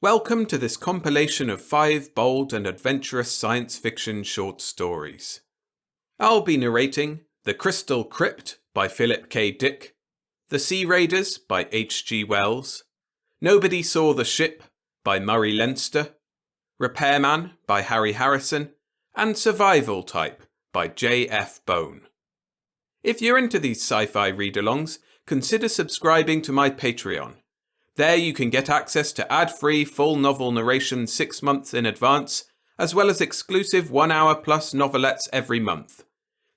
Welcome to this compilation of 5 bold and adventurous science fiction short stories. I'll be narrating The Crystal Crypt by Philip K. Dick, The Sea Raiders by H.G. Wells, Nobody Saw the Ship by Murray Leinster, Repairman by Harry Harrison, and Survival Type by J.F. Bone. If you're into these sci-fi read-alongs, consider subscribing to my Patreon. There you can get access to ad-free full novel narration 6 months in advance, as well as exclusive 1-hour plus novelettes every month.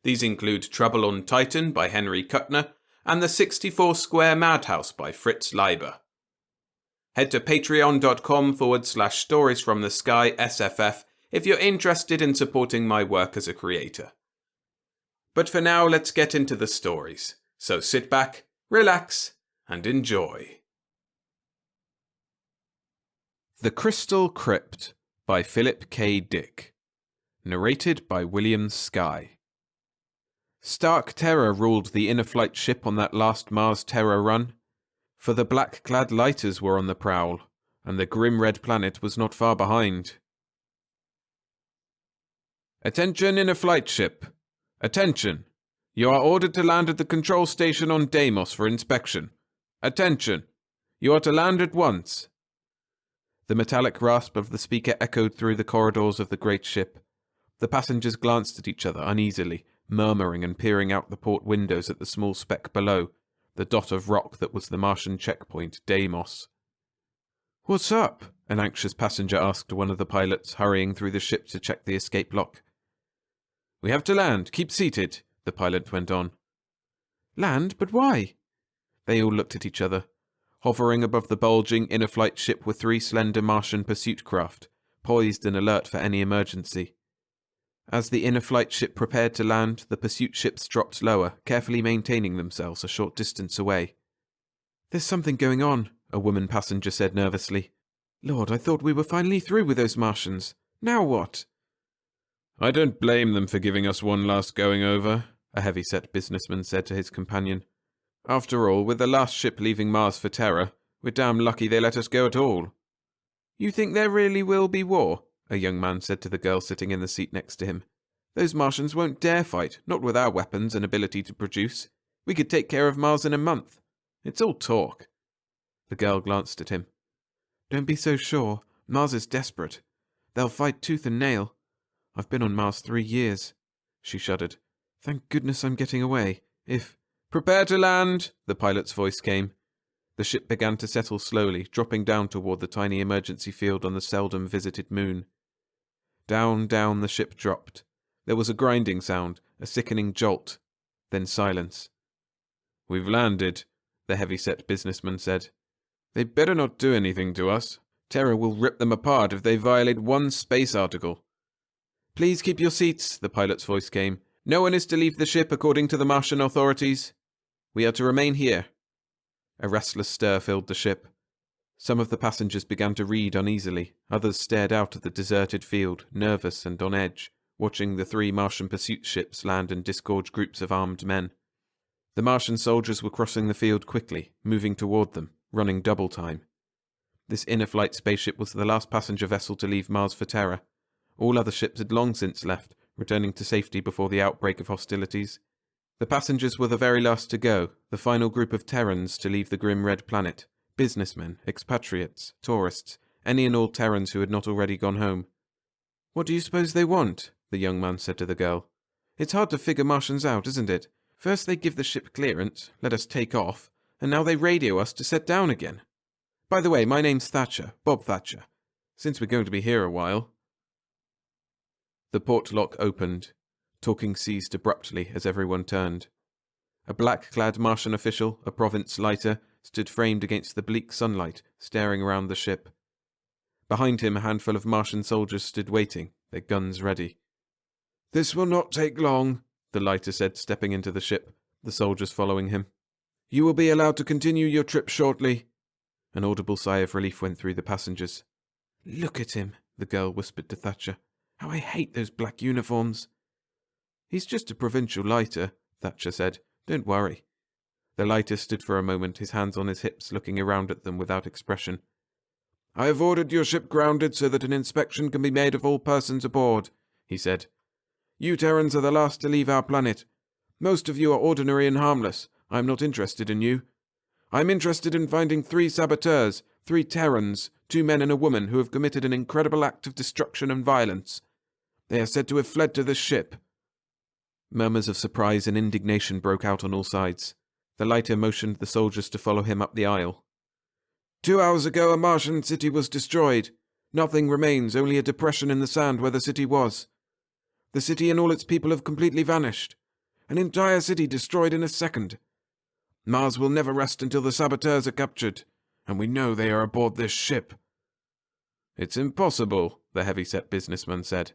These include Trouble on Titan by Henry Kuttner and The 64 Square Madhouse by Fritz Leiber. Head to patreon.com/stories from the sky SFF if you're interested in supporting my work as a creator. But for now, let's get into the stories. So sit back, relax, and enjoy. The Crystal Crypt by Philip K. Dick. Narrated by William Skye. Stark terror ruled the Inner Flight ship on that last Mars terror run, for the black-clad lighters were on the prowl, and the grim red planet was not far behind. Attention, Inner Flight ship. Attention. You are ordered to land at the control station on Deimos for inspection. Attention. You are to land at once. The metallic rasp of the speaker echoed through the corridors of the great ship. The passengers glanced at each other uneasily, murmuring and peering out the port windows at the small speck below, the dot of rock that was the Martian checkpoint, Deimos. "What's up?" an anxious passenger asked one of the pilots, hurrying through the ship to check the escape lock. "We have to land. Keep seated," the pilot went on. "Land? But why?" They all looked at each other. Hovering above the bulging Inner Flight ship were 3 slender Martian pursuit craft, poised and alert for any emergency. As the Inner Flight ship prepared to land, the pursuit ships dropped lower, carefully maintaining themselves a short distance away. "There's something going on," a woman passenger said nervously. "Lord, I thought we were finally through with those Martians. Now what?" "I don't blame them for giving us one last going over," a heavy-set businessman said to his companion. "After all, with the last ship leaving Mars for Terra, we're damn lucky they let us go at all." "You think there really will be war?" a young man said to the girl sitting in the seat next to him. "Those Martians won't dare fight, not with our weapons and ability to produce. We could take care of Mars in a month. It's all talk." The girl glanced at him. "Don't be so sure. Mars is desperate. They'll fight tooth and nail. I've been on Mars 3 years. She shuddered. "Thank goodness I'm getting away. If—" "Prepare to land," the pilot's voice came. The ship began to settle slowly, dropping down toward the tiny emergency field on the seldom visited moon. Down, down the ship dropped. There was a grinding sound, a sickening jolt, then silence. "We've landed," the heavy-set businessman said. "They better not do anything to us. Terra will rip them apart if they violate one space article." "Please keep your seats," the pilot's voice came. "No one is to leave the ship according to the Martian authorities. We are to remain here." A restless stir filled the ship. Some of the passengers began to read uneasily. Others stared out at the deserted field, nervous and on edge, watching the 3 Martian pursuit ships land and disgorge groups of armed men. The Martian soldiers were crossing the field quickly, moving toward them, running double time. This Inner Flight spaceship was the last passenger vessel to leave Mars for Terra. All other ships had long since left, returning to safety before the outbreak of hostilities. The passengers were the very last to go, the final group of Terrans to leave the grim red planet. Businessmen, expatriates, tourists, any and all Terrans who had not already gone home. "What do you suppose they want?" the young man said to the girl. "It's hard to figure Martians out, isn't it? First they give the ship clearance, let us take off, and now they radio us to set down again. By the way, my name's Thatcher, Bob Thatcher. Since we're going to be here a while." The port lock opened. Talking ceased abruptly as everyone turned. A black-clad Martian official, a province lighter, stood framed against the bleak sunlight, staring around the ship. Behind him, a handful of Martian soldiers stood waiting, their guns ready. "This will not take long," the lighter said, stepping into the ship, the soldiers following him. "You will be allowed to continue your trip shortly." An audible sigh of relief went through the passengers. "Look at him," the girl whispered to Thatcher. "How I hate those black uniforms." "He's just a provincial lighter," Thatcher said. "Don't worry." The lighter stood for a moment, his hands on his hips, looking around at them without expression. I have ordered your ship grounded so that an inspection can be made of all persons aboard, he said. You Terrans are the last to leave our planet. Most of you are ordinary and harmless. I am not interested in you. I am interested in finding 3 saboteurs, 3 Terrans, 2 men and a woman who have committed an incredible act of destruction and violence. They are said to have fled to this ship. Murmurs of surprise and indignation broke out on all sides. The lighter motioned the soldiers to follow him up the aisle. 2 hours ago, a Martian city was destroyed. Nothing remains, only a depression in the sand where the city was. The city and all its people have completely vanished. An entire city destroyed in a second. Mars will never rest until the saboteurs are captured, and we know they are aboard this ship. It's impossible, the heavy-set businessman said.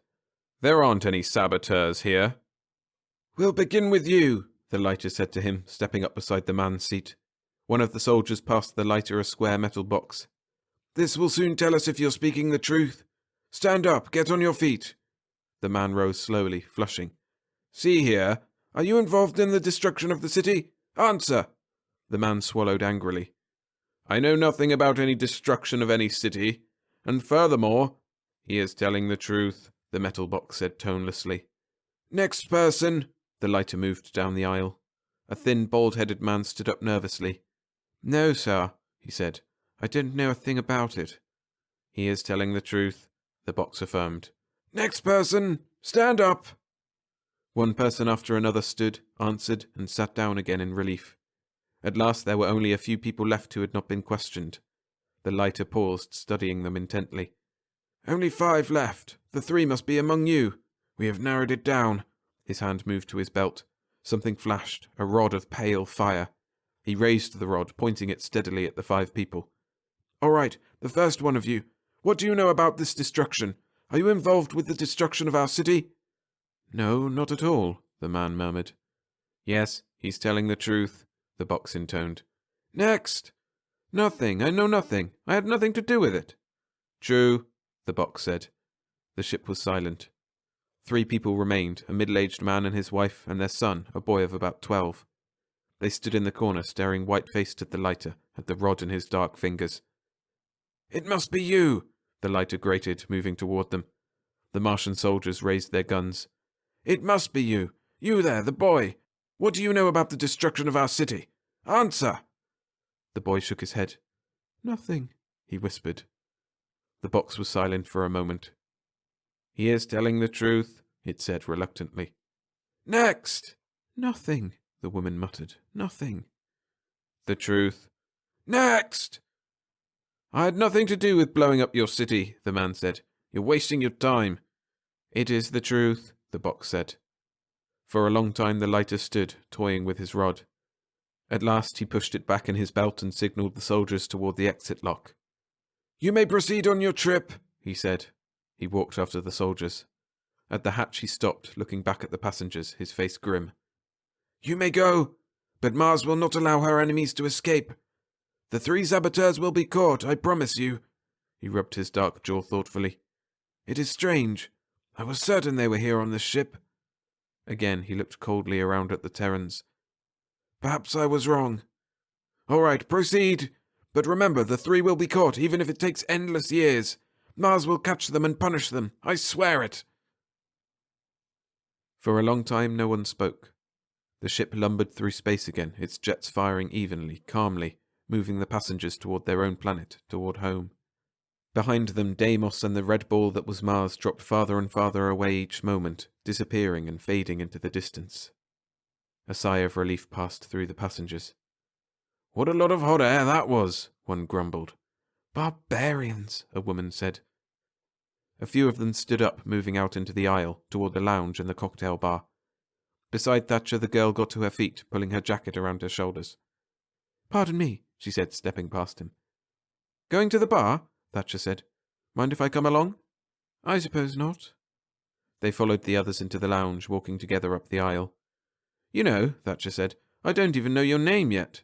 There aren't any saboteurs here. We'll begin with you, the lighter said to him, stepping up beside the man's seat. One of the soldiers passed the lighter a square metal box. This will soon tell us if you're speaking the truth. Stand up, get on your feet. The man rose slowly, flushing. See here, are you involved in the destruction of the city? Answer! The man swallowed angrily. I know nothing about any destruction of any city, and furthermore, he is telling the truth, the metal box said tonelessly. Next person. The lighter moved down the aisle. A thin, bald-headed man stood up nervously. No, sir, he said. I don't know a thing about it. He is telling the truth, the box affirmed. Next person. Stand up. One person after another stood, answered, and sat down again in relief. At last there were only a few people left who had not been questioned. The lighter paused, studying them intently. Only 5 left. The 3 must be among you. We have narrowed it down. His hand moved to his belt. Something flashed, a rod of pale fire. He raised the rod, pointing it steadily at the 5 people. All right, the first one of you. What do you know about this destruction? Are you involved with the destruction of our city? No, not at all, the man murmured. Yes, he's telling the truth, the box intoned. Next! Nothing, I know nothing. I had nothing to do with it. True, the box said. The ship was silent. 3 people remained, a middle-aged man and his wife and their son, a boy of about 12. They stood in the corner, staring white-faced at the lighter, at the rod in his dark fingers. It must be you, the lighter grated, moving toward them. The Martian soldiers raised their guns. It must be you. You there, the boy. What do you know about the destruction of our city? Answer! The boy shook his head. Nothing, he whispered. The box was silent for a moment. He is telling the truth, it said reluctantly. Next! Nothing, the woman muttered. Nothing. The truth. Next! I had nothing to do with blowing up your city, the man said. You're wasting your time. It is the truth, the box said. For a long time the lighter stood, toying with his rod. At last he pushed it back in his belt and signalled the soldiers toward the exit lock. You may proceed on your trip, he said. He walked after the soldiers. At the hatch he stopped, looking back at the passengers, his face grim. You may go, but Mars will not allow her enemies to escape. The 3 saboteurs will be caught, I promise you. He rubbed his dark jaw thoughtfully. It is strange. I was certain they were here on this ship. Again he looked coldly around at the Terrans. Perhaps I was wrong. All right, proceed. But remember, the 3 will be caught, even if it takes endless years. Mars will catch them and punish them. I swear it. For a long time no one spoke. The ship lumbered through space again, its jets firing evenly, calmly, moving the passengers toward their own planet, toward home. Behind them, Deimos and the red ball that was Mars dropped farther and farther away each moment, disappearing and fading into the distance. A sigh of relief passed through the passengers. What a lot of hot air that was, one grumbled. Barbarians, a woman said. A few of them stood up, moving out into the aisle, toward the lounge and the cocktail bar. Beside Thatcher, the girl got to her feet, pulling her jacket around her shoulders. Pardon me, she said, stepping past him. Going to the bar? Thatcher said. Mind if I come along? I suppose not. They followed the others into the lounge, walking together up the aisle. You know, Thatcher said, I don't even know your name yet.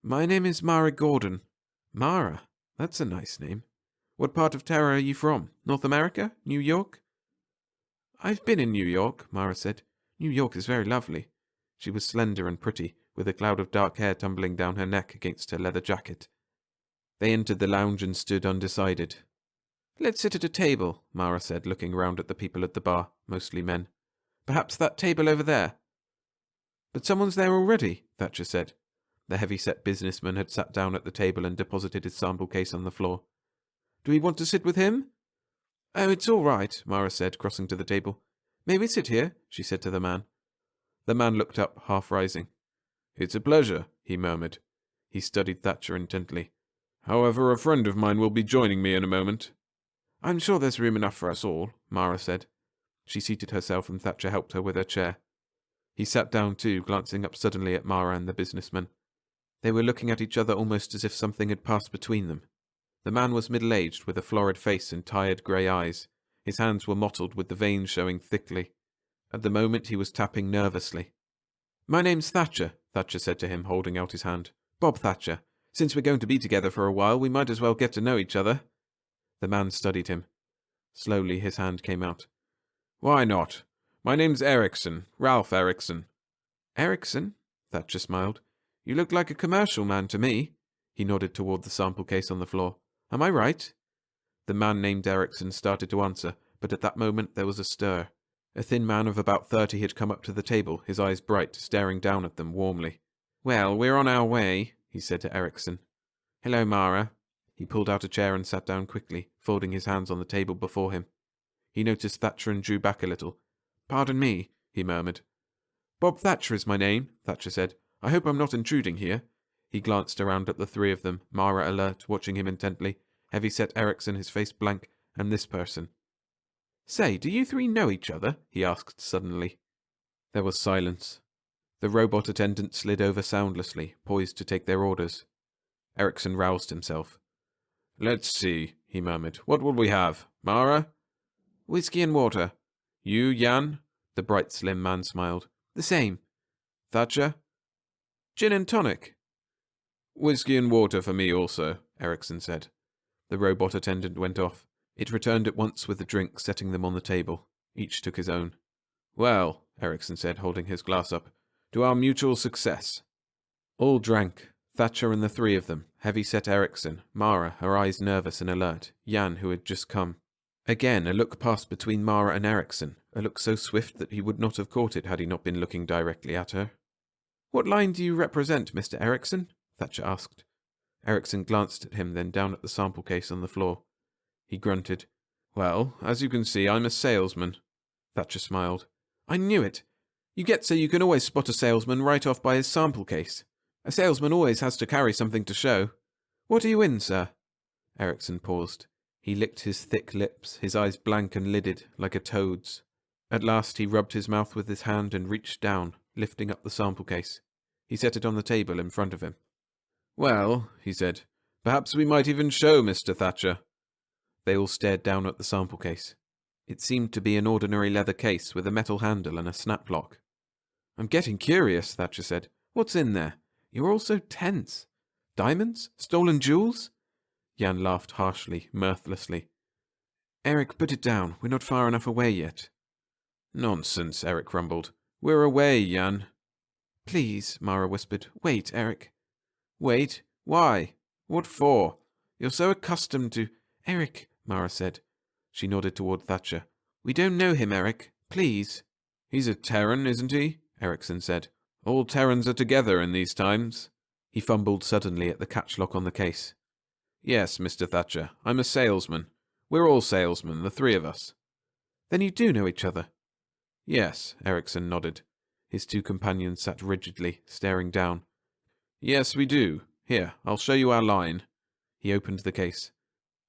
My name is Mara Gordon. Mara? That's a nice name. What part of Terra are you from? North America? New York? I've been in New York, Mara said. New York is very lovely. She was slender and pretty, with a cloud of dark hair tumbling down her neck against her leather jacket. They entered the lounge and stood undecided. "Let's sit at a table," Mara said, looking round at the people at the bar, mostly men. "Perhaps that table over there." "But someone's there already," Thatcher said. The heavy-set businessman had sat down at the table and deposited his sample case on the floor. "Do we want to sit with him?" "Oh, it's all right," Mara said, crossing to the table. "May we sit here?" she said to the man. The man looked up, half rising. "It's a pleasure," he murmured. He studied Thatcher intently. "However, a friend of mine will be joining me in a moment." "I'm sure there's room enough for us all," Mara said. She seated herself and Thatcher helped her with her chair. He sat down too, glancing up suddenly at Mara and the businessman. They were looking at each other almost as if something had passed between them. The man was middle-aged, with a florid face and tired grey eyes. His hands were mottled, with the veins showing thickly. At the moment he was tapping nervously. "My name's Thatcher," Thatcher said to him, holding out his hand. "Bob Thatcher. Since we're going to be together for a while, we might as well get to know each other." The man studied him. Slowly his hand came out. "Why not? My name's Ericsson, Ralph Ericsson." "Ericsson?" Thatcher smiled. "You look like a commercial man to me." He nodded toward the sample case on the floor. "Am I right?" The man named Ericsson started to answer, but at that moment there was a stir. A thin man of about 30 had come up to the table, his eyes bright, staring down at them warmly. "Well, we're on our way," he said to Ericsson. "Hello, Mara." He pulled out a chair and sat down quickly, folding his hands on the table before him. He noticed Thatcher and drew back a little. "Pardon me," he murmured. "Bob Thatcher is my name," Thatcher said. "I hope I'm not intruding here." He glanced around at the three of them, Mara alert, watching him intently, heavy-set Ericsson, his face blank, and this person. "Say, do you three know each other?" he asked suddenly. There was silence. The robot attendant slid over soundlessly, poised to take their orders. Ericsson roused himself. "Let's see," he murmured. "What will we have? Mara?" "Whiskey and water." "You, Jan?" The bright, slim man smiled. "The same." "Thatcher?" "Gin and tonic." "Whiskey and water for me also," Ericsson said. The robot attendant went off. It returned at once with the drinks, setting them on the table. Each took his own. "Well," Ericsson said, holding his glass up, "to our mutual success." All drank. Thatcher and the three of them, heavy-set Ericsson, Mara, her eyes nervous and alert, Jan, who had just come. Again, a look passed between Mara and Ericsson, a look so swift that he would not have caught it had he not been looking directly at her. "What line do you represent, Mr. Ericsson?" Thatcher asked. Ericsson glanced at him, then down at the sample case on the floor. He grunted. "Well, as you can see, I'm a salesman." Thatcher smiled. "I knew it. You get so you can always spot a salesman right off by his sample case. A salesman always has to carry something to show. What are you in, sir?" Ericsson paused. He licked his thick lips, his eyes blank and lidded, like a toad's. At last he rubbed his mouth with his hand and reached down, lifting up the sample case. He set it on the table in front of him. "Well," he said, "perhaps we might even show Mr. Thatcher." They all stared down at the sample case. It seemed to be an ordinary leather case with a metal handle and a snap lock. "I'm getting curious," Thatcher said. "What's in there? You're all so tense. Diamonds? Stolen jewels?" Jan laughed harshly, mirthlessly. "Eric, put it down. We're not far enough away yet." "Nonsense," Eric rumbled. "We're away, Jan." "Please," Mara whispered. "Wait, Eric." "Wait? Why? What for? You're so accustomed to—" "Eric," Mara said. She nodded toward Thatcher. "We don't know him, Eric. Please." "He's a Terran, isn't he?" Ericsson said. "All Terrans are together in these times." He fumbled suddenly at the catch lock on the case. "Yes, Mr. Thatcher, I'm a salesman. We're all salesmen, the three of us." "Then you do know each other?" "Yes," Ericsson nodded. His two companions sat rigidly, staring down. "Yes, we do. Here, I'll show you our line." He opened the case.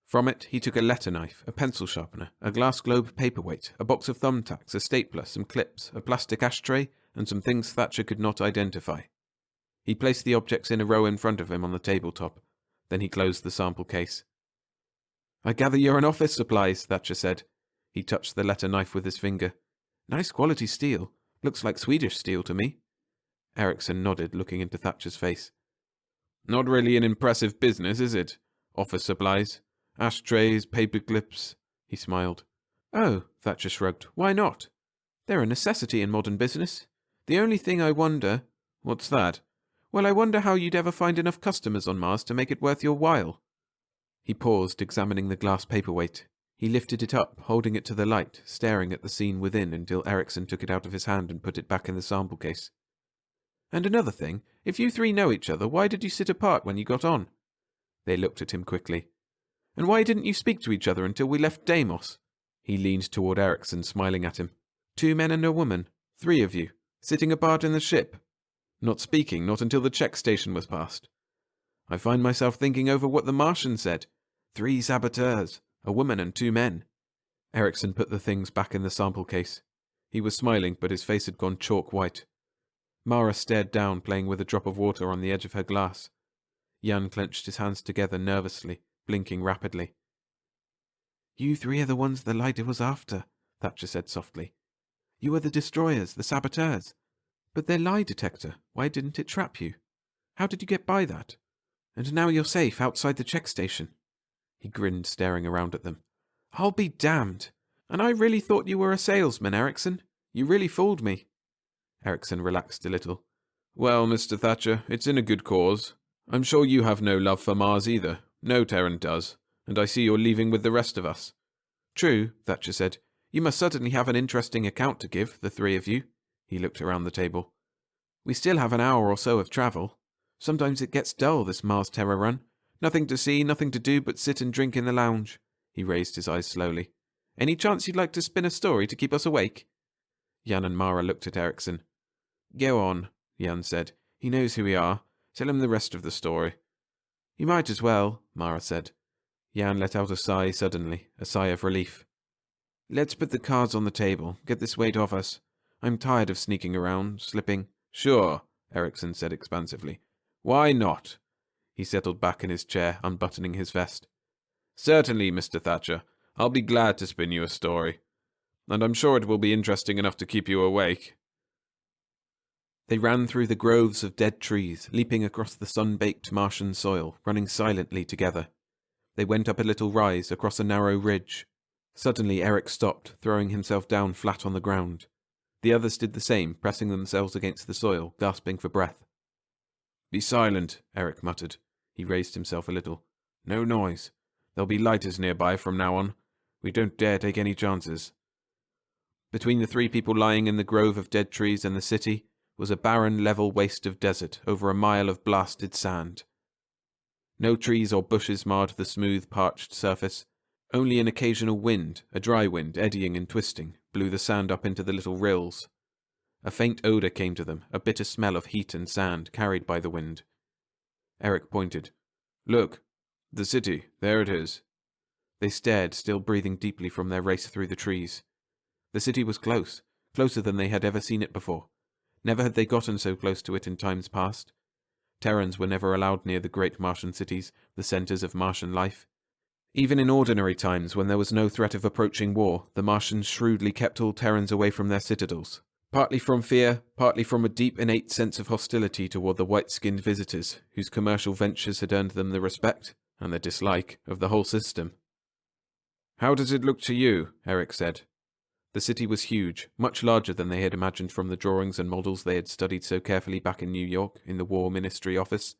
From it, he took a letter knife, a pencil sharpener, a glass globe paperweight, a box of thumbtacks, a stapler, some clips, a plastic ashtray, and some things Thatcher could not identify. He placed the objects in a row in front of him on the tabletop. Then he closed the sample case. "I gather you're in office supplies," Thatcher said. He touched the letter knife with his finger. "Nice quality steel. Looks like Swedish steel to me." Ericsson nodded, looking into Thatcher's face. "Not really an impressive business, is it? Office supplies. Ashtrays, paper clips." He smiled. "Oh," Thatcher shrugged. "Why not? They're a necessity in modern business. The only thing I wonder—" "What's that?" "Well, I wonder how you'd ever find enough customers on Mars to make it worth your while." He paused, examining the glass paperweight. He lifted it up, holding it to the light, staring at the scene within until Ericsson took it out of his hand and put it back in the sample case. "And another thing, if you three know each other, why did you sit apart when you got on?" They looked at him quickly. "And why didn't you speak to each other until we left Deimos?" He leaned toward Ericsson, smiling at him. "2 men and a woman. 3 of you. Sitting apart in the ship. Not speaking, not until the check station was passed. I find myself thinking over what the Martian said. 3 saboteurs, a woman and 2 men. Ericsson put the things back in the sample case. He was smiling, but his face had gone chalk white. Mara stared down, playing with a drop of water on the edge of her glass. Jan clenched his hands together nervously, blinking rapidly. "You 3 are the ones the lighter was after," Thatcher said softly. "You are the destroyers, the saboteurs. But their lie detector, why didn't it trap you? How did you get by that? And now you're safe outside the check station." He grinned, staring around at them. "I'll be damned! And I really thought you were a salesman, Ericsson. You really fooled me." Ericsson relaxed a little. "Well, Mr. Thatcher, it's in a good cause. I'm sure you have no love for Mars either. No Terran does. And I see you're leaving with the rest of us." "True," Thatcher said. "You must certainly have an interesting account to give, the 3 of you." He looked around the table. "We still have an hour or so of travel. Sometimes it gets dull, this Mars Terror run. Nothing to see, nothing to do but sit and drink in the lounge." He raised his eyes slowly. "Any chance you'd like to spin a story to keep us awake?" Jan and Mara looked at Ericsson. "Go on," Jan said. "He knows who we are. Tell him the rest of the story." "You might as well," Mara said. Jan let out a sigh suddenly, a sigh of relief. "Let's put the cards on the table, get this weight off us. I'm tired of sneaking around, slipping." "Sure," Ericsson said expansively. "Why not?" He settled back in his chair, unbuttoning his vest. "Certainly, Mr. Thatcher. I'll be glad to spin you a story. And I'm sure it will be interesting enough to keep you awake." They ran through the groves of dead trees, leaping across the sun-baked Martian soil, running silently together. They went up a little rise, across a narrow ridge. Suddenly Eric stopped, throwing himself down flat on the ground. The others did the same, pressing themselves against the soil, gasping for breath. "Be silent," Eric muttered. He raised himself a little. "No noise. There'll be lighters nearby from now on. We don't dare take any chances." Between the 3 people lying in the grove of dead trees and the city was a barren, level waste of desert over a mile of blasted sand. No trees or bushes marred the smooth, parched surface. Only an occasional wind, a dry wind eddying and twisting, blew the sand up into the little rills. A faint odour came to them, a bitter smell of heat and sand, carried by the wind. Eric pointed. "Look, the city, there it is." They stared, still breathing deeply from their race through the trees. The city was close, closer than they had ever seen it before. Never had they gotten so close to it in times past. Terrans were never allowed near the great Martian cities, the centres of Martian life. Even in ordinary times, when there was no threat of approaching war, the Martians shrewdly kept all Terrans away from their citadels. Partly from fear, partly from a deep innate sense of hostility toward the white-skinned visitors, whose commercial ventures had earned them the respect, and the dislike, of the whole system. "How does it look to you?" Eric said. The city was huge, much larger than they had imagined from the drawings and models they had studied so carefully back in New York, in the War Ministry office.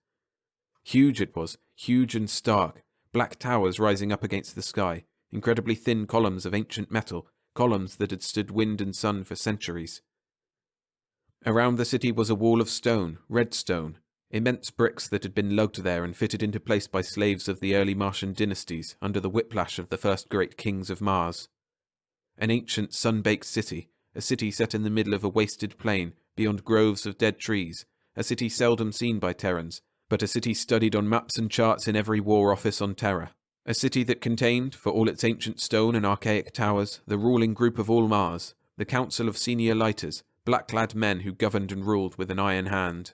Huge it was, huge and stark, black towers rising up against the sky, incredibly thin columns of ancient metal, columns that had stood wind and sun for centuries. Around the city was a wall of stone, red stone, immense bricks that had been lugged there and fitted into place by slaves of the early Martian dynasties under the whiplash of the first great kings of Mars. An ancient sun-baked city, a city set in the middle of a wasted plain, beyond groves of dead trees, a city seldom seen by Terrans, but a city studied on maps and charts in every war office on Terra. A city that contained, for all its ancient stone and archaic towers, the ruling group of all Mars, the Council of Senior Lighters, black-clad men who governed and ruled with an iron hand.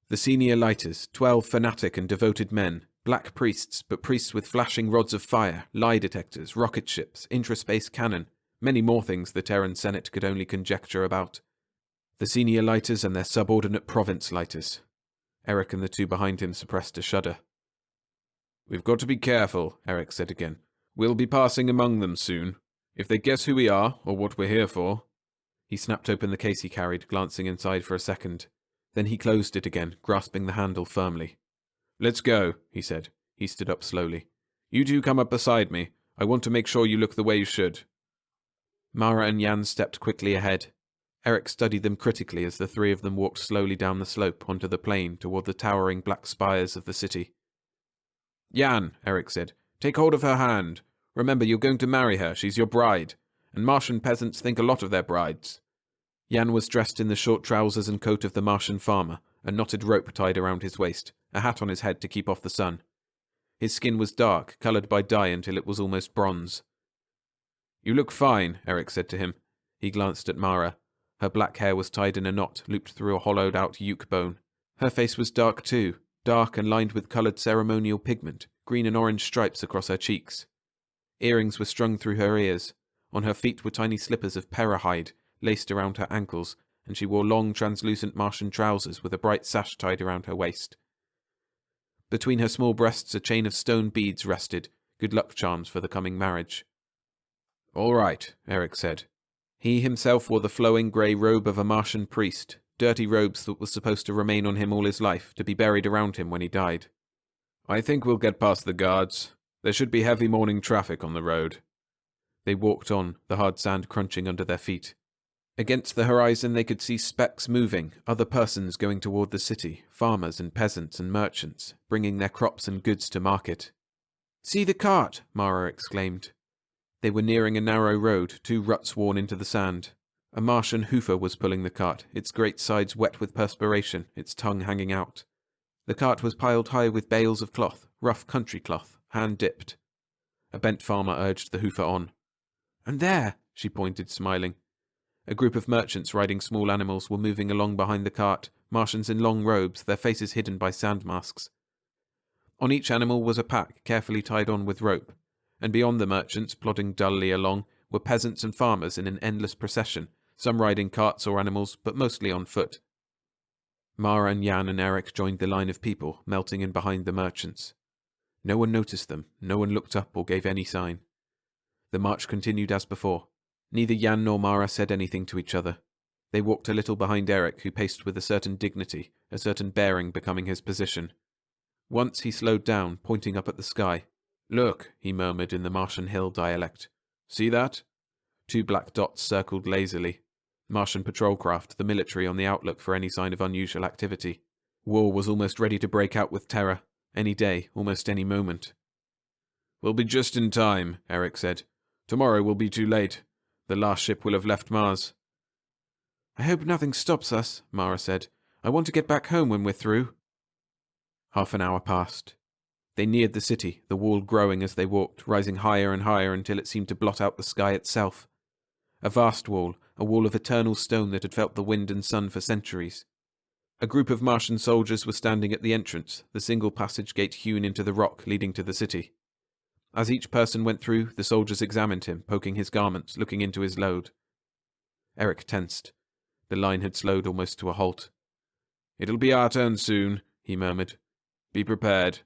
The Senior Lighters, 12 fanatic and devoted men, black priests, but priests with flashing rods of fire, lie detectors, rocket ships, intraspace cannon, many more things the Terran Senate could only conjecture about. The Senior Lighters and their subordinate Province Lighters. Eric and the 2 behind him suppressed a shudder. "We've got to be careful," Eric said again. "We'll be passing among them soon. If they guess who we are, or what we're here for..." He snapped open the case he carried, glancing inside for a second. Then he closed it again, grasping the handle firmly. "Let's go," he said. He stood up slowly. You two come up beside me. I want to make sure you look the way you should. Mara and Jan stepped quickly ahead. Eric studied them critically as the three of them walked slowly down the slope onto the plain toward the towering black spires of the city. Jan, Eric said, take hold of her hand. Remember, you're going to marry her. She's your bride. And Martian peasants think a lot of their brides. Jan was dressed in the short trousers and coat of the Martian farmer, a knotted rope tied around his waist, a hat on his head to keep off the sun. His skin was dark, coloured by dye until it was almost bronze. You look fine, Eric said to him. He glanced at Mara. Her black hair was tied in a knot, looped through a hollowed-out uke bone. Her face was dark too, dark and lined with coloured ceremonial pigment, green and orange stripes across her cheeks. Earrings were strung through her ears. On her feet were tiny slippers of pera hide, laced around her ankles, and she wore long, translucent Martian trousers with a bright sash tied around her waist. Between her small breasts a chain of stone beads rested, good luck charms for the coming marriage. All right, Eric said. He himself wore the flowing grey robe of a Martian priest, dirty robes that were supposed to remain on him all his life, to be buried around him when he died. I think we'll get past the guards. There should be heavy morning traffic on the road. They walked on, the hard sand crunching under their feet. Against the horizon they could see specks moving, other persons going toward the city, farmers and peasants and merchants, bringing their crops and goods to market. See the cart, Mara exclaimed. They were nearing a narrow road, 2 ruts worn into the sand. A Martian hoofer was pulling the cart, its great sides wet with perspiration, its tongue hanging out. The cart was piled high with bales of cloth, rough country cloth, hand-dipped. A bent farmer urged the hoofer on. And there, she pointed, smiling. A group of merchants riding small animals were moving along behind the cart, Martians in long robes, their faces hidden by sand masks. On each animal was a pack, carefully tied on with rope, and beyond the merchants, plodding dully along, were peasants and farmers in an endless procession, some riding carts or animals, but mostly on foot. Mara and Jan and Eric joined the line of people, melting in behind the merchants. No one noticed them, no one looked up or gave any sign. The march continued as before. Neither Jan nor Mara said anything to each other. They walked a little behind Eric, who paced with a certain dignity, a certain bearing becoming his position. Once he slowed down, pointing up at the sky. Look, he murmured in the Martian hill dialect. See that? 2 black dots circled lazily. Martian patrol craft, the military on the outlook for any sign of unusual activity. War was almost ready to break out with terror. Any day, almost any moment. We'll be just in time, Eric said. Tomorrow will be too late. The last ship will have left Mars. I hope nothing stops us, Mara said. I want to get back home when we're through. Half an hour passed. They neared the city, the wall growing as they walked, rising higher and higher until it seemed to blot out the sky itself. A vast wall, a wall of eternal stone that had felt the wind and sun for centuries. A group of Martian soldiers were standing at the entrance, the single passage gate hewn into the rock leading to the city. As each person went through, the soldiers examined him, poking his garments, looking into his load. Eric tensed. The line had slowed almost to a halt. It'll be our turn soon, he murmured. Be prepared.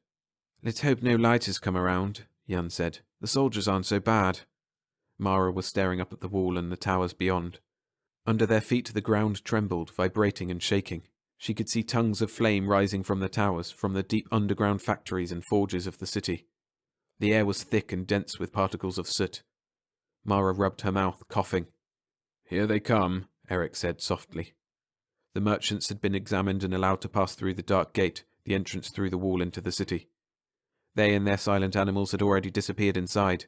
Let's hope no lighters come around, Jan said. The soldiers aren't so bad. Mara was staring up at the wall and the towers beyond. Under their feet the ground trembled, vibrating and shaking. She could see tongues of flame rising from the towers, from the deep underground factories and forges of the city. The air was thick and dense with particles of soot. Mara rubbed her mouth, coughing. Here they come, Eric said softly. The merchants had been examined and allowed to pass through the dark gate, the entrance through the wall into the city. They and their silent animals had already disappeared inside.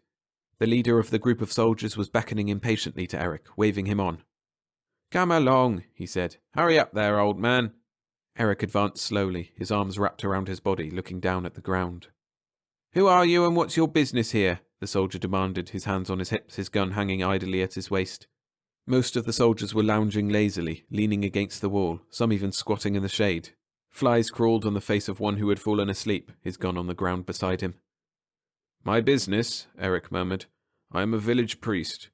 The leader of the group of soldiers was beckoning impatiently to Eric, waving him on. Come along, he said. Hurry up there, old man. Eric advanced slowly, his arms wrapped around his body, looking down at the ground. Who are you and what's your business here? The soldier demanded, his hands on his hips, his gun hanging idly at his waist. Most of the soldiers were lounging lazily, leaning against the wall, some even squatting in the shade. Flies crawled on the face of one who had fallen asleep, his gun on the ground beside him. My business, Eric murmured. I am a village priest.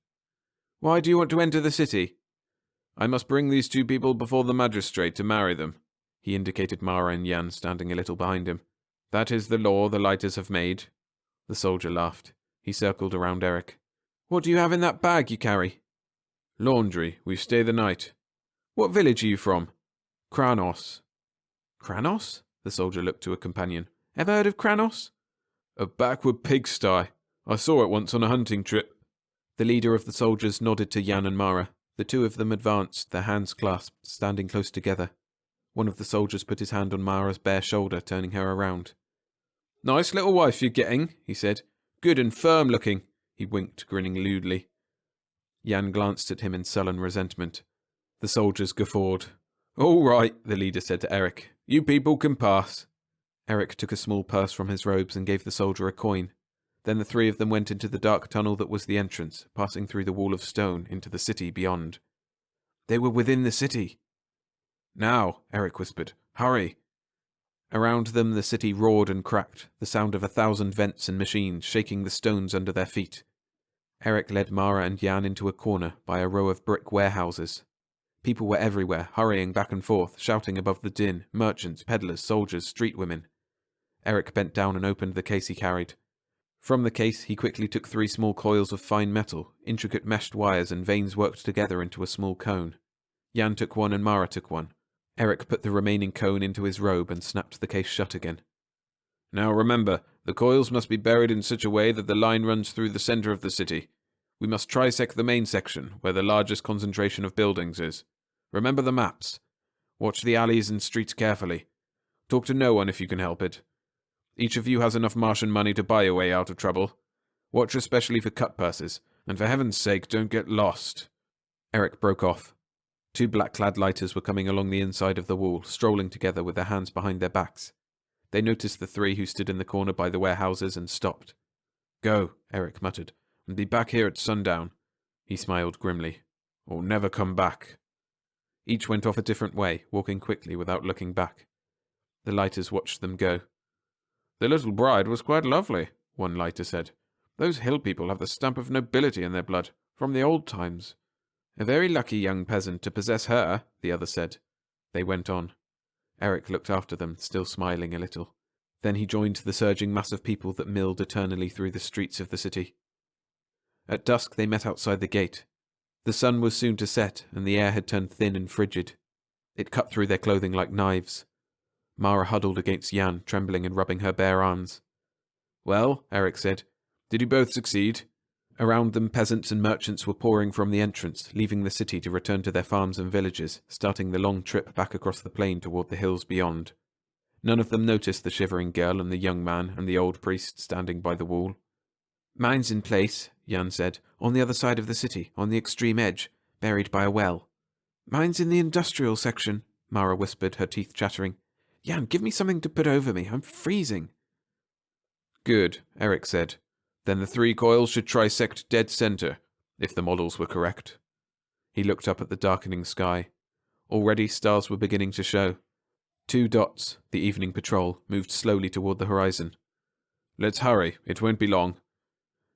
Why do you want to enter the city? I must bring these 2 people before the magistrate to marry them. He indicated Mara and Jan standing a little behind him. That is the law the lighters have made. The soldier laughed. He circled around Eric. What do you have in that bag you carry? Laundry. We stay the night. What village are you from? Kranos. Kranos? The soldier looked to a companion. Ever heard of Kranos? A backward pigsty. I saw it once on a hunting trip. The leader of the soldiers nodded to Jan and Mara. The two of them advanced, their hands clasped, standing close together. One of the soldiers put his hand on Mara's bare shoulder, turning her around. Nice little wife you're getting, he said. Good and firm looking. He winked, grinning lewdly. Jan glanced at him in sullen resentment. The soldiers guffawed. All right, the leader said to Eric. You people can pass. Eric took a small purse from his robes and gave the soldier a coin. Then the three of them went into the dark tunnel that was the entrance, passing through the wall of stone into the city beyond. They were within the city. Now, Eric whispered. Hurry. Around them the city roared and cracked, the sound of 1,000 vents and machines shaking the stones under their feet. Eric led Mara and Jan into a corner by a row of brick warehouses. People were everywhere, hurrying back and forth, shouting above the din, merchants, peddlers, soldiers, street women. Eric bent down and opened the case he carried. From the case he quickly took 3 small coils of fine metal, intricate meshed wires and veins worked together into a small cone. Jan took one and Mara took one. Eric put the remaining cone into his robe and snapped the case shut again. Now remember, the coils must be buried in such a way that the line runs through the center of the city. We must trisect the main section, where the largest concentration of buildings is. Remember the maps. Watch the alleys and streets carefully. Talk to no one if you can help it. Each of you has enough Martian money to buy your way out of trouble. Watch especially for cut purses, and for heaven's sake, don't get lost. Eric broke off. 2 black-clad lighters were coming along the inside of the wall, strolling together with their hands behind their backs. They noticed the 3 who stood in the corner by the warehouses and stopped. Go, Eric muttered, and be back here at sundown. He smiled grimly. Or never come back. Each went off a different way, walking quickly without looking back. The lighters watched them go. The little bride was quite lovely, one lighter said. Those hill people have the stamp of nobility in their blood, from the old times. A very lucky young peasant to possess her, the other said. They went on. Eric looked after them, still smiling a little. Then he joined the surging mass of people that milled eternally through the streets of the city. At dusk they met outside the gate. The sun was soon to set, and the air had turned thin and frigid. It cut through their clothing like knives. Mara huddled against Jan, trembling and rubbing her bare arms. Well, Eric said, did you both succeed? Around them peasants and merchants were pouring from the entrance, leaving the city to return to their farms and villages, starting the long trip back across the plain toward the hills beyond. None of them noticed the shivering girl and the young man and the old priest standing by the wall. Mine's in place, Jan said, on the other side of the city, on the extreme edge, buried by a well. Mine's in the industrial section, Mara whispered, her teeth chattering. Jan, give me something to put over me. I'm freezing. Good, Eric said. Then the 3 coils should trisect dead center, if the models were correct. He looked up at the darkening sky. Already stars were beginning to show. 2 dots, the evening patrol, moved slowly toward the horizon. Let's hurry, it won't be long.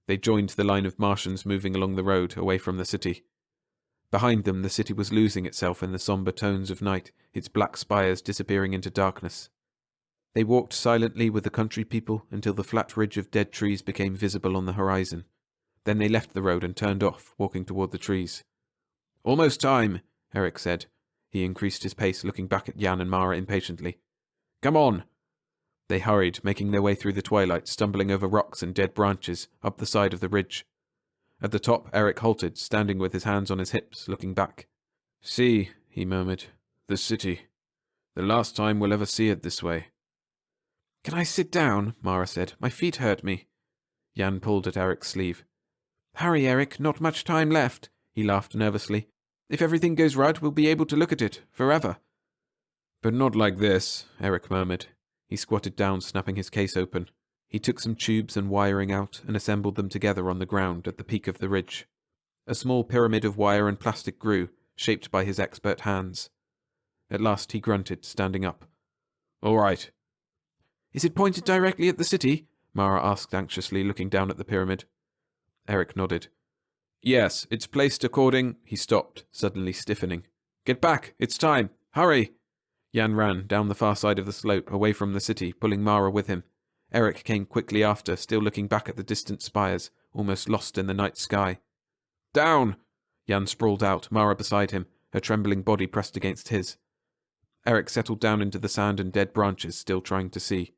They joined the line of Martians moving along the road, away from the city. Behind them, the city was losing itself in the somber tones of night, its black spires disappearing into darkness. They walked silently with the country people until the flat ridge of dead trees became visible on the horizon. Then they left the road and turned off, walking toward the trees. Almost time, Eric said. He increased his pace, looking back at Jan and Mara impatiently. Come on! They hurried, making their way through the twilight, stumbling over rocks and dead branches, up the side of the ridge. At the top, Eric halted, standing with his hands on his hips, looking back. See, he murmured, the city. The last time we'll ever see it this way. Can I sit down? Mara said. My feet hurt me. Jan pulled at Eric's sleeve. Hurry, Eric, not much time left, he laughed nervously. If everything goes right, we'll be able to look at it, forever. But not like this, Eric murmured. He squatted down, snapping his case open. He took some tubes and wiring out and assembled them together on the ground at the peak of the ridge. A small pyramid of wire and plastic grew, shaped by his expert hands. At last he grunted, standing up. All right. Is it pointed directly at the city? Mara asked anxiously, looking down at the pyramid. Eric nodded. Yes, it's placed according... He stopped, suddenly stiffening. Get back! It's time! Hurry! Jan ran down the far side of the slope, away from the city, pulling Mara with him. Eric came quickly after, still looking back at the distant spires, almost lost in the night sky. Down! Jan sprawled out, Mara beside him, her trembling body pressed against his. Eric settled down into the sand and dead branches, still trying to see.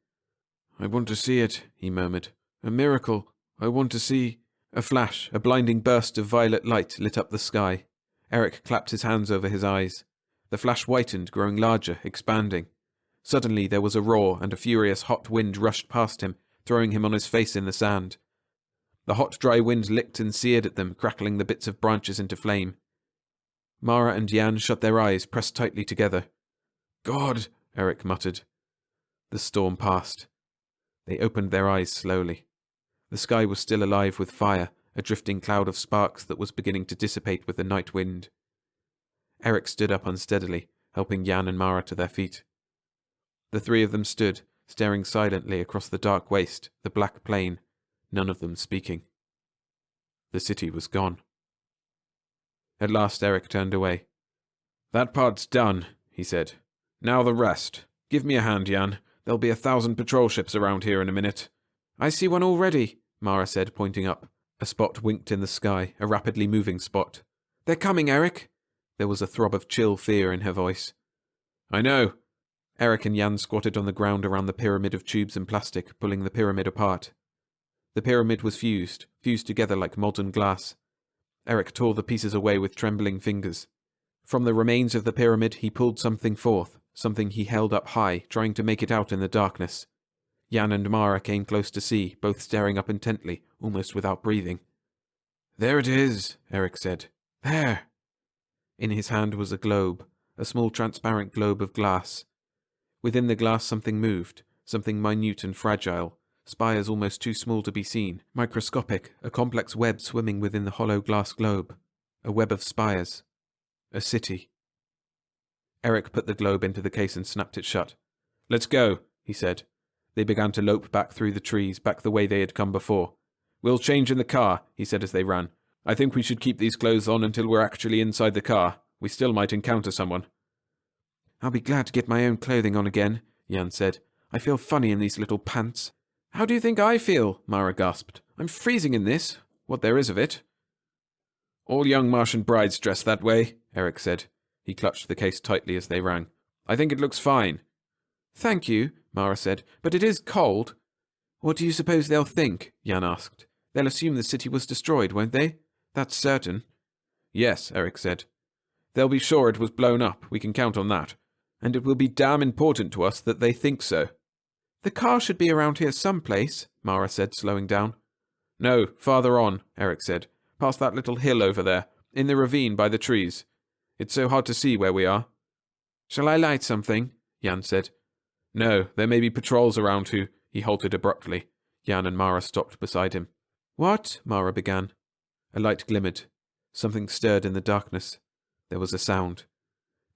I want to see it, he murmured. A miracle. I want to see... A flash, a blinding burst of violet light lit up the sky. Eric clapped his hands over his eyes. The flash whitened, growing larger, expanding. Suddenly there was a roar, and a furious hot wind rushed past him, throwing him on his face in the sand. The hot, dry wind licked and seared at them, crackling the bits of branches into flame. Mara and Jan shut their eyes, pressed tightly together. God, Eric muttered. The storm passed. They opened their eyes slowly. The sky was still alive with fire, a drifting cloud of sparks that was beginning to dissipate with the night wind. Eric stood up unsteadily, helping Jan and Mara to their feet. The three of them stood, staring silently across the dark waste, the black plain, none of them speaking. The city was gone. At last Eric turned away. That part's done, he said. Now the rest. Give me a hand, Jan. There'll be 1,000 patrol ships around here in a minute. I see one already, Mara said, pointing up. A spot winked in the sky, a rapidly moving spot. They're coming, Eric. There was a throb of chill fear in her voice. I know. Eric and Jan squatted on the ground around the pyramid of tubes and plastic, pulling the pyramid apart. The pyramid was fused together like molten glass. Eric tore the pieces away with trembling fingers. From the remains of the pyramid he pulled something forth, something he held up high, trying to make it out in the darkness. Jan and Mara came close to see, both staring up intently, almost without breathing. There it is, Eric said. There! In his hand was a globe, a small transparent globe of glass. Within the glass something moved, something minute and fragile, spires almost too small to be seen, microscopic, a complex web swimming within the hollow glass globe. A web of spires. A city. Eric put the globe into the case and snapped it shut. Let's go, he said. They began to lope back through the trees, back the way they had come before. We'll change in the car, he said as they ran. I think we should keep these clothes on until we're actually inside the car. We still might encounter someone. I'll be glad to get my own clothing on again, Jan said. I feel funny in these little pants. How do you think I feel? Mara gasped. I'm freezing in this, what there is of it. All young Martian brides dress that way, Eric said. He clutched the case tightly as they rang. I think it looks fine. Thank you, Mara said, but it is cold. What do you suppose they'll think? Jan asked. They'll assume the city was destroyed, won't they? That's certain. Yes, Eric said. They'll be sure it was blown up, we can count on that. And it will be damn important to us that they think so. The car should be around here someplace, Mara said, slowing down. No, farther on, Eric said. Past that little hill over there, in the ravine by the trees. It's so hard to see where we are. Shall I light something? Jan said. No, there may be patrols around who... He halted abruptly. Jan and Mara stopped beside him. What? Mara began. A light glimmered. Something stirred in the darkness. There was a sound.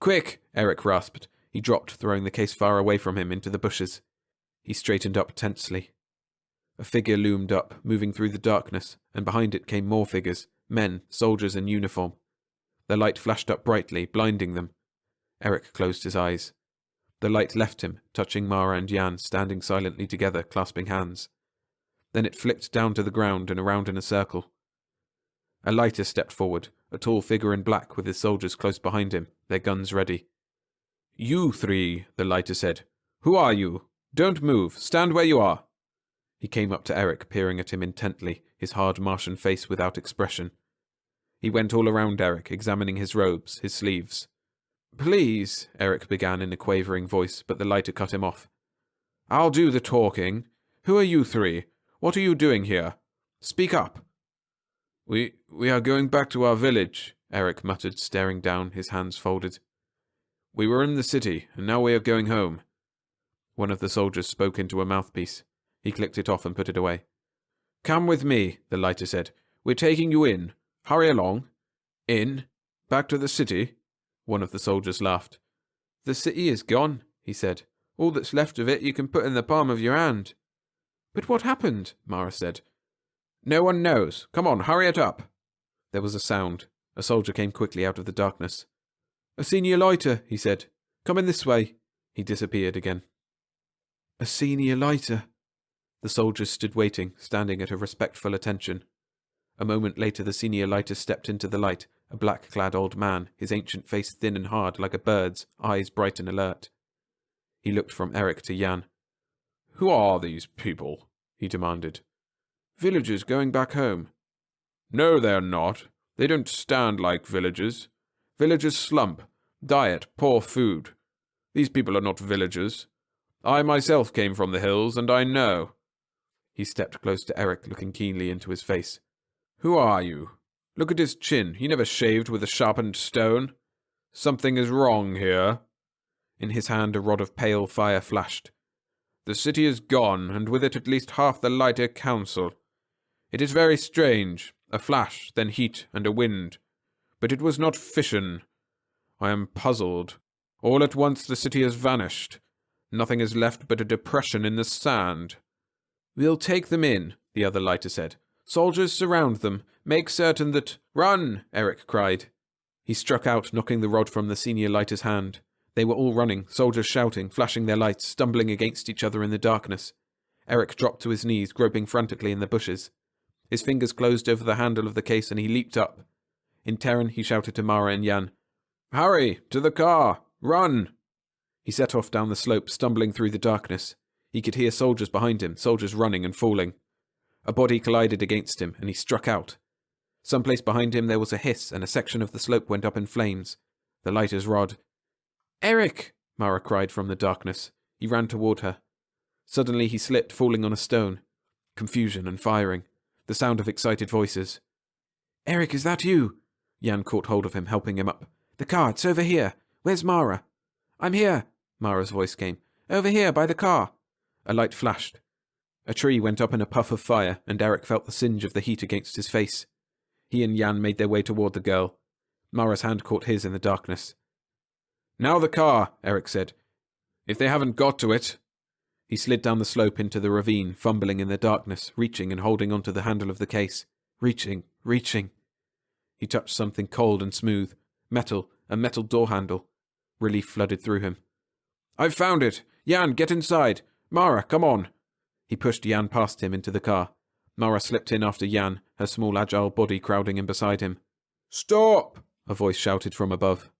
Quick! Eric rasped. He dropped, throwing the case far away from him into the bushes. He straightened up tensely. A figure loomed up, moving through the darkness, and behind it came more figures, men, soldiers in uniform. The light flashed up brightly, blinding them. Eric closed his eyes. The light left him, touching Mara and Jan, standing silently together, clasping hands. Then it flicked down to the ground and around in a circle. A lighter stepped forward, a tall figure in black with his soldiers close behind him, their guns ready. You three, the lighter said. Who are you? Don't move. Stand where you are. He came up to Eric, peering at him intently, his hard Martian face without expression. He went all around Eric, examining his robes, his sleeves. Please, Eric began in a quavering voice, but the lighter cut him off. I'll do the talking. Who are you three? What are you doing here? Speak up. We are going back to our village, Eric muttered, staring down, his hands folded. We were in the city, and now we are going home. One of the soldiers spoke into a mouthpiece. He clicked it off and put it away. Come with me, the lighter said. We're taking you in. Hurry along. In? Back to the city? One of the soldiers laughed. The city is gone, he said. All that's left of it you can put in the palm of your hand. But what happened? Mara said. No one knows. Come on, hurry it up. There was a sound. A soldier came quickly out of the darkness. A senior lighter, he said. Come in this way. He disappeared again. A senior lighter. The soldiers stood waiting, standing at a respectful attention. A moment later the senior lighter stepped into the light, a black-clad old man, his ancient face thin and hard like a bird's, eyes bright and alert. He looked from Eric to Jan. Who are these people? He demanded. Villagers going back home. No, they're not. They don't stand like villagers. Villagers slump. Diet, poor food. These people are not villagers. I myself came from the hills, and I know. He stepped close to Eric, looking keenly into his face. Who are you? Look at his chin. He never shaved with a sharpened stone. Something is wrong here. In his hand a rod of pale fire flashed. The city is gone, and with it at least half the Leinster council. It is very strange. A flash, then heat, and a wind. But it was not fission. I am puzzled. All at once the city has vanished. Nothing is left but a depression in the sand. We'll take them in, the other lighter said. Soldiers surround them. Make certain that— Run! Eric cried. He struck out, knocking the rod from the senior lighter's hand. They were all running, soldiers shouting, flashing their lights, stumbling against each other in the darkness. Eric dropped to his knees, groping frantically in the bushes. His fingers closed over the handle of the case and he leaped up. In Terran, he shouted to Mara and Jan, Hurry! To the car! Run! He set off down the slope, stumbling through the darkness. He could hear soldiers behind him, soldiers running and falling. A body collided against him, and he struck out. Someplace behind him there was a hiss, and a section of the slope went up in flames. The lighter's rod. Eric! Mara cried from the darkness. He ran toward her. Suddenly he slipped, falling on a stone. Confusion and firing. The sound of excited voices. Eric, is that you? Jan caught hold of him, helping him up. The car, it's over here. Where's Mara? I'm here, Mara's voice came. Over here, by the car. A light flashed. A tree went up in a puff of fire, and Eric felt the singe of the heat against his face. He and Jan made their way toward the girl. Mara's hand caught his in the darkness. Now the car, Eric said. If they haven't got to it. He slid down the slope into the ravine, fumbling in the darkness, reaching and holding onto the handle of the case. Reaching. He touched something cold and smooth. Metal, a metal door handle. Relief flooded through him. I've found it! Jan, get inside! Mara, come on! He pushed Jan past him into the car. Mara slipped in after Jan, her small agile body crowding in beside him. Stop! A voice shouted from above.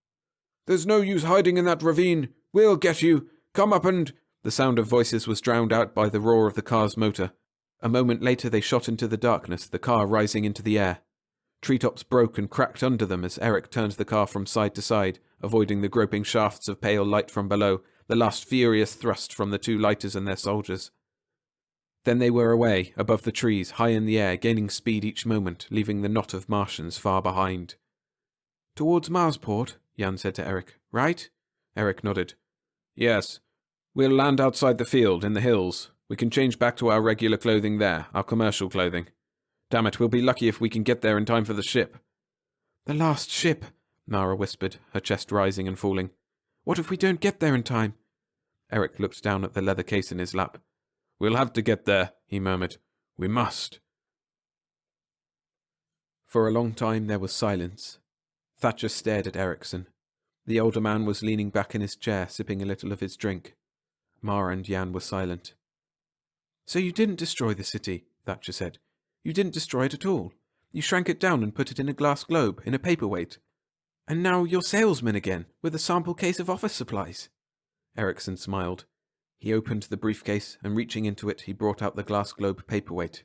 There's no use hiding in that ravine. We'll get you. Come up and— The sound of voices was drowned out by the roar of the car's motor. A moment later they shot into the darkness, the car rising into the air. Treetops broke and cracked under them as Eric turned the car from side to side, avoiding the groping shafts of pale light from below, the last furious thrust from the two lighters and their soldiers. Then they were away, above the trees, high in the air, gaining speed each moment, leaving the knot of Martians far behind. Towards Marsport, Jan said to Eric. Right? Eric nodded. Yes. We'll land outside the field, in the hills. We can change back to our regular clothing there, our commercial clothing. Damn it, we'll be lucky if we can get there in time for the ship. The last ship, Mara whispered, her chest rising and falling. What if we don't get there in time? Eric looked down at the leather case in his lap. We'll have to get there, he murmured. We must. For a long time there was silence. Thatcher stared at Ericsson. The older man was leaning back in his chair, sipping a little of his drink. Mara and Jan were silent. So you didn't destroy the city, Thatcher said. You didn't destroy it at all. You shrank it down and put it in a glass globe, in a paperweight. And now you're salesman again, with a sample case of office supplies. Ericsson smiled. He opened the briefcase, and reaching into it, he brought out the glass globe paperweight.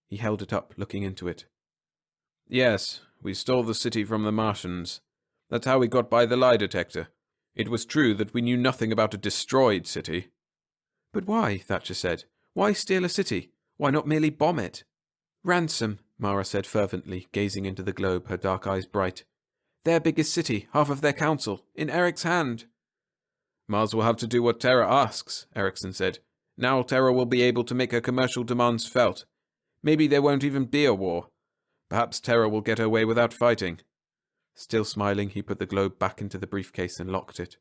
He held it up, looking into it. Yes, we stole the city from the Martians. That's how we got by the lie detector. It was true that we knew nothing about a destroyed city. But why, Thatcher said. Why steal a city? Why not merely bomb it? Ransom, Mara said fervently, gazing into the globe, her dark eyes bright. Their biggest city, half of their council, in Eric's hand. Mars will have to do what Terra asks, Ericsson said. Now Terra will be able to make her commercial demands felt. Maybe there won't even be a war. Perhaps Terra will get her way without fighting. Still smiling, he put the globe back into the briefcase and locked it.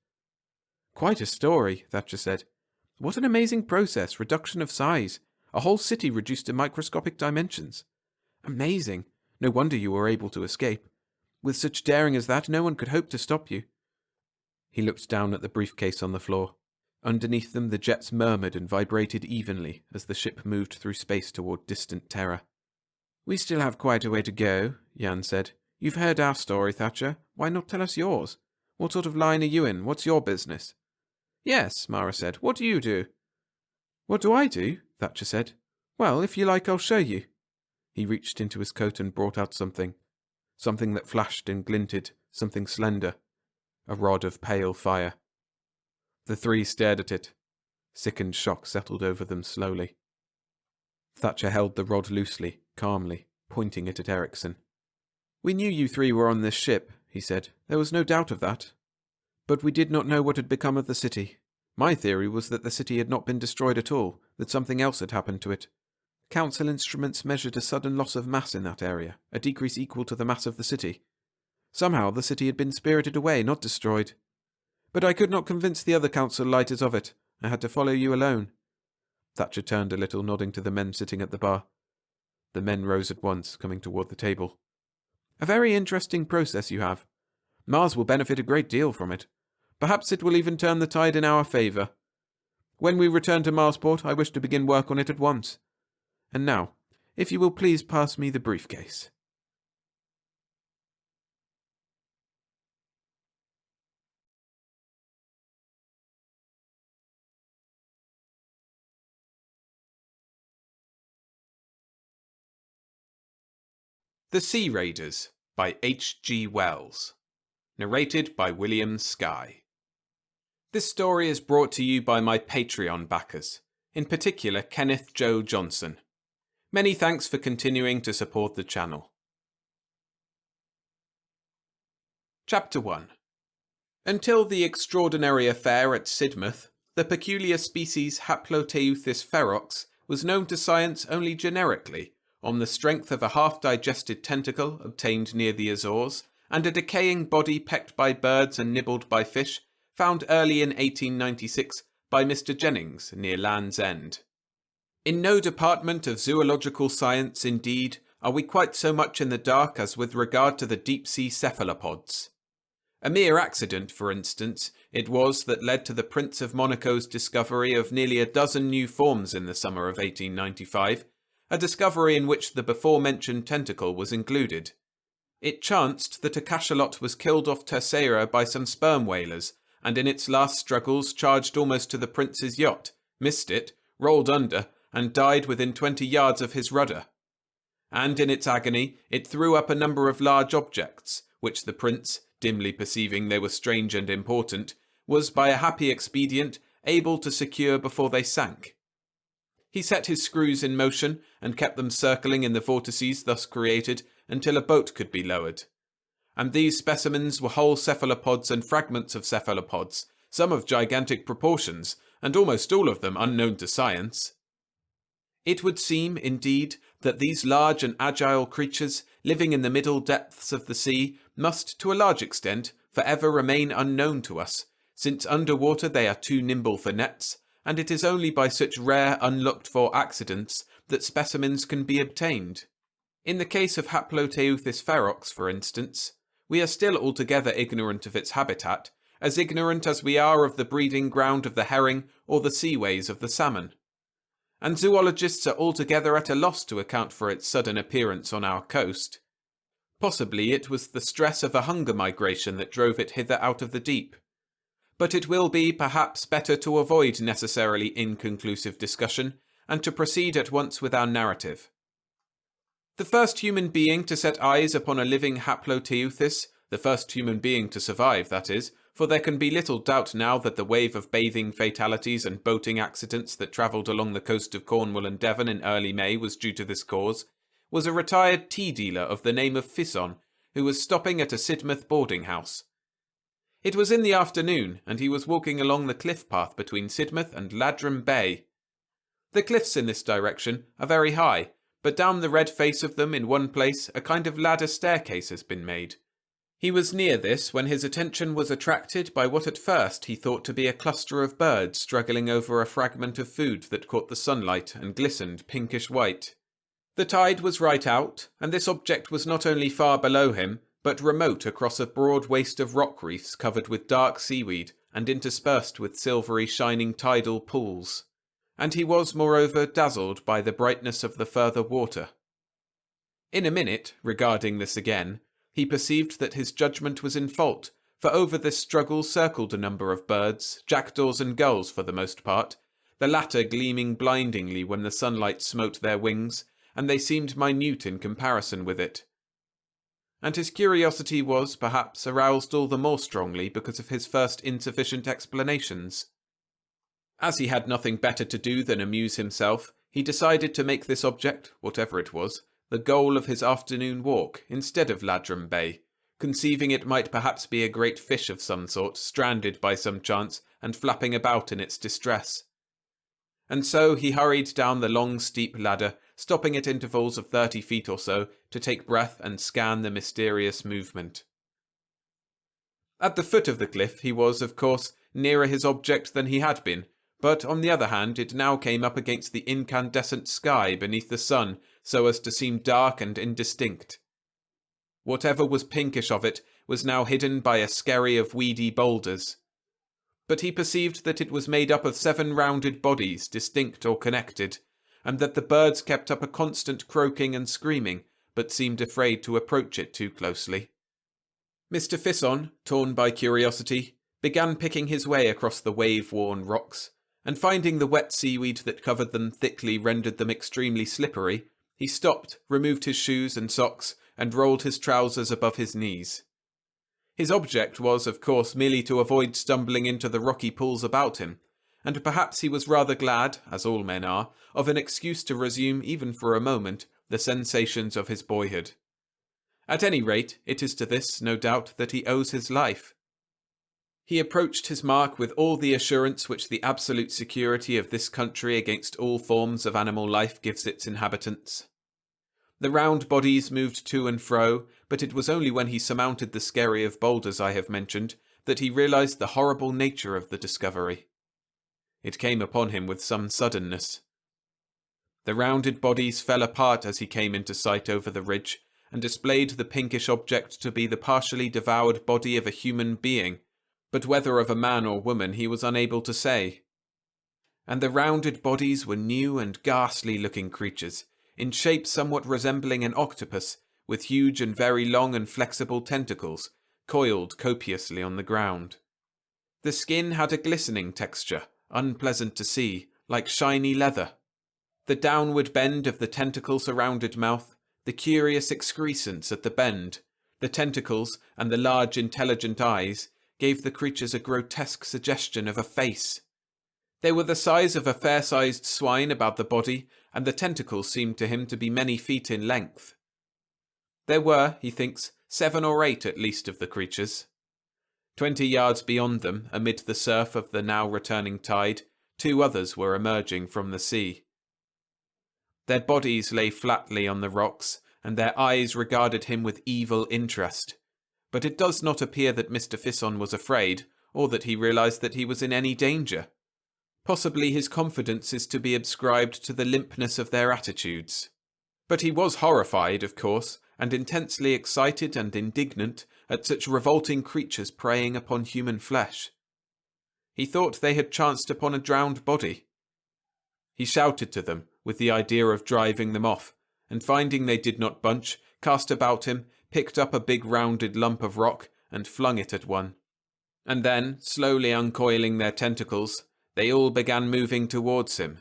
Quite a story, Thatcher said. What an amazing process, reduction of size. A whole city reduced to microscopic dimensions. Amazing. No wonder you were able to escape. With such daring as that, no one could hope to stop you. He looked down at the briefcase on the floor. Underneath them, the jets murmured and vibrated evenly as the ship moved through space toward distant Terra. We still have quite a way to go, Jan said. You've heard our story, Thatcher. Why not tell us yours? What sort of line are you in? What's your business? Yes, Mara said. What do you do? What do I do? Thatcher said. Well, if you like, I'll show you. He reached into his coat and brought out something that flashed and glinted, something slender, a rod of pale fire. The three stared at it. Sickened shock settled over them slowly. Thatcher held the rod loosely, calmly, pointing it at Ericsson. We knew you three were on this ship, he said. There was no doubt of that. But we did not know what had become of the city. My theory was that the city had not been destroyed at all, that something else had happened to it. Council instruments measured a sudden loss of mass in that area, a decrease equal to the mass of the city. Somehow the city had been spirited away, not destroyed. But I could not convince the other council lighters of it. I had to follow you alone. Thatcher turned a little, nodding to the men sitting at the bar. The men rose at once, coming toward the table. A very interesting process you have. Mars will benefit a great deal from it. Perhaps it will even turn the tide in our favour. When we return to Marsport, I wish to begin work on it at once. And now, if you will please pass me the briefcase. The Sea Raiders by H.G. Wells. Narrated by William Skye. This story is brought to you by my Patreon backers, in particular Kenneth Joe Johnson. Many thanks for continuing to support the channel. Chapter 1. Until the extraordinary affair at Sidmouth, the peculiar species Haploteuthis ferox was known to science only generically, on the strength of a half-digested tentacle obtained near the Azores, and a decaying body pecked by birds and nibbled by fish, found early in 1896 by Mr. Jennings near Land's End. In no department of zoological science, indeed, are we quite so much in the dark as with regard to the deep-sea cephalopods. A mere accident, for instance, it was that led to the Prince of Monaco's discovery of nearly a dozen new forms in the summer of 1895, a discovery in which the before-mentioned tentacle was included. It chanced that a cachalot was killed off Terceira by some sperm whalers, and in its last struggles charged almost to the prince's yacht, missed it, rolled under, and died within 20 yards of his rudder. And in its agony it threw up a number of large objects, which the prince, dimly perceiving they were strange and important, was by a happy expedient able to secure before they sank. He set his screws in motion, and kept them circling in the vortices thus created until a boat could be lowered. And these specimens were whole cephalopods and fragments of cephalopods, some of gigantic proportions, and almost all of them unknown to science. It would seem, indeed, that these large and agile creatures, living in the middle depths of the sea, must, to a large extent, forever remain unknown to us, since underwater they are too nimble for nets, and it is only by such rare, unlooked-for accidents that specimens can be obtained. In the case of Haploteuthis ferox, for instance, we are still altogether ignorant of its habitat, as ignorant as we are of the breeding ground of the herring or the seaways of the salmon. And zoologists are altogether at a loss to account for its sudden appearance on our coast. Possibly it was the stress of a hunger migration that drove it hither out of the deep. But it will be, perhaps, better to avoid necessarily inconclusive discussion, and to proceed at once with our narrative. The first human being to set eyes upon a living Haploteuthis, the first human being to survive, that is, for there can be little doubt now that the wave of bathing fatalities and boating accidents that travelled along the coast of Cornwall and Devon in early May was due to this cause, was a retired tea dealer of the name of Fisson, who was stopping at a Sidmouth boarding house. It was in the afternoon, and he was walking along the cliff path between Sidmouth and Ladram Bay. The cliffs in this direction are very high, but down the red face of them in one place a kind of ladder staircase has been made. He was near this when his attention was attracted by what at first he thought to be a cluster of birds struggling over a fragment of food that caught the sunlight and glistened pinkish white. The tide was right out, and this object was not only far below him, but remote across a broad waste of rock reefs covered with dark seaweed and interspersed with silvery shining tidal pools. And he was, moreover, dazzled by the brightness of the further water. In a minute, regarding this again, he perceived that his judgment was in fault, for over this struggle circled a number of birds, jackdaws and gulls for the most part, the latter gleaming blindingly when the sunlight smote their wings, and they seemed minute in comparison with it. And his curiosity was, perhaps, aroused all the more strongly because of his first insufficient explanations. As he had nothing better to do than amuse himself, he decided to make this object, whatever it was, the goal of his afternoon walk instead of Ladram Bay, conceiving it might perhaps be a great fish of some sort, stranded by some chance and flapping about in its distress. And so he hurried down the long steep ladder, stopping at intervals of 30 feet or so to take breath and scan the mysterious movement. At the foot of the cliff he was, of course, nearer his object than he had been, but on the other hand it now came up against the incandescent sky beneath the sun so as to seem dark and indistinct. Whatever was pinkish of it was now hidden by a skerry of weedy boulders. But he perceived that it was made up of 7 rounded bodies, distinct or connected, and that the birds kept up a constant croaking and screaming, but seemed afraid to approach it too closely. Mr. Fisson, torn by curiosity, began picking his way across the wave-worn rocks, and finding the wet seaweed that covered them thickly rendered them extremely slippery, he stopped, removed his shoes and socks, and rolled his trousers above his knees. His object was, of course, merely to avoid stumbling into the rocky pools about him, and perhaps he was rather glad, as all men are, of an excuse to resume, even for a moment, the sensations of his boyhood. At any rate, it is to this, no doubt, that he owes his life. He approached his mark with all the assurance which the absolute security of this country against all forms of animal life gives its inhabitants. The round bodies moved to and fro, but it was only when he surmounted the skerry of boulders I have mentioned that he realized the horrible nature of the discovery. It came upon him with some suddenness. The rounded bodies fell apart as he came into sight over the ridge, and displayed the pinkish object to be the partially devoured body of a human being, but whether of a man or woman he was unable to say. And the rounded bodies were new and ghastly-looking creatures, in shape somewhat resembling an octopus, with huge and very long and flexible tentacles, coiled copiously on the ground. The skin had a glistening texture, unpleasant to see, like shiny leather. The downward bend of the tentacle-surrounded mouth, the curious excrescence at the bend, the tentacles, and the large intelligent eyes, gave the creatures a grotesque suggestion of a face. They were the size of a fair-sized swine about the body, and the tentacles seemed to him to be many feet in length. There were, he thinks, 7 or 8 at least of the creatures. 20 yards beyond them, amid the surf of the now returning tide, 2 others were emerging from the sea. Their bodies lay flatly on the rocks, and their eyes regarded him with evil interest. But it does not appear that Mr. Fisson was afraid, or that he realized that he was in any danger. Possibly his confidence is to be ascribed to the limpness of their attitudes. But he was horrified, of course, and intensely excited and indignant at such revolting creatures preying upon human flesh. He thought they had chanced upon a drowned body. He shouted to them, with the idea of driving them off, and finding they did not bunch, cast about him, picked up a big rounded lump of rock, and flung it at one. And then, slowly uncoiling their tentacles, they all began moving towards him,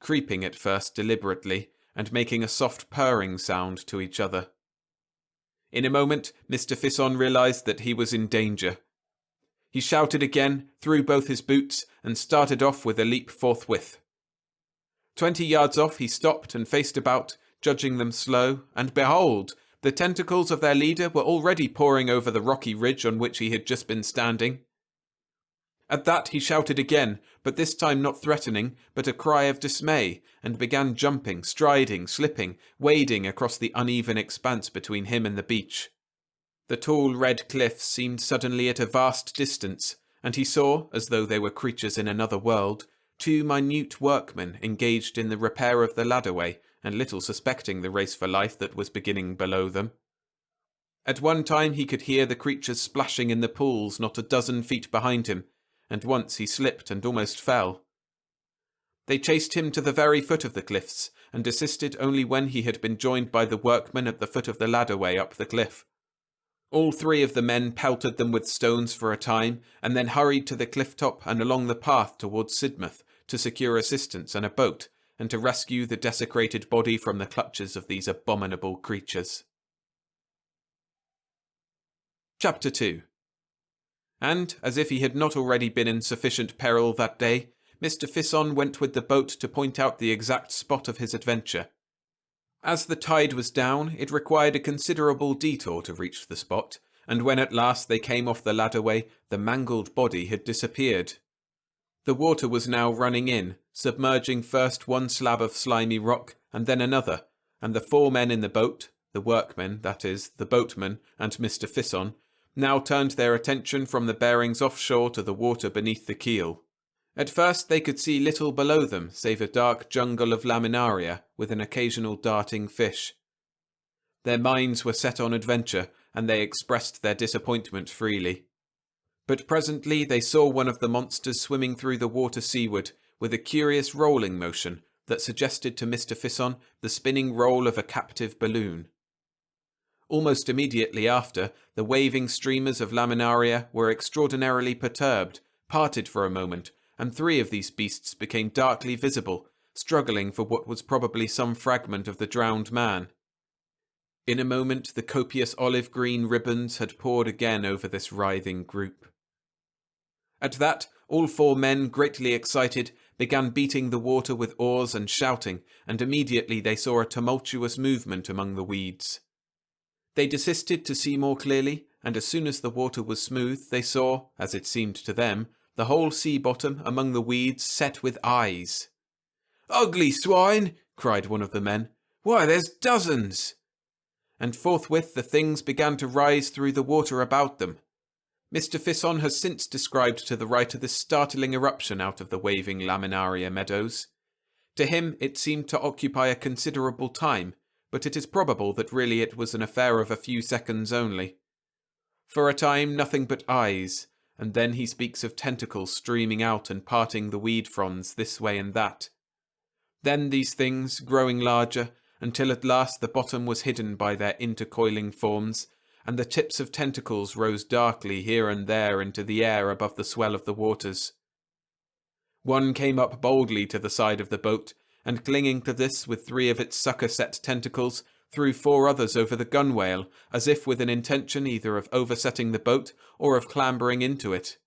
creeping at first deliberately, and making a soft purring sound to each other. In a moment, Mr. Fisson realized that he was in danger. He shouted again, threw both his boots, and started off with a leap forthwith. 20 yards off he stopped and faced about, judging them slow, and behold, the tentacles of their leader were already pouring over the rocky ridge on which he had just been standing. At that he shouted again, but this time not threatening, but a cry of dismay, and began jumping, striding, slipping, wading across the uneven expanse between him and the beach. The tall red cliffs seemed suddenly at a vast distance, and he saw, as though they were creatures in another world, 2 minute workmen engaged in the repair of the ladderway, and little suspecting the race for life that was beginning below them. At one time he could hear the creatures splashing in the pools not a dozen feet behind him, and once he slipped and almost fell. They chased him to the very foot of the cliffs, and desisted only when he had been joined by the workmen at the foot of the ladderway up the cliff. All 3 of the men pelted them with stones for a time, and then hurried to the cliff top and along the path towards Sidmouth, to secure assistance and a boat, and to rescue the desecrated body from the clutches of these abominable creatures. Chapter 2. And, as if he had not already been in sufficient peril that day, Mr. Fisson went with the boat to point out the exact spot of his adventure. As the tide was down, it required a considerable detour to reach the spot, and when at last they came off the ladderway, the mangled body had disappeared. The water was now running in, submerging first one slab of slimy rock, and then another, and the 4 men in the boat, the workmen, that is, the boatman, and Mr. Fisson, now turned their attention from the bearings offshore to the water beneath the keel. At first they could see little below them save a dark jungle of laminaria with an occasional darting fish. Their minds were set on adventure, and they expressed their disappointment freely. But presently they saw one of the monsters swimming through the water seaward with a curious rolling motion that suggested to Mr. Fisson the spinning roll of a captive balloon. Almost immediately after, the waving streamers of laminaria were extraordinarily perturbed, parted for a moment, and 3 of these beasts became darkly visible, struggling for what was probably some fragment of the drowned man. In a moment the copious olive-green ribbons had poured again over this writhing group. At that, all 4 men, greatly excited, began beating the water with oars and shouting, and immediately they saw a tumultuous movement among the weeds. They desisted to see more clearly, and as soon as the water was smooth, they saw, as it seemed to them, the whole sea bottom among the weeds set with eyes. "Ugly swine!" cried one of the men. "Why, there's dozens!" And forthwith the things began to rise through the water about them. Mr. Fisson has since described to the writer this startling eruption out of the waving laminaria meadows. To him it seemed to occupy a considerable time, but it is probable that really it was an affair of a few seconds only. For a time nothing but eyes, and then he speaks of tentacles streaming out and parting the weed fronds this way and that. Then these things, growing larger, until at last the bottom was hidden by their intercoiling forms, and the tips of tentacles rose darkly here and there into the air above the swell of the waters. One came up boldly to the side of the boat, and clinging to this with 3 of its sucker-set tentacles, threw 4 others over the gunwale, as if with an intention either of oversetting the boat or of clambering into it.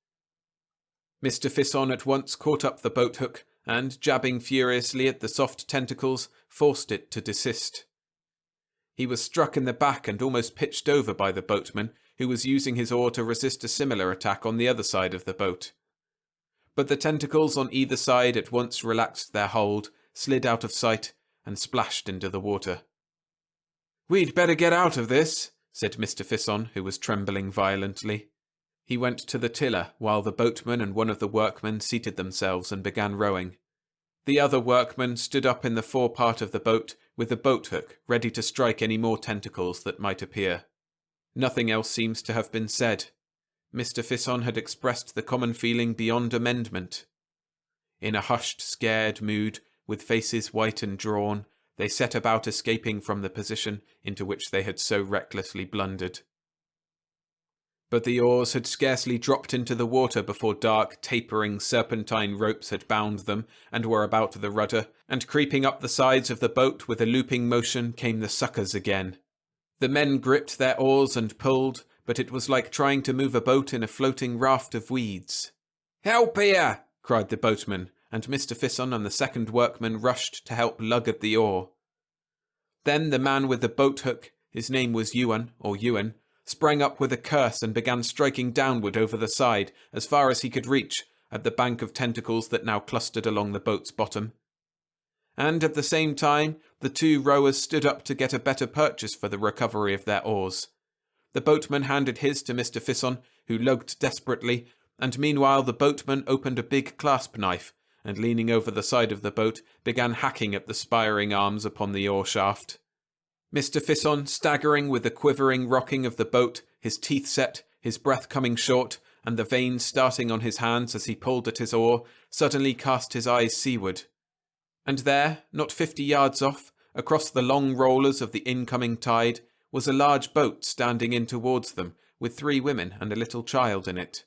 Mr. Fisson at once caught up the boat-hook, and, jabbing furiously at the soft tentacles, forced it to desist. He was struck in the back and almost pitched over by the boatman, who was using his oar to resist a similar attack on the other side of the boat. But the tentacles on either side at once relaxed their hold, slid out of sight, and splashed into the water. "We'd better get out of this," said Mr. Fisson, who was trembling violently. He went to the tiller, while the boatman and one of the workmen seated themselves and began rowing. The other workman stood up in the forepart of the boat, with the boat-hook ready to strike any more tentacles that might appear. Nothing else seems to have been said. Mr. Fisson had expressed the common feeling beyond amendment. In a hushed, scared mood, with faces white and drawn, they set about escaping from the position into which they had so recklessly blundered. But the oars had scarcely dropped into the water before dark, tapering, serpentine ropes had bound them and were about the rudder, and creeping up the sides of the boat with a looping motion came the suckers again. The men gripped their oars and pulled, but it was like trying to move a boat in a floating raft of weeds. "Help here!" cried the boatman, and Mr. Fisson and the second workman rushed to help lug at the oar. Then the man with the boat-hook, his name was Ewan, sprang up with a curse and began striking downward over the side, as far as he could reach, at the bank of tentacles that now clustered along the boat's bottom. And at the same time, the 2 rowers stood up to get a better purchase for the recovery of their oars. The boatman handed his to Mr. Fisson, who lugged desperately, and meanwhile the boatman opened a big clasp knife, and leaning over the side of the boat, began hacking at the spiring arms upon the oar shaft. Mr. Fisson, staggering with the quivering rocking of the boat, his teeth set, his breath coming short, and the veins starting on his hands as he pulled at his oar, suddenly cast his eyes seaward. And there, not 50 yards off, across the long rollers of the incoming tide, was a large boat standing in towards them, with 3 women and a little child in it.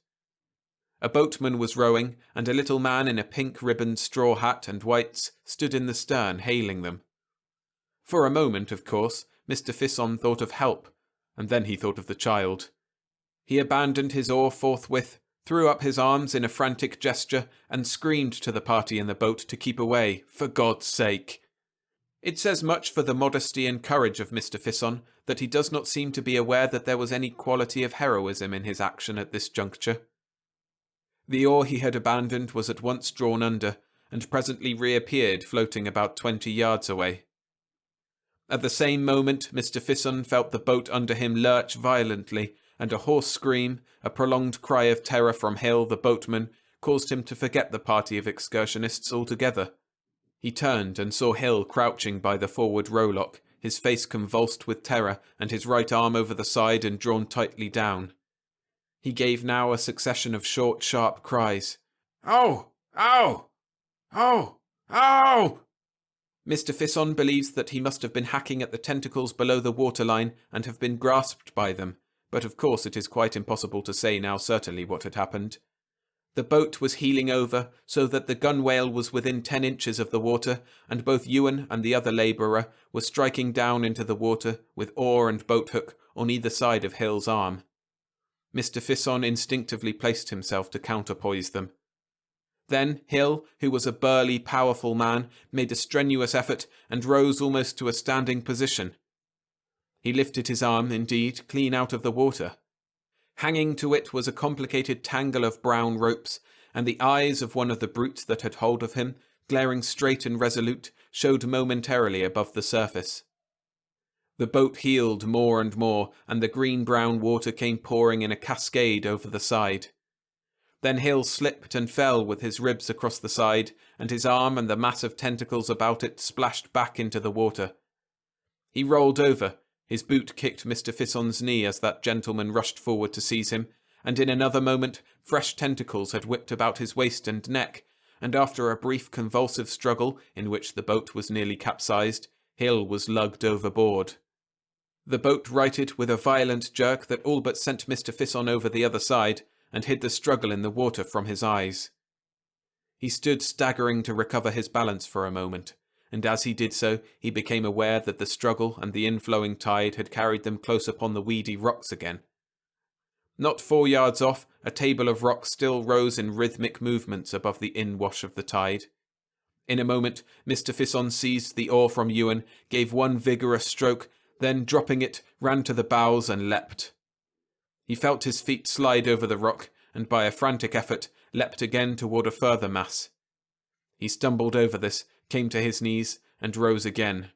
A boatman was rowing, and a little man in a pink-ribboned straw hat and whites stood in the stern hailing them. For a moment, of course, Mr. Fisson thought of help, and then he thought of the child. He abandoned his oar forthwith, threw up his arms in a frantic gesture, and screamed to the party in the boat to keep away, for God's sake. It says much for the modesty and courage of Mr. Fisson that he does not seem to be aware that there was any quality of heroism in his action at this juncture. The oar he had abandoned was at once drawn under, and presently reappeared floating about 20 yards away. At the same moment Mr. Fisson felt the boat under him lurch violently, and a hoarse scream, a prolonged cry of terror from Hill the boatman, caused him to forget the party of excursionists altogether. He turned and saw Hill crouching by the forward rowlock, his face convulsed with terror, and his right arm over the side and drawn tightly down. He gave now a succession of short, sharp cries. "Oh! Ow! Oh! Ow!" Mr. Fisson believes that he must have been hacking at the tentacles below the waterline and have been grasped by them, but of course it is quite impossible to say now certainly what had happened. The boat was heeling over, so that the gunwale was within 10 inches of the water, and both Ewan and the other labourer were striking down into the water with oar and boat-hook on either side of Hill's arm. Mr. Fisson instinctively placed himself to counterpoise them. Then Hill, who was a burly, powerful man, made a strenuous effort and rose almost to a standing position. He lifted his arm, indeed, clean out of the water. Hanging to it was a complicated tangle of brown ropes, and the eyes of one of the brutes that had hold of him, glaring straight and resolute, showed momentarily above the surface. The boat heeled more and more, and the green-brown water came pouring in a cascade over the side. Then Hill slipped and fell with his ribs across the side, and his arm and the mass of tentacles about it splashed back into the water. He rolled over. His boot kicked Mr. Fisson's knee as that gentleman rushed forward to seize him, and in another moment fresh tentacles had whipped about his waist and neck, and after a brief convulsive struggle, in which the boat was nearly capsized, Hill was lugged overboard. The boat righted with a violent jerk that all but sent Mr. Fisson over the other side, and hid the struggle in the water from his eyes. He stood staggering to recover his balance for a moment, and as he did so he became aware that the struggle and the inflowing tide had carried them close upon the weedy rocks again. Not 4 yards off, a table of rock still rose in rhythmic movements above the inwash of the tide. In a moment Mr. Fisson seized the oar from Ewan, gave one vigorous stroke, then dropping it, ran to the bows and leapt. He felt his feet slide over the rock, and by a frantic effort leapt again toward a further mass. He stumbled over this, came to his knees, and rose again.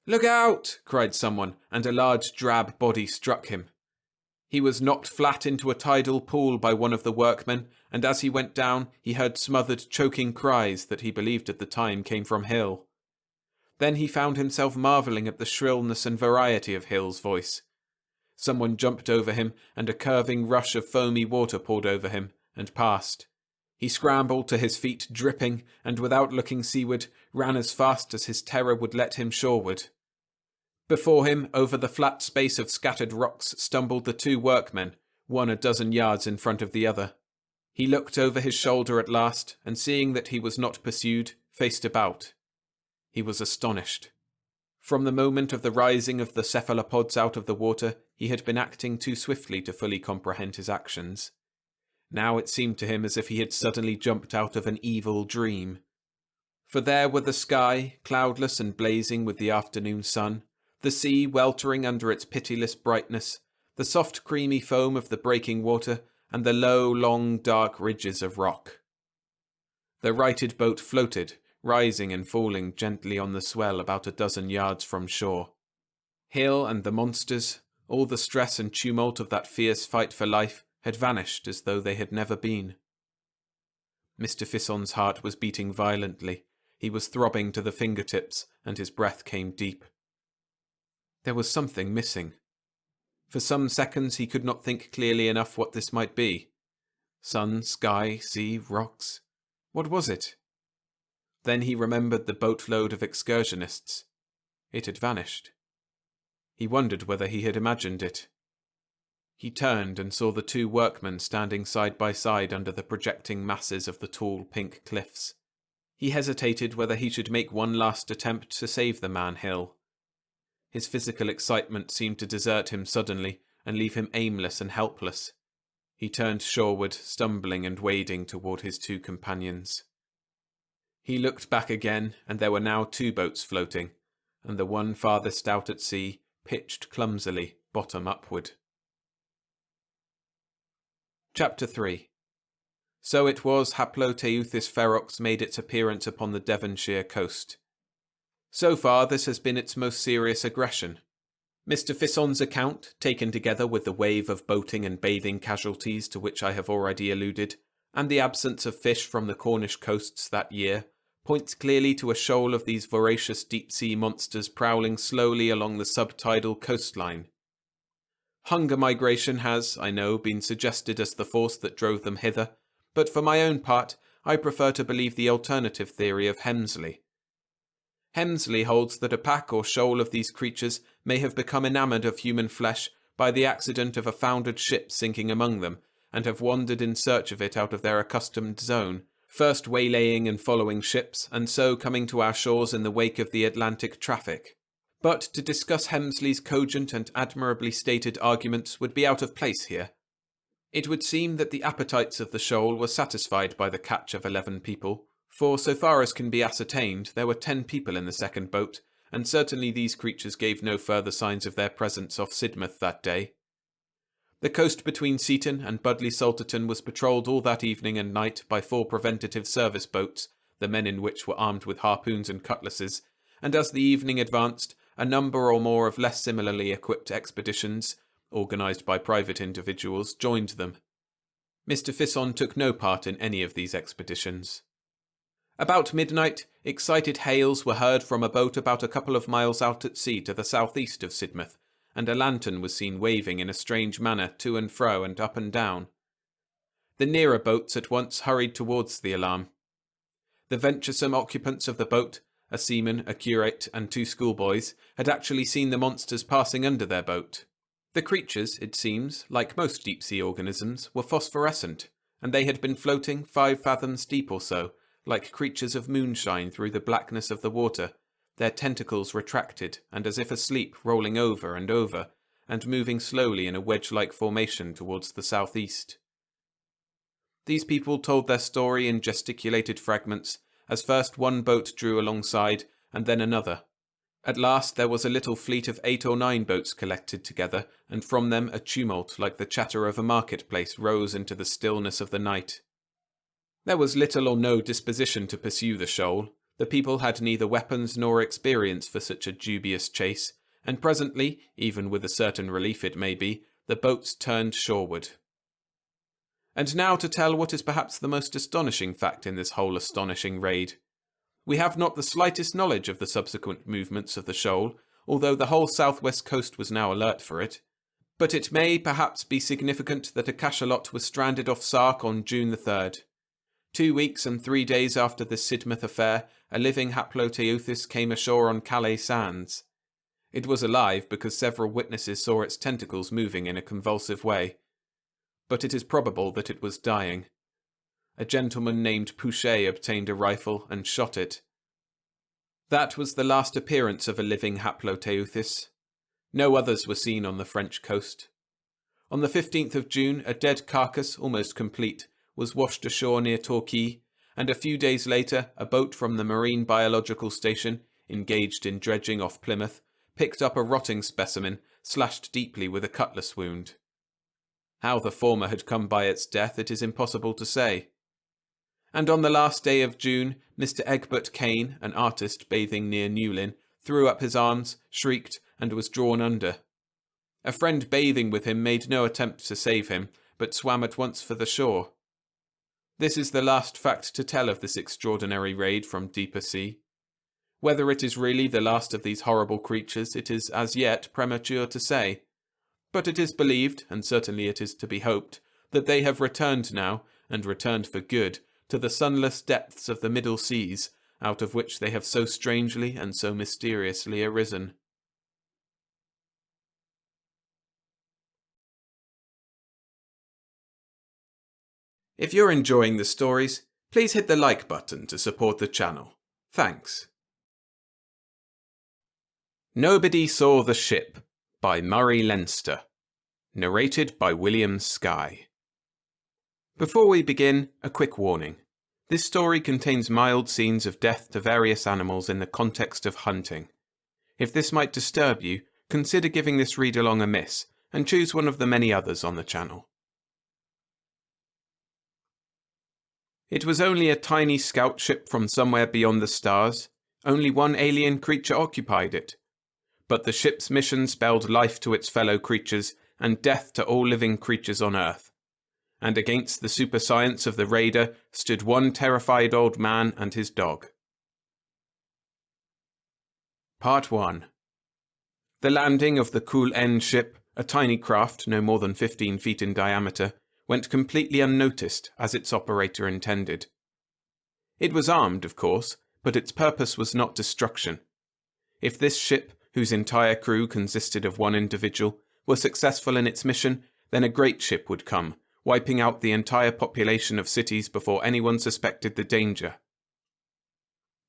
"Look out!" cried someone, and a large drab body struck him. He was knocked flat into a tidal pool by one of the workmen, and as he went down he heard smothered, choking cries that he believed at the time came from Hill. Then he found himself marvelling at the shrillness and variety of Hill's voice. Someone jumped over him, and a curving rush of foamy water poured over him, and passed. He scrambled to his feet, dripping, and without looking seaward, ran as fast as his terror would let him shoreward. Before him, over the flat space of scattered rocks, stumbled the 2 workmen, one a dozen yards in front of the other. He looked over his shoulder at last, and seeing that he was not pursued, faced about. He was astonished. From the moment of the rising of the cephalopods out of the water, he had been acting too swiftly to fully comprehend his actions. Now it seemed to him as if he had suddenly jumped out of an evil dream. For there were the sky, cloudless and blazing with the afternoon sun, the sea weltering under its pitiless brightness, the soft creamy foam of the breaking water, and the low, long, dark ridges of rock. The righted boat floated, rising and falling gently on the swell about a dozen yards from shore. Hill and the monsters, all the stress and tumult of that fierce fight for life, had vanished as though they had never been. Mr. Fisson's heart was beating violently. He was throbbing to the fingertips, and his breath came deep. There was something missing. For some seconds he could not think clearly enough what this might be. Sun, sky, sea, rocks. What was it? Then he remembered the boatload of excursionists. It had vanished. He wondered whether he had imagined it. He turned and saw the two workmen standing side by side under the projecting masses of the tall pink cliffs. He hesitated whether he should make one last attempt to save the man Hill. His physical excitement seemed to desert him suddenly and leave him aimless and helpless. He turned shoreward, stumbling and wading toward his two companions. He looked back again, and there were now two boats floating, and the one farthest out at sea pitched clumsily, bottom upward. Chapter 3. So it was Haploteuthis ferox made its appearance upon the Devonshire coast. So far this has been its most serious aggression. Mr. Fisson's account, taken together with the wave of boating and bathing casualties to which I have already alluded, and the absence of fish from the Cornish coasts that year, points clearly to a shoal of these voracious deep-sea monsters prowling slowly along the subtidal coastline. Hunger migration has, I know, been suggested as the force that drove them hither, but for my own part, I prefer to believe the alternative theory of Hemsley. Hemsley holds that a pack or shoal of these creatures may have become enamoured of human flesh by the accident of a foundered ship sinking among them, and have wandered in search of it out of their accustomed zone, first waylaying and following ships, and so coming to our shores in the wake of the Atlantic traffic. But to discuss Hemsley's cogent and admirably stated arguments would be out of place here. It would seem that the appetites of the shoal were satisfied by the catch of 11 people, for so far as can be ascertained, there were 10 people in the second boat, and certainly these creatures gave no further signs of their presence off Sidmouth that day. The coast between Seaton and Budleigh Salterton was patrolled all that evening and night by 4 preventative service boats, the men in which were armed with harpoons and cutlasses, and as the evening advanced, a number or more of less similarly equipped expeditions, organised by private individuals, joined them. Mr. Fisson took no part in any of these expeditions. About midnight, excited hails were heard from a boat about a couple of miles out at sea to the southeast of Sidmouth, and a lantern was seen waving in a strange manner to and fro and up and down. The nearer boats at once hurried towards the alarm. The venturesome occupants of the boat, a seaman, a curate, and 2 schoolboys, had actually seen the monsters passing under their boat. The creatures, it seems, like most deep-sea organisms, were phosphorescent, and they had been floating 5 fathoms deep or so, like creatures of moonshine through the blackness of the water, their tentacles retracted and as if asleep rolling over, and moving slowly in a wedge-like formation towards the southeast. These people told their story in gesticulated fragments, as first one boat drew alongside, and then another. At last there was a little fleet of 8 or 9 boats collected together, and from them a tumult like the chatter of a marketplace rose into the stillness of the night. There was little or no disposition to pursue the shoal. The people had neither weapons nor experience for such a dubious chase, and presently, even with a certain relief it may be, the boats turned shoreward. And now to tell what is perhaps the most astonishing fact in this whole astonishing raid. We have not the slightest knowledge of the subsequent movements of the shoal, although the whole southwest coast was now alert for it. But it may perhaps be significant that a cachalot was stranded off Sark on June the 3rd. 2 weeks and 3 days after the Sidmouth affair, a living Haploteuthis came ashore on Calais sands. It was alive because several witnesses saw its tentacles moving in a convulsive way. But it is probable that it was dying. A gentleman named Pouchet obtained a rifle and shot it. That was the last appearance of a living Haploteuthis. No others were seen on the French coast. On the 15th of June, a dead carcass, almost complete, was washed ashore near Torquay, and a few days later a boat from the Marine Biological Station, engaged in dredging off Plymouth, picked up a rotting specimen, slashed deeply with a cutlass wound. How the former had come by its death it is impossible to say. And on the last day of June, Mr. Egbert Kane, an artist bathing near Newlyn, threw up his arms, shrieked, and was drawn under. A friend bathing with him made no attempt to save him, but swam at once for the shore. This is the last fact to tell of this extraordinary raid from deeper sea. Whether it is really the last of these horrible creatures, it is as yet premature to say. But it is believed, and certainly it is to be hoped, that they have returned now, and returned for good, to the sunless depths of the middle seas, out of which they have so strangely and so mysteriously arisen. If you're enjoying the stories, please hit the like button to support the channel. Thanks. Nobody Saw the Ship by Murray Leinster. Narrated by William Skye. Before we begin, a quick warning. This story contains mild scenes of death to various animals in the context of hunting. If this might disturb you, consider giving this read-along a miss, and choose one of the many others on the channel. It was only a tiny scout ship from somewhere beyond the stars. Only one alien creature occupied it. But the ship's mission spelled life to its fellow creatures and death to all living creatures on Earth. And against the super science of the raider stood one terrified old man and his dog. Part 1. The landing of the Kul-En ship, a tiny craft no more than 15 feet in diameter, went completely unnoticed as its operator intended. It was armed, of course, but its purpose was not destruction. If this ship, whose entire crew consisted of one individual, were successful in its mission, then a great ship would come, wiping out the entire population of cities before anyone suspected the danger.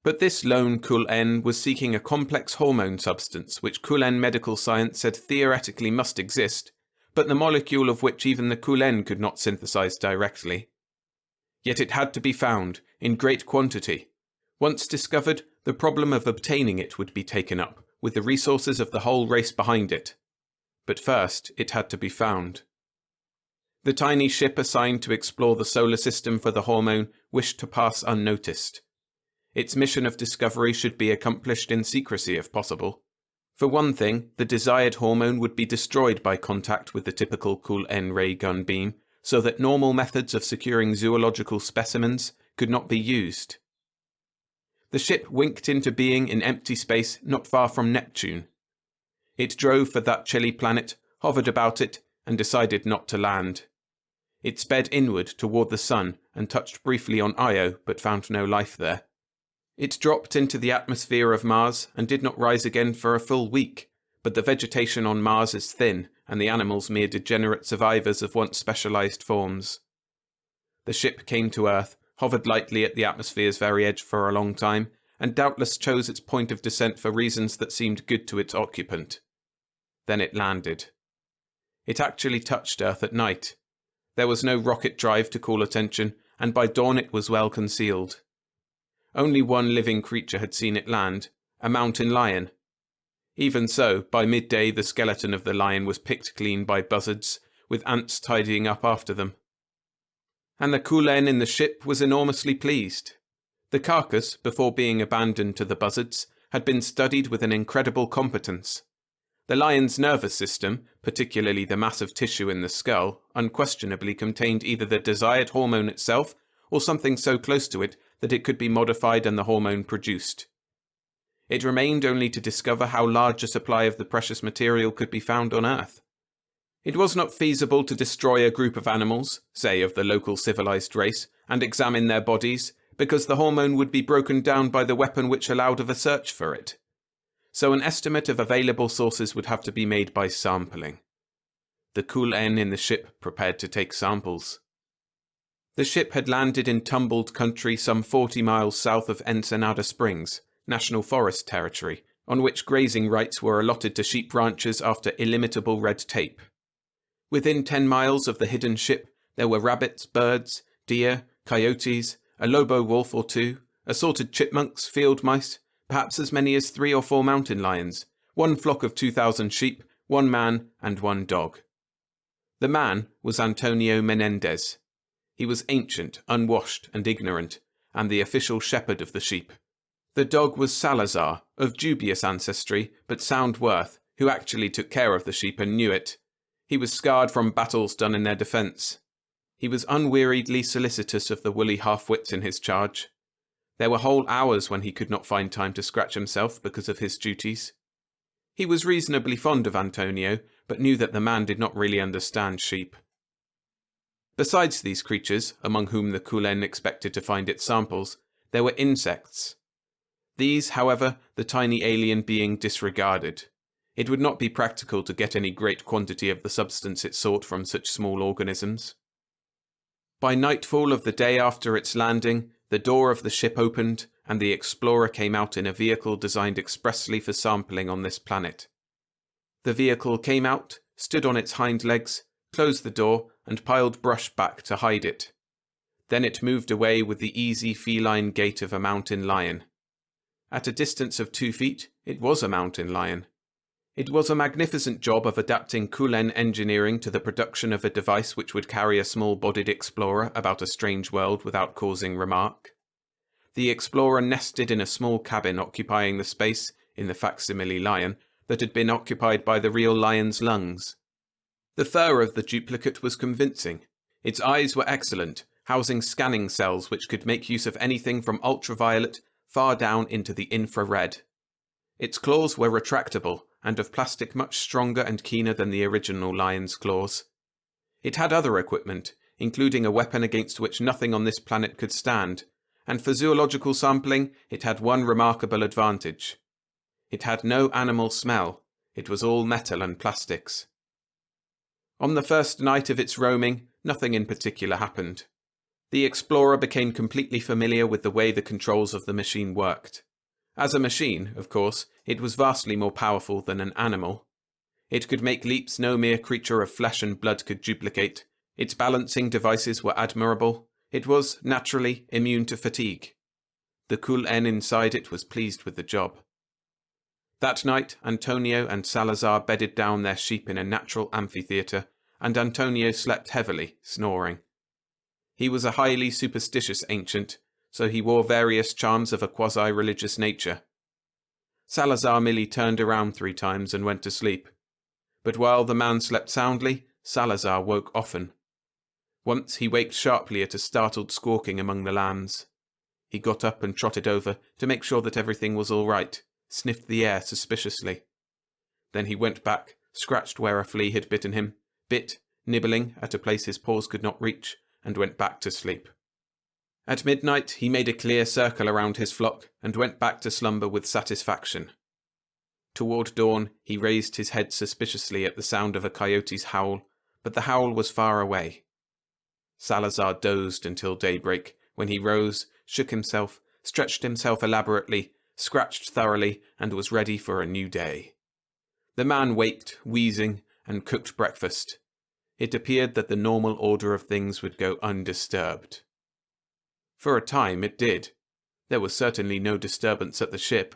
But this lone Kul-En was seeking a complex hormone substance which Kul-En medical science said theoretically must exist, but the molecule of which even the Kul-En could not synthesize directly. Yet it had to be found, in great quantity. Once discovered, the problem of obtaining it would be taken up, with the resources of the whole race behind it. But first, it had to be found. The tiny ship assigned to explore the solar system for the hormone wished to pass unnoticed. Its mission of discovery should be accomplished in secrecy if possible. For one thing, the desired hormone would be destroyed by contact with the typical Kul-En ray gun beam, so that normal methods of securing zoological specimens could not be used. The ship winked into being in empty space not far from Neptune. It drove for that chilly planet, hovered about it, and decided not to land. It sped inward toward the sun and touched briefly on Io, but found no life there. It dropped into the atmosphere of Mars and did not rise again for a full week, but the vegetation on Mars is thin and the animals mere degenerate survivors of once specialized forms. The ship came to Earth, hovered lightly at the atmosphere's very edge for a long time, and doubtless chose its point of descent for reasons that seemed good to its occupant. Then it landed. It actually touched Earth at night. There was no rocket drive to call attention, and by dawn it was well concealed. Only one living creature had seen it land, a mountain lion. Even so, by midday the skeleton of the lion was picked clean by buzzards, with ants tidying up after them. And the Kul-En in the ship was enormously pleased. The carcass, before being abandoned to the buzzards, had been studied with an incredible competence. The lion's nervous system, particularly the mass of tissue in the skull, unquestionably contained either the desired hormone itself or something so close to it that it could be modified and the hormone produced. It remained only to discover how large a supply of the precious material could be found on Earth. It was not feasible to destroy a group of animals, say of the local civilized race, and examine their bodies, because the hormone would be broken down by the weapon which allowed of a search for it. So an estimate of available sources would have to be made by sampling. The Kul-En in the ship prepared to take samples. The ship had landed in tumbled country some 40 miles south of Ensenada Springs, National Forest territory, on which grazing rights were allotted to sheep ranchers after illimitable red tape. Within 10 miles of the hidden ship, there were rabbits, birds, deer, coyotes, a lobo wolf or two, assorted chipmunks, field mice, perhaps as many as 3 or 4 mountain lions, one flock of 2,000 sheep, one man, and one dog. The man was Antonio Menendez. He was ancient, unwashed, and ignorant, and the official shepherd of the sheep. The dog was Salazar, of dubious ancestry, but sound worth, who actually took care of the sheep and knew it. He was scarred from battles done in their defence. He was unweariedly solicitous of the woolly half-wits in his charge. There were whole hours when he could not find time to scratch himself because of his duties. He was reasonably fond of Antonio, but knew that the man did not really understand sheep. Besides these creatures, among whom the Kul-En expected to find its samples, there were insects. These, however, the tiny alien being disregarded. It would not be practical to get any great quantity of the substance it sought from such small organisms. By nightfall of the day after its landing, the door of the ship opened, and the explorer came out in a vehicle designed expressly for sampling on this planet. The vehicle came out, stood on its hind legs, closed the door, and piled brush back to hide it. Then it moved away with the easy feline gait of a mountain lion. At a distance of 2 feet, it was a mountain lion. It was a magnificent job of adapting Kulen engineering to the production of a device which would carry a small-bodied explorer about a strange world without causing remark. The explorer nested in a small cabin occupying the space, in the facsimile lion, that had been occupied by the real lion's lungs. The fur of the duplicate was convincing. Its eyes were excellent, housing scanning cells which could make use of anything from ultraviolet far down into the infrared. Its claws were retractable, and of plastic much stronger and keener than the original lion's claws. It had other equipment, including a weapon against which nothing on this planet could stand, and for zoological sampling it had one remarkable advantage. It had no animal smell. It was all metal and plastics. On the first night of its roaming, nothing in particular happened. The explorer became completely familiar with the way the controls of the machine worked. As a machine, of course, it was vastly more powerful than an animal. It could make leaps no mere creature of flesh and blood could duplicate. Its balancing devices were admirable. It was, naturally, immune to fatigue. The Kulen inside it was pleased with the job. That night, Antonio and Salazar bedded down their sheep in a natural amphitheatre, and Antonio slept heavily, snoring. He was a highly superstitious ancient, so he wore various charms of a quasi-religious nature. Salazar merely turned around 3 times and went to sleep. But while the man slept soundly, Salazar woke often. Once he waked sharply at a startled squawking among the lambs. He got up and trotted over to make sure that everything was all right, sniffed the air suspiciously. Then he went back, scratched where a flea had bitten him, bit, nibbling at a place his paws could not reach, and went back to sleep. At midnight he made a clear circle around his flock and went back to slumber with satisfaction. Toward dawn he raised his head suspiciously at the sound of a coyote's howl, but the howl was far away. Salazar dozed until daybreak, when he rose, shook himself, stretched himself elaborately, scratched thoroughly, and was ready for a new day. The man waked, wheezing, and cooked breakfast. It appeared that the normal order of things would go undisturbed. For a time it did. There was certainly no disturbance at the ship.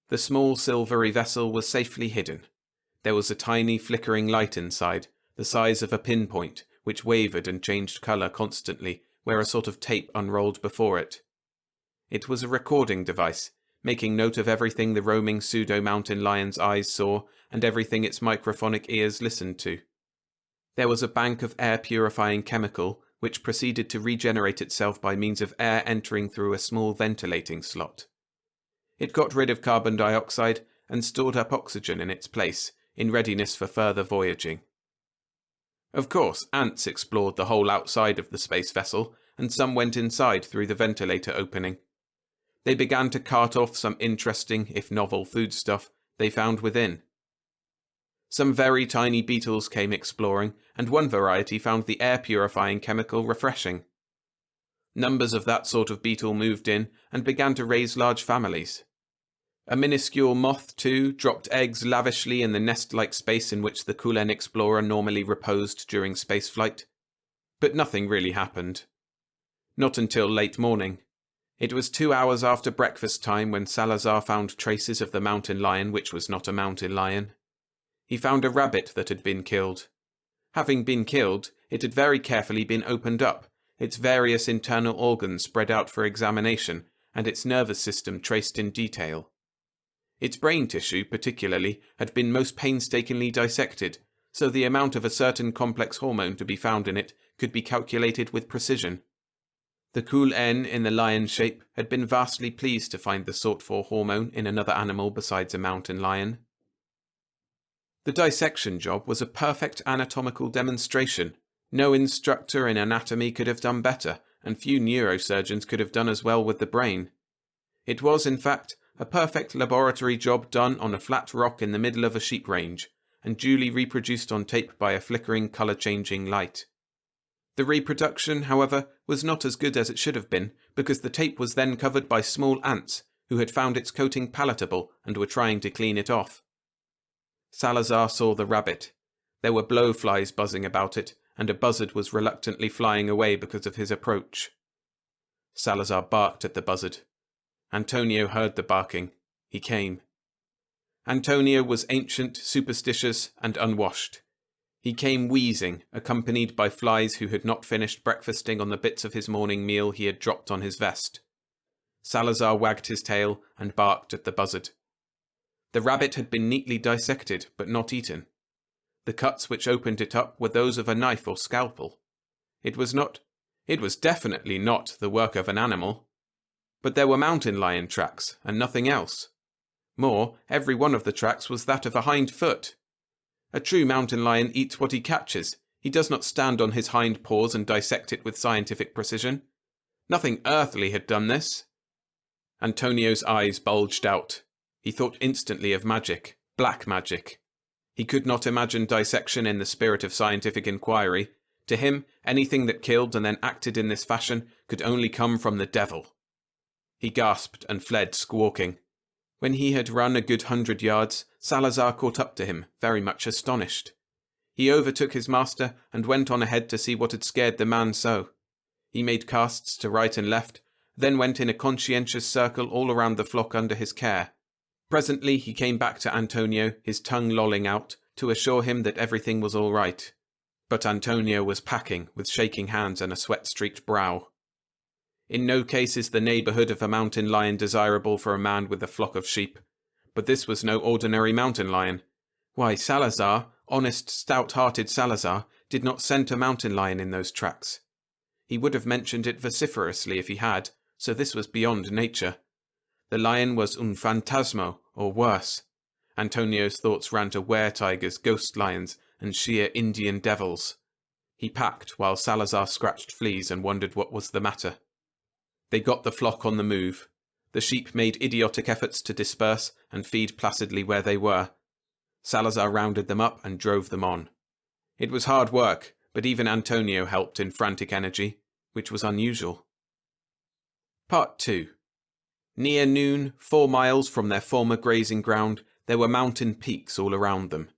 The small silvery vessel was safely hidden. There was a tiny flickering light inside, the size of a pinpoint, which wavered and changed colour constantly, where a sort of tape unrolled before it. It was a recording device, making note of everything the roaming pseudo-mountain lion's eyes saw and everything its microphonic ears listened to. There was a bank of air-purifying chemical, which proceeded to regenerate itself by means of air entering through a small ventilating slot. It got rid of carbon dioxide and stored up oxygen in its place, in readiness for further voyaging. Of course, ants explored the whole outside of the space vessel, and some went inside through the ventilator opening. They began to cart off some interesting, if novel, foodstuff they found within. Some very tiny beetles came exploring, and one variety found the air-purifying chemical refreshing. Numbers of that sort of beetle moved in and began to raise large families. A minuscule moth, too, dropped eggs lavishly in the nest-like space in which the Kulen explorer normally reposed during spaceflight. But nothing really happened. Not until late morning. It was 2 hours after breakfast time when Salazar found traces of the mountain lion which was not a mountain lion. He found a rabbit that had been killed. Having been killed, it had very carefully been opened up, its various internal organs spread out for examination, and its nervous system traced in detail. Its brain tissue, particularly, had been most painstakingly dissected, so the amount of a certain complex hormone to be found in it could be calculated with precision. The Kulen in the lion shape had been vastly pleased to find the sought-for hormone in another animal besides a mountain lion. The dissection job was a perfect anatomical demonstration. No instructor in anatomy could have done better, and few neurosurgeons could have done as well with the brain. It was, in fact, a perfect laboratory job done on a flat rock in the middle of a sheep range, and duly reproduced on tape by a flickering, colour-changing light. The reproduction, however, was not as good as it should have been, because the tape was then covered by small ants, who had found its coating palatable and were trying to clean it off. Salazar saw the rabbit. There were blowflies buzzing about it, and a buzzard was reluctantly flying away because of his approach. Salazar barked at the buzzard. Antonio heard the barking. He came. Antonio was ancient, superstitious, and unwashed. He came wheezing, accompanied by flies who had not finished breakfasting on the bits of his morning meal he had dropped on his vest. Salazar wagged his tail and barked at the buzzard. The rabbit had been neatly dissected, but not eaten. The cuts which opened it up were those of a knife or scalpel. It was definitely not the work of an animal. But there were mountain lion tracks, and nothing else. More, every one of the tracks was that of a hind foot. A true mountain lion eats what he catches. He does not stand on his hind paws and dissect it with scientific precision. Nothing earthly had done this. Antonio's eyes bulged out. He thought instantly of magic, black magic. He could not imagine dissection in the spirit of scientific inquiry. To him, anything that killed and then acted in this fashion could only come from the devil. He gasped and fled squawking. When he had run a good 100 yards, Salazar caught up to him, very much astonished. He overtook his master and went on ahead to see what had scared the man so. He made casts to right and left, then went in a conscientious circle all around the flock under his care. Presently he came back to Antonio, his tongue lolling out, to assure him that everything was all right. But Antonio was packing, with shaking hands and a sweat-streaked brow. In no case is the neighbourhood of a mountain lion desirable for a man with a flock of sheep. But this was no ordinary mountain lion. Why, Salazar, honest, stout-hearted Salazar, did not scent a mountain lion in those tracks. He would have mentioned it vociferously if he had, so this was beyond nature. The lion was un fantasmo, or worse. Antonio's thoughts ran to were-tigers, ghost lions, and sheer Indian devils. He packed while Salazar scratched fleas and wondered what was the matter. They got the flock on the move. The sheep made idiotic efforts to disperse and feed placidly where they were. Salazar rounded them up and drove them on. It was hard work, but even Antonio helped in frantic energy, which was unusual. Part 2. Near noon, 4 miles from their former grazing ground, there were mountain peaks all around them.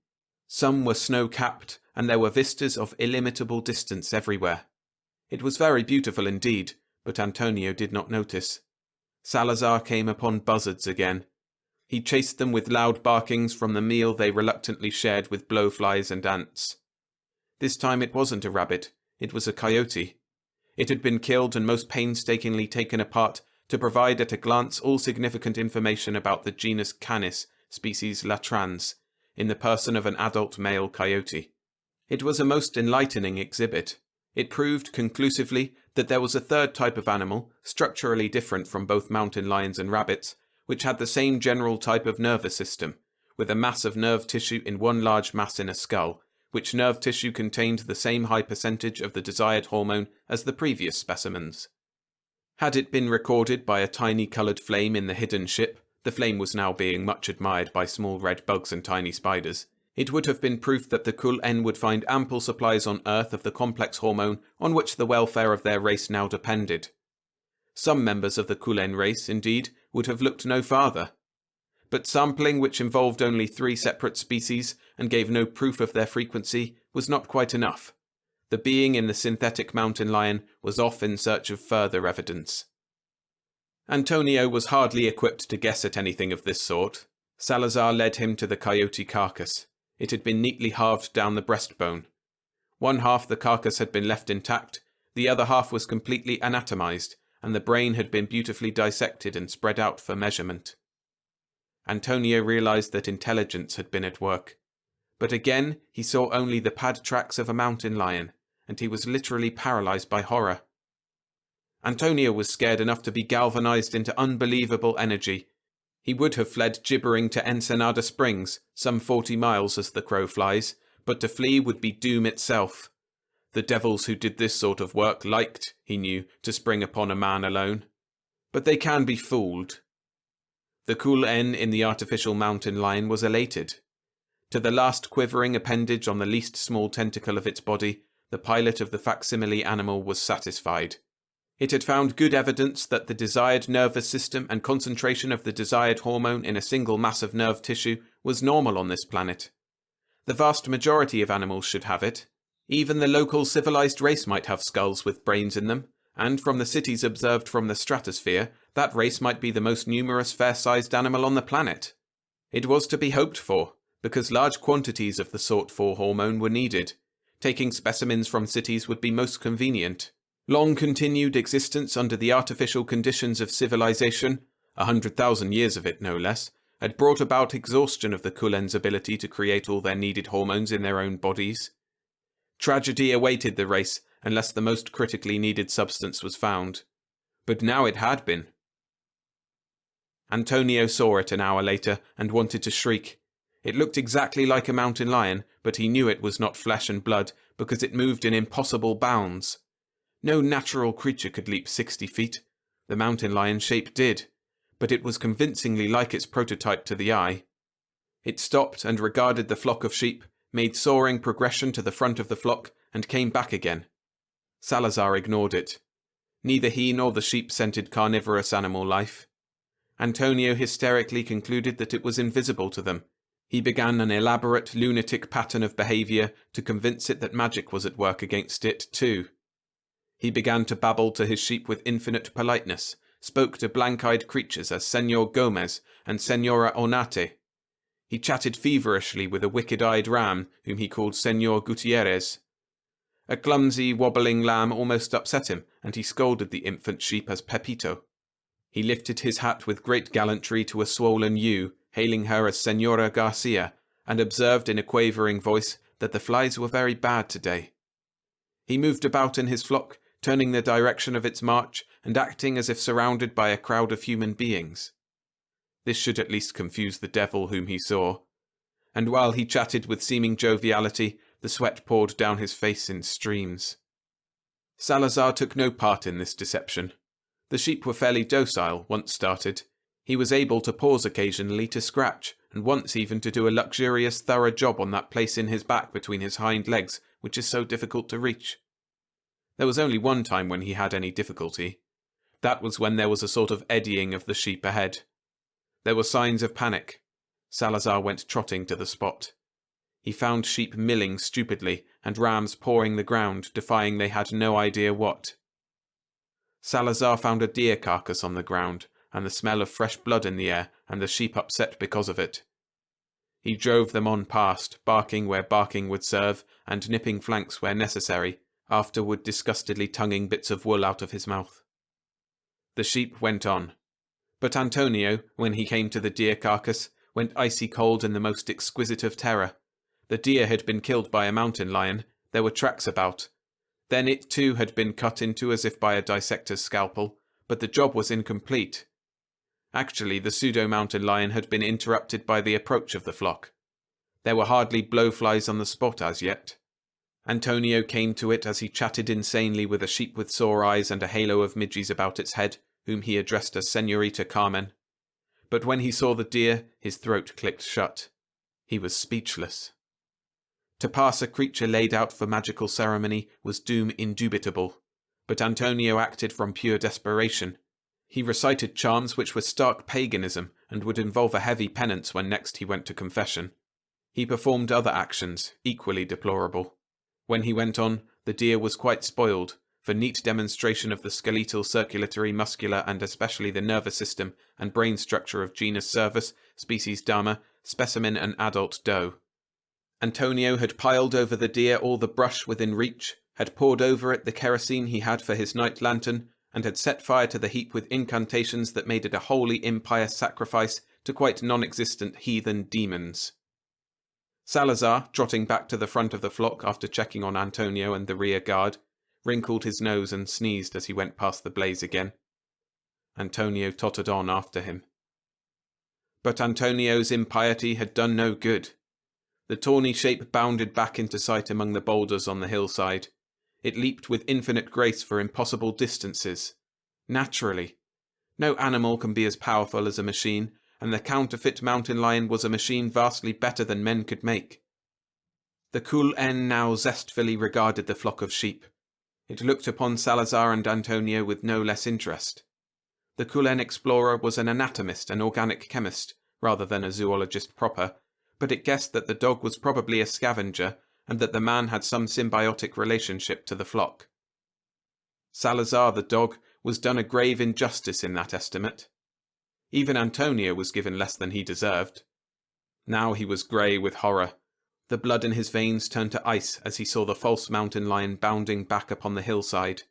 Some were snow-capped, and there were vistas of illimitable distance everywhere. It was very beautiful indeed, but Antonio did not notice. Salazar came upon buzzards again. He chased them with loud barkings from the meal they reluctantly shared with blowflies and ants. This time it wasn't a rabbit, it was a coyote. It had been killed and most painstakingly taken apart to provide at a glance all significant information about the genus Canis, species latrans, in the person of an adult male coyote. It was a most enlightening exhibit. It proved conclusively that there was a third type of animal, structurally different from both mountain lions and rabbits, which had the same general type of nervous system, with a mass of nerve tissue in one large mass in a skull, which nerve tissue contained the same high percentage of the desired hormone as the previous specimens. Had it been recorded by a tiny coloured flame in the hidden ship, the flame was now being much admired by small red bugs and tiny spiders, it would have been proof that the Kul-En would find ample supplies on Earth of the complex hormone on which the welfare of their race now depended. Some members of the Kul-En race, indeed, would have looked no farther. But sampling which involved only 3 separate species and gave no proof of their frequency was not quite enough. The being in the synthetic mountain lion was off in search of further evidence. Antonio was hardly equipped to guess at anything of this sort. Salazar led him to the coyote carcass. It had been neatly halved down the breastbone. One half the carcass had been left intact, the other half was completely anatomized, and the brain had been beautifully dissected and spread out for measurement. Antonio realized that intelligence had been at work. But again he saw only the pad tracks of a mountain lion, and he was literally paralyzed by horror. Antonio was scared enough to be galvanized into unbelievable energy. He would have fled gibbering to Ensenada Springs, some 40 miles as the crow flies, but to flee would be doom itself. The devils who did this sort of work liked, he knew, to spring upon a man alone. But they can be fooled. The Kul-En in the artificial mountain lion was elated. To the last quivering appendage on the least small tentacle of its body, the pilot of the facsimile animal was satisfied. It had found good evidence that the desired nervous system and concentration of the desired hormone in a single mass of nerve tissue was normal on this planet. The vast majority of animals should have it. Even the local civilized race might have skulls with brains in them, and from the cities observed from the stratosphere, that race might be the most numerous fair-sized animal on the planet. It was to be hoped for, because large quantities of the sought-for hormone were needed. Taking specimens from cities would be most convenient. Long continued existence under the artificial conditions of civilization, 100,000 years of it no less, had brought about exhaustion of the Kulen's ability to create all their needed hormones in their own bodies. Tragedy awaited the race unless the most critically needed substance was found. But now it had been. Antonio saw it an hour later and wanted to shriek. It looked exactly like a mountain lion, but he knew it was not flesh and blood because it moved in impossible bounds. No natural creature could leap 60 feet. The mountain lion shape did, but it was convincingly like its prototype to the eye. It stopped and regarded the flock of sheep, made soaring progression to the front of the flock, and came back again. Salazar ignored it. Neither he nor the sheep scented carnivorous animal life. Antonio hysterically concluded that it was invisible to them. He began an elaborate lunatic pattern of behavior to convince it that magic was at work against it, too. He began to babble to his sheep with infinite politeness, spoke to blank-eyed creatures as Senor Gomez and Senora Onate. He chatted feverishly with a wicked-eyed ram, whom he called Senor Gutierrez. A clumsy, wobbling lamb almost upset him, and he scolded the infant sheep as Pepito. He lifted his hat with great gallantry to a swollen ewe, hailing her as Senora Garcia, and observed in a quavering voice that the flies were very bad today. He moved about in his flock, turning the direction of its march, and acting as if surrounded by a crowd of human beings. This should at least confuse the devil whom he saw. And while he chatted with seeming joviality, the sweat poured down his face in streams. Salazar took no part in this deception. The sheep were fairly docile once started. He was able to pause occasionally to scratch, and once even to do a luxurious, thorough job on that place in his back between his hind legs, which is so difficult to reach. There was only one time when he had any difficulty. That was when there was a sort of eddying of the sheep ahead. There were signs of panic. Salazar went trotting to the spot. He found sheep milling stupidly, and rams pawing the ground, defying they had no idea what. Salazar found a deer carcass on the ground, and the smell of fresh blood in the air, and the sheep upset because of it. He drove them on past, barking where barking would serve, and nipping flanks where necessary, afterward disgustedly tonguing bits of wool out of his mouth. The sheep went on. But Antonio, when he came to the deer carcass, went icy cold in the most exquisite of terror. The deer had been killed by a mountain lion. There were tracks about. Then it too had been cut into as if by a dissector's scalpel, but the job was incomplete. Actually, the pseudo-mountain lion had been interrupted by the approach of the flock. There were hardly blowflies on the spot as yet. Antonio came to it as he chatted insanely with a sheep with sore eyes and a halo of midges about its head, whom he addressed as Senorita Carmen. But when he saw the deer, his throat clicked shut. He was speechless. To pass a creature laid out for magical ceremony was doom indubitable, but Antonio acted from pure desperation. He recited charms which were stark paganism and would involve a heavy penance when next he went to confession. He performed other actions, equally deplorable. When he went on, the deer was quite spoiled, for neat demonstration of the skeletal, circulatory, muscular, and especially the nervous system and brain structure of genus Cervus, species Dama, specimen and adult doe. Antonio had piled over the deer all the brush within reach, had poured over it the kerosene he had for his night lantern, and had set fire to the heap with incantations that made it a wholly impious sacrifice to quite non-existent heathen demons. Salazar, trotting back to the front of the flock after checking on Antonio and the rear guard, wrinkled his nose and sneezed as he went past the blaze again. Antonio tottered on after him. But Antonio's impiety had done no good. The tawny shape bounded back into sight among the boulders on the hillside. It leaped with infinite grace for impossible distances. Naturally. No animal can be as powerful as a machine, and the counterfeit mountain lion was a machine vastly better than men could make. The Cool-N now zestfully regarded the flock of sheep. It looked upon Salazar and Antonio with no less interest. The Cool-N explorer was an anatomist and organic chemist, rather than a zoologist proper, but it guessed that the dog was probably a scavenger, and that the man had some symbiotic relationship to the flock. Salazar the dog was done a grave injustice in that estimate. Even Antonio was given less than he deserved. Now he was grey with horror. The blood in his veins turned to ice as he saw the false mountain lion bounding back upon the hillside.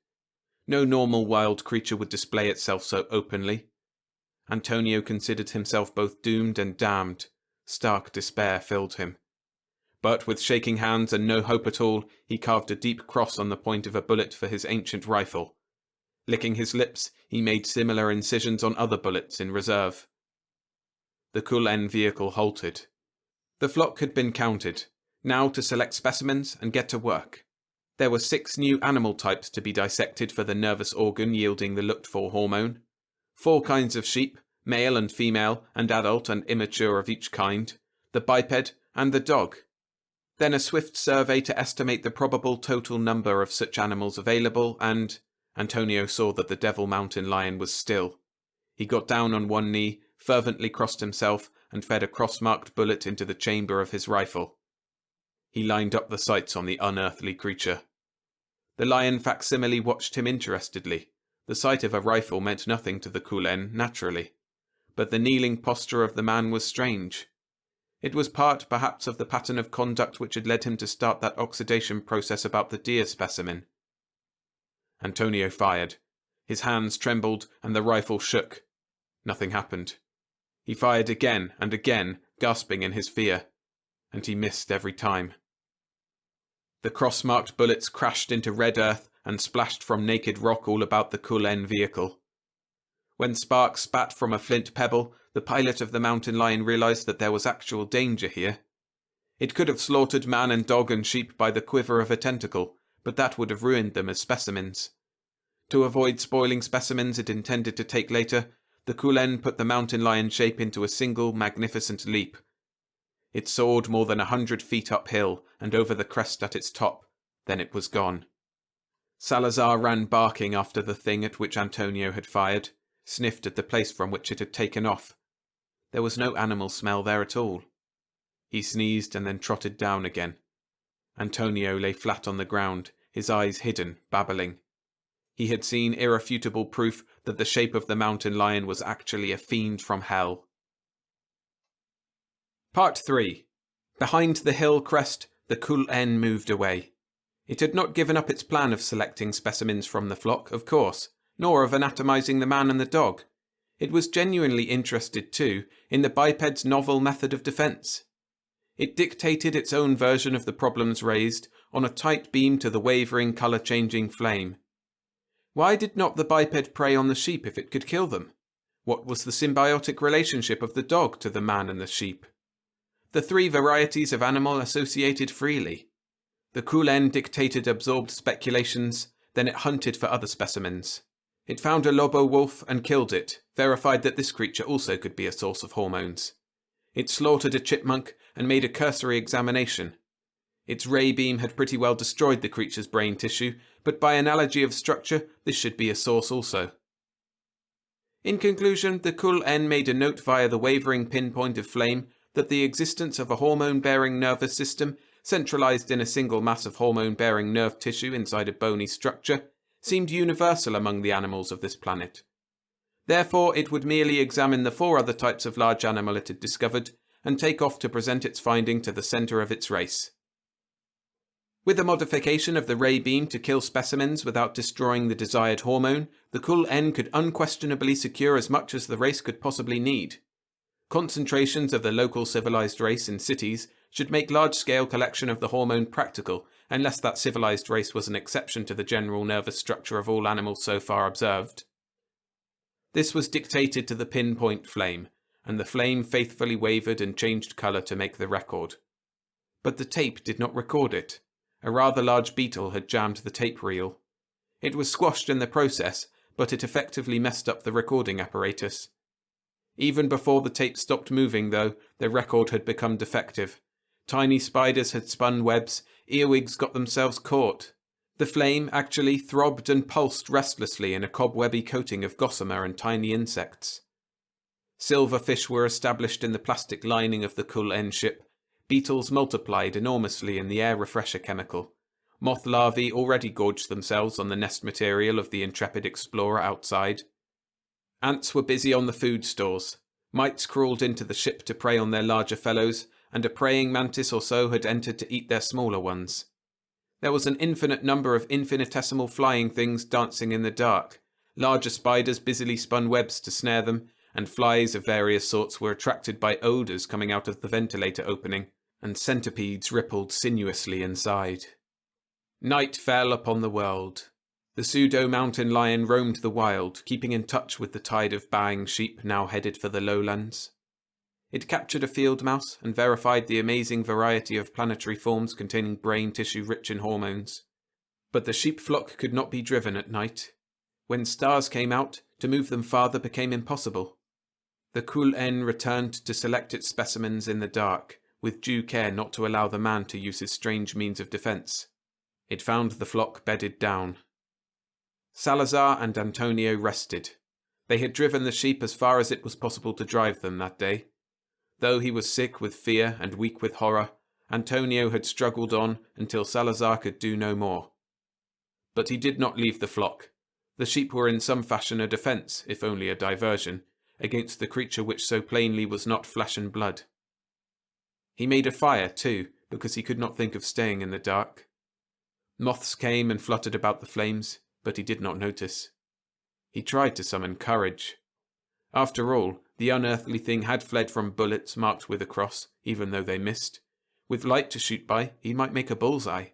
No normal wild creature would display itself so openly. Antonio considered himself both doomed and damned. Stark despair filled him. But with shaking hands and no hope at all, he carved a deep cross on the point of a bullet for his ancient rifle. Licking his lips, he made similar incisions on other bullets in reserve. The Cool-N vehicle halted. The flock had been counted, now to select specimens and get to work. There were 6 new animal types to be dissected for the nervous organ yielding the looked-for hormone. 4 kinds of sheep, male and female, and adult and immature of each kind, the biped, and the dog. Then a swift survey to estimate the probable total number of such animals available, and Antonio saw that the Devil Mountain Lion was still. He got down on one knee, fervently crossed himself, and fed a cross-marked bullet into the chamber of his rifle. He lined up the sights on the unearthly creature. The lion facsimile watched him interestedly. The sight of a rifle meant nothing to the Cool-N, naturally. But the kneeling posture of the man was strange. It was part, perhaps, of the pattern of conduct which had led him to start that oxidation process about the deer specimen. Antonio fired. His hands trembled, and the rifle shook. Nothing happened. He fired again and again, gasping in his fear, and he missed every time. The cross-marked bullets crashed into red earth and splashed from naked rock all about the Cool-N vehicle. When sparks spat from a flint pebble, the pilot of the mountain lion realized that there was actual danger here. It could have slaughtered man and dog and sheep by the quiver of a tentacle, but that would have ruined them as specimens. To avoid spoiling specimens it intended to take later, the Cool-N put the mountain lion shape into a single magnificent leap. It soared more than 100 feet uphill and over the crest at its top. Then it was gone. Salazar ran barking after the thing at which Antonio had fired, sniffed at the place from which it had taken off. There was no animal smell there at all. He sneezed and then trotted down again. Antonio lay flat on the ground, his eyes hidden, babbling. He had seen irrefutable proof that the shape of the mountain lion was actually a fiend from hell. Part 3. Behind the hill crest, the Cool-N moved away. It had not given up its plan of selecting specimens from the flock, of course, nor of anatomizing the man and the dog. It was genuinely interested, too, in the biped's novel method of defense. It dictated its own version of the problems raised on a tight beam to the wavering, color-changing flame. Why did not the biped prey on the sheep if it could kill them? What was the symbiotic relationship of the dog to the man and the sheep? The 3 varieties of animal associated freely. The Cool-N dictated absorbed speculations, then it hunted for other specimens. It found a lobo wolf and killed it, verified that this creature also could be a source of hormones. It slaughtered a chipmunk and made a cursory examination. Its ray beam had pretty well destroyed the creature's brain tissue, but by analogy of structure, this should be a source also. In conclusion, the Cool-N made a note via the wavering pinpoint of flame that the existence of a hormone-bearing nervous system, centralized in a single mass of hormone-bearing nerve tissue inside a bony structure, seemed universal among the animals of this planet. Therefore, it would merely examine the 4 other types of large animal it had discovered, and take off to present its finding to the center of its race. With a modification of the ray beam to kill specimens without destroying the desired hormone, the Cool-N could unquestionably secure as much as the race could possibly need. Concentrations of the local civilized race in cities should make large-scale collection of the hormone practical, unless that civilized race was an exception to the general nervous structure of all animals so far observed. This was dictated to the pinpoint flame, and the flame faithfully wavered and changed color to make the record. But the tape did not record it. A rather large beetle had jammed the tape reel. It was squashed in the process, but it effectively messed up the recording apparatus. Even before the tape stopped moving, though, the record had become defective. Tiny spiders had spun webs, earwigs got themselves caught. The flame actually throbbed and pulsed restlessly in a cobwebby coating of gossamer and tiny insects. Silverfish were established in the plastic lining of the Kul-En ship. Beetles multiplied enormously in the air refresher chemical. Moth larvae already gorged themselves on the nest material of the intrepid explorer outside. Ants were busy on the food stores. Mites crawled into the ship to prey on their larger fellows, and a praying mantis or so had entered to eat their smaller ones. There was an infinite number of infinitesimal flying things dancing in the dark. Larger spiders busily spun webs to snare them, and flies of various sorts were attracted by odours coming out of the ventilator opening, and centipedes rippled sinuously inside. Night fell upon the world. The pseudo-mountain lion roamed the wild, keeping in touch with the tide of baying sheep now headed for the lowlands. It captured a field mouse and verified the amazing variety of planetary forms containing brain tissue rich in hormones. But the sheep flock could not be driven at night. When stars came out, to move them farther became impossible. The Kul-En returned to select its specimens in the dark, with due care not to allow the man to use his strange means of defence. It found the flock bedded down. Salazar and Antonio rested. They had driven the sheep as far as it was possible to drive them that day. Though he was sick with fear and weak with horror, Antonio had struggled on until Salazar could do no more. But he did not leave the flock. The sheep were in some fashion a defence, if only a diversion, against the creature which so plainly was not flesh and blood. He made a fire, too, because he could not think of staying in the dark. Moths came and fluttered about the flames, but he did not notice. He tried to summon courage. After all, the unearthly thing had fled from bullets marked with a cross, even though they missed. With light to shoot by, he might make a bullseye.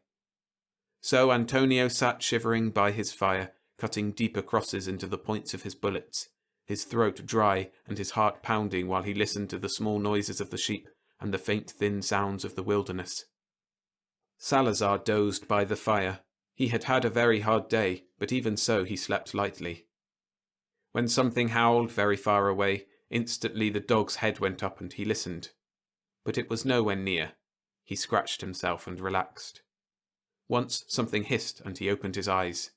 So Antonio sat shivering by his fire, cutting deeper crosses into the points of his bullets, his throat dry and his heart pounding while he listened to the small noises of the sheep and the faint thin sounds of the wilderness. Salazar dozed by the fire. He had had a very hard day, but even so he slept lightly. When something howled very far away, instantly the dog's head went up and he listened. But it was nowhere near. He scratched himself and relaxed. Once something hissed and he opened his eyes.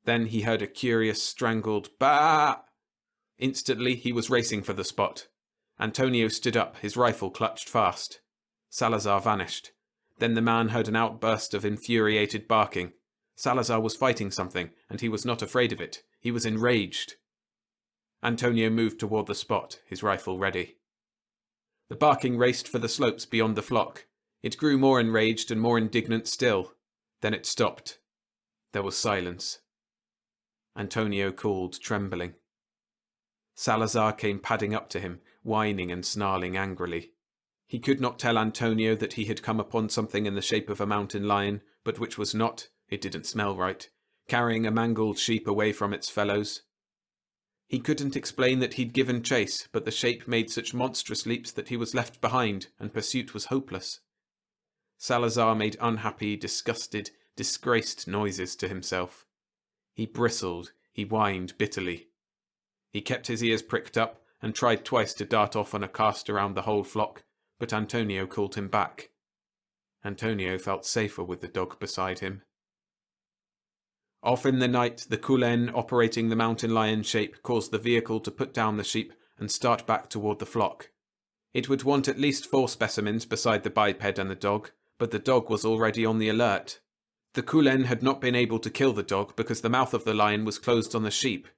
Then he heard a curious strangled "Bah!" Instantly he was racing for the spot. Antonio stood up, his rifle clutched fast. Salazar vanished. Then the man heard an outburst of infuriated barking. Salazar was fighting something, and he was not afraid of it. He was enraged. Antonio moved toward the spot, his rifle ready. The barking raced for the slopes beyond the flock. It grew more enraged and more indignant still. Then it stopped. There was silence. Antonio called, trembling. Salazar came padding up to him, whining and snarling angrily. He could not tell Antonio that he had come upon something in the shape of a mountain lion, but which was not, it didn't smell right, carrying a mangled sheep away from its fellows. He couldn't explain that he'd given chase, but the shape made such monstrous leaps that he was left behind, and pursuit was hopeless. Salazar made unhappy, disgusted, disgraced noises to himself. He bristled, he whined bitterly. He kept his ears pricked up, and tried twice to dart off on a cast around the whole flock, but Antonio called him back. Antonio felt safer with the dog beside him. Off in the night, the Kul-En operating the mountain lion shape caused the vehicle to put down the sheep and start back toward the flock. It would want at least 4 specimens beside the biped and the dog, but the dog was already on the alert. The Kul-En had not been able to kill the dog because the mouth of the lion was closed on the sheep.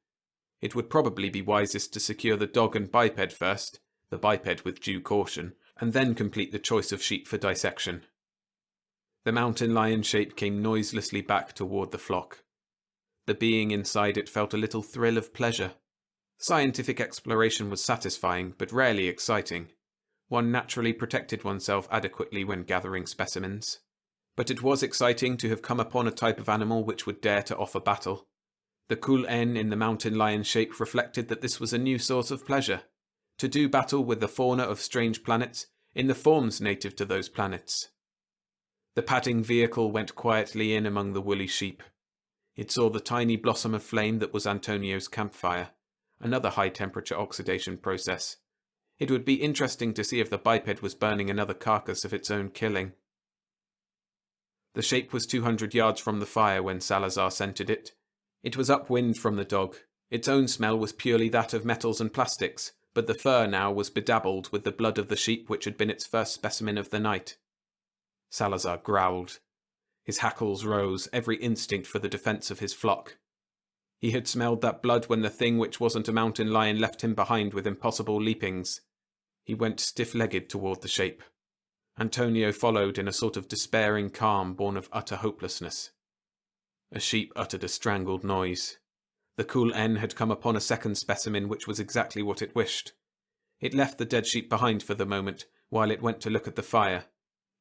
It would probably be wisest to secure the dog and biped first, the biped with due caution, and then complete the choice of sheep for dissection. The mountain lion shape came noiselessly back toward the flock. The being inside it felt a little thrill of pleasure. Scientific exploration was satisfying, but rarely exciting. One naturally protected oneself adequately when gathering specimens. But it was exciting to have come upon a type of animal which would dare to offer battle. The Kul-En in the mountain lion shape reflected that this was a new source of pleasure. To do battle with the fauna of strange planets, in the forms native to those planets. The padding vehicle went quietly in among the woolly sheep. It saw the tiny blossom of flame that was Antonio's campfire, another high-temperature oxidation process. It would be interesting to see if the biped was burning another carcass of its own killing. The shape was 200 yards from the fire when Salazar scented it. It was upwind from the dog. Its own smell was purely that of metals and plastics, but the fur now was bedabbled with the blood of the sheep which had been its first specimen of the night. Salazar growled. His hackles rose, every instinct for the defence of his flock. He had smelled that blood when the thing which wasn't a mountain lion left him behind with impossible leapings. He went stiff-legged toward the shape. Antonio followed in a sort of despairing calm born of utter hopelessness. A sheep uttered a strangled noise. The cool N had come upon a second specimen which was exactly what it wished. It left the dead sheep behind for the moment, while it went to look at the fire.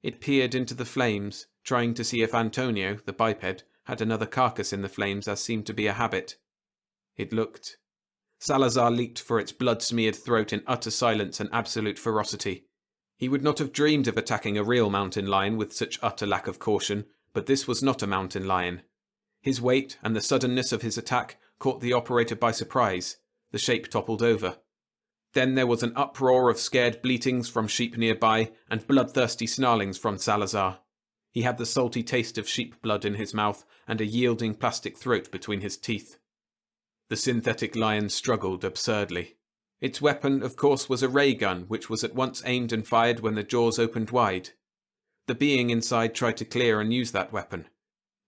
It peered into the flames, trying to see if Antonio, the biped, had another carcass in the flames as seemed to be a habit. It looked. Salazar leaped for its blood-smeared throat in utter silence and absolute ferocity. He would not have dreamed of attacking a real mountain lion with such utter lack of caution, but this was not a mountain lion. His weight and the suddenness of his attack caught the operator by surprise. The shape toppled over. Then there was an uproar of scared bleatings from sheep nearby and bloodthirsty snarlings from Salazar. He had the salty taste of sheep blood in his mouth and a yielding plastic throat between his teeth. The synthetic lion struggled absurdly. Its weapon, of course, was a ray gun, which was at once aimed and fired when the jaws opened wide. The being inside tried to clear and use that weapon.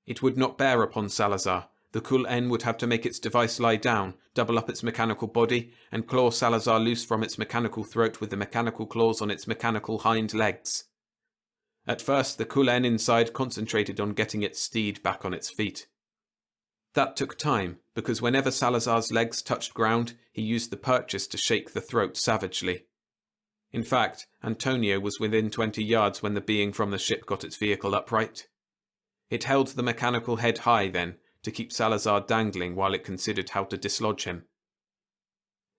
It would not bear upon Salazar. The Kul N would have to make its device lie down, double up its mechanical body, and claw Salazar loose from its mechanical throat with the mechanical claws on its mechanical hind legs. At first, the Kul N inside concentrated on getting its steed back on its feet. That took time, because whenever Salazar's legs touched ground, he used the purchase to shake the throat savagely. In fact, Antonio was within 20 yards when the being from the ship got its vehicle upright. It held the mechanical head high then, to keep Salazar dangling while it considered how to dislodge him.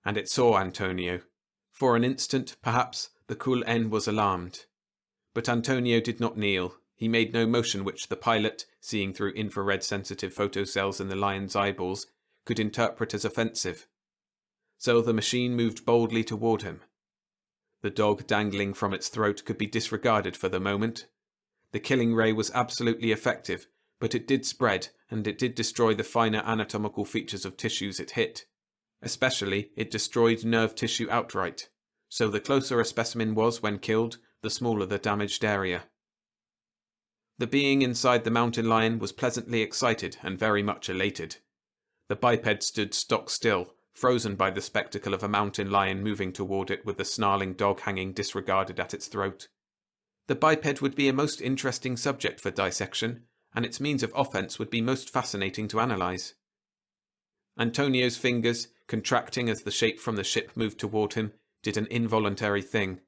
And it saw Antonio. For an instant, perhaps, the Kul N was alarmed. But Antonio did not kneel. He made no motion which the pilot, seeing through infrared-sensitive photocells in the lion's eyeballs, could interpret as offensive. So the machine moved boldly toward him. The dog dangling from its throat could be disregarded for the moment. The killing ray was absolutely effective, but it did spread, and it did destroy the finer anatomical features of tissues it hit. Especially, it destroyed nerve tissue outright. So the closer a specimen was when killed, the smaller the damaged area. The being inside the mountain lion was pleasantly excited and very much elated. The biped stood stock still, frozen by the spectacle of a mountain lion moving toward it with the snarling dog hanging disregarded at its throat. The biped would be a most interesting subject for dissection, and its means of offense would be most fascinating to analyze. Antonio's fingers, contracting as the shape from the ship moved toward him, did an involuntary thing.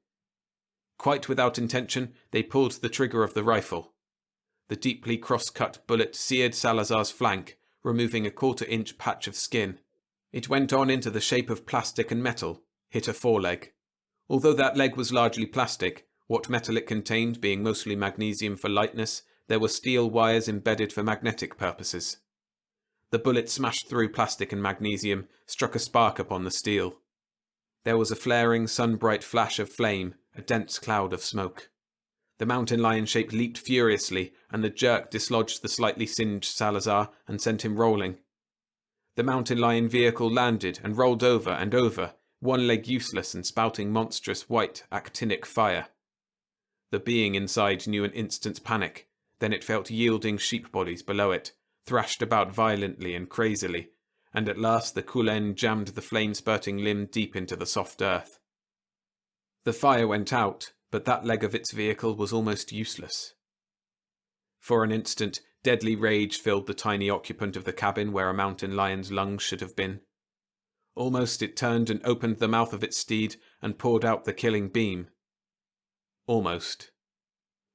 Quite without intention, they pulled the trigger of the rifle. The deeply cross-cut bullet seared Salazar's flank, removing a quarter-inch patch of skin. It went on into the shape of plastic and metal, hit a foreleg. Although that leg was largely plastic, what metal it contained being mostly magnesium for lightness, there were steel wires embedded for magnetic purposes. The bullet smashed through plastic and magnesium, struck a spark upon the steel. There was a flaring, sun-bright flash of flame, a dense cloud of smoke. The mountain lion shape leaped furiously, and the jerk dislodged the slightly singed Salazar and sent him rolling. The mountain lion vehicle landed and rolled over and over, one leg useless and spouting monstrous white, actinic fire. The being inside knew an instant's panic. Then it felt yielding sheep bodies below it, thrashed about violently and crazily, and at last the Kul N jammed the flame-spurting limb deep into the soft earth. The fire went out, but that leg of its vehicle was almost useless. For an instant, deadly rage filled the tiny occupant of the cabin where a mountain lion's lungs should have been. Almost it turned and opened the mouth of its steed and poured out the killing beam. Almost.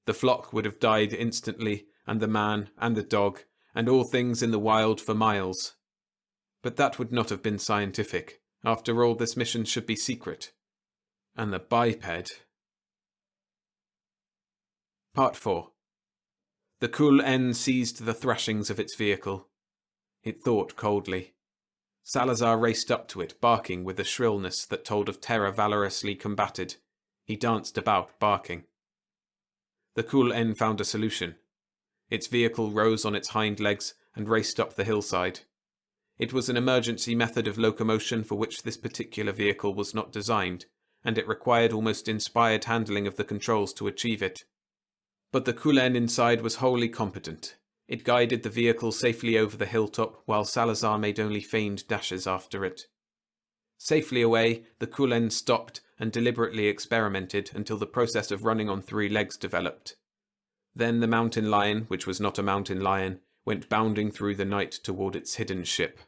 The flock would have died instantly, and the man, and the dog, and all things in the wild for miles. But that would not have been scientific. After all, this mission should be secret. And the biped... Part 4. The Kul N seized the thrashings of its vehicle. It thought coldly. Salazar raced up to it, barking with a shrillness that told of terror valorously combated. He danced about, barking. The Kul-En found a solution. Its vehicle rose on its hind legs and raced up the hillside. It was an emergency method of locomotion for which this particular vehicle was not designed, and it required almost inspired handling of the controls to achieve it. But the Kul-En inside was wholly competent. It guided the vehicle safely over the hilltop, while Salazar made only feigned dashes after it. Safely away, the Kul-En stopped and deliberately experimented until the process of running on 3 legs developed. Then the mountain lion, which was not a mountain lion, went bounding through the night toward its hidden ship.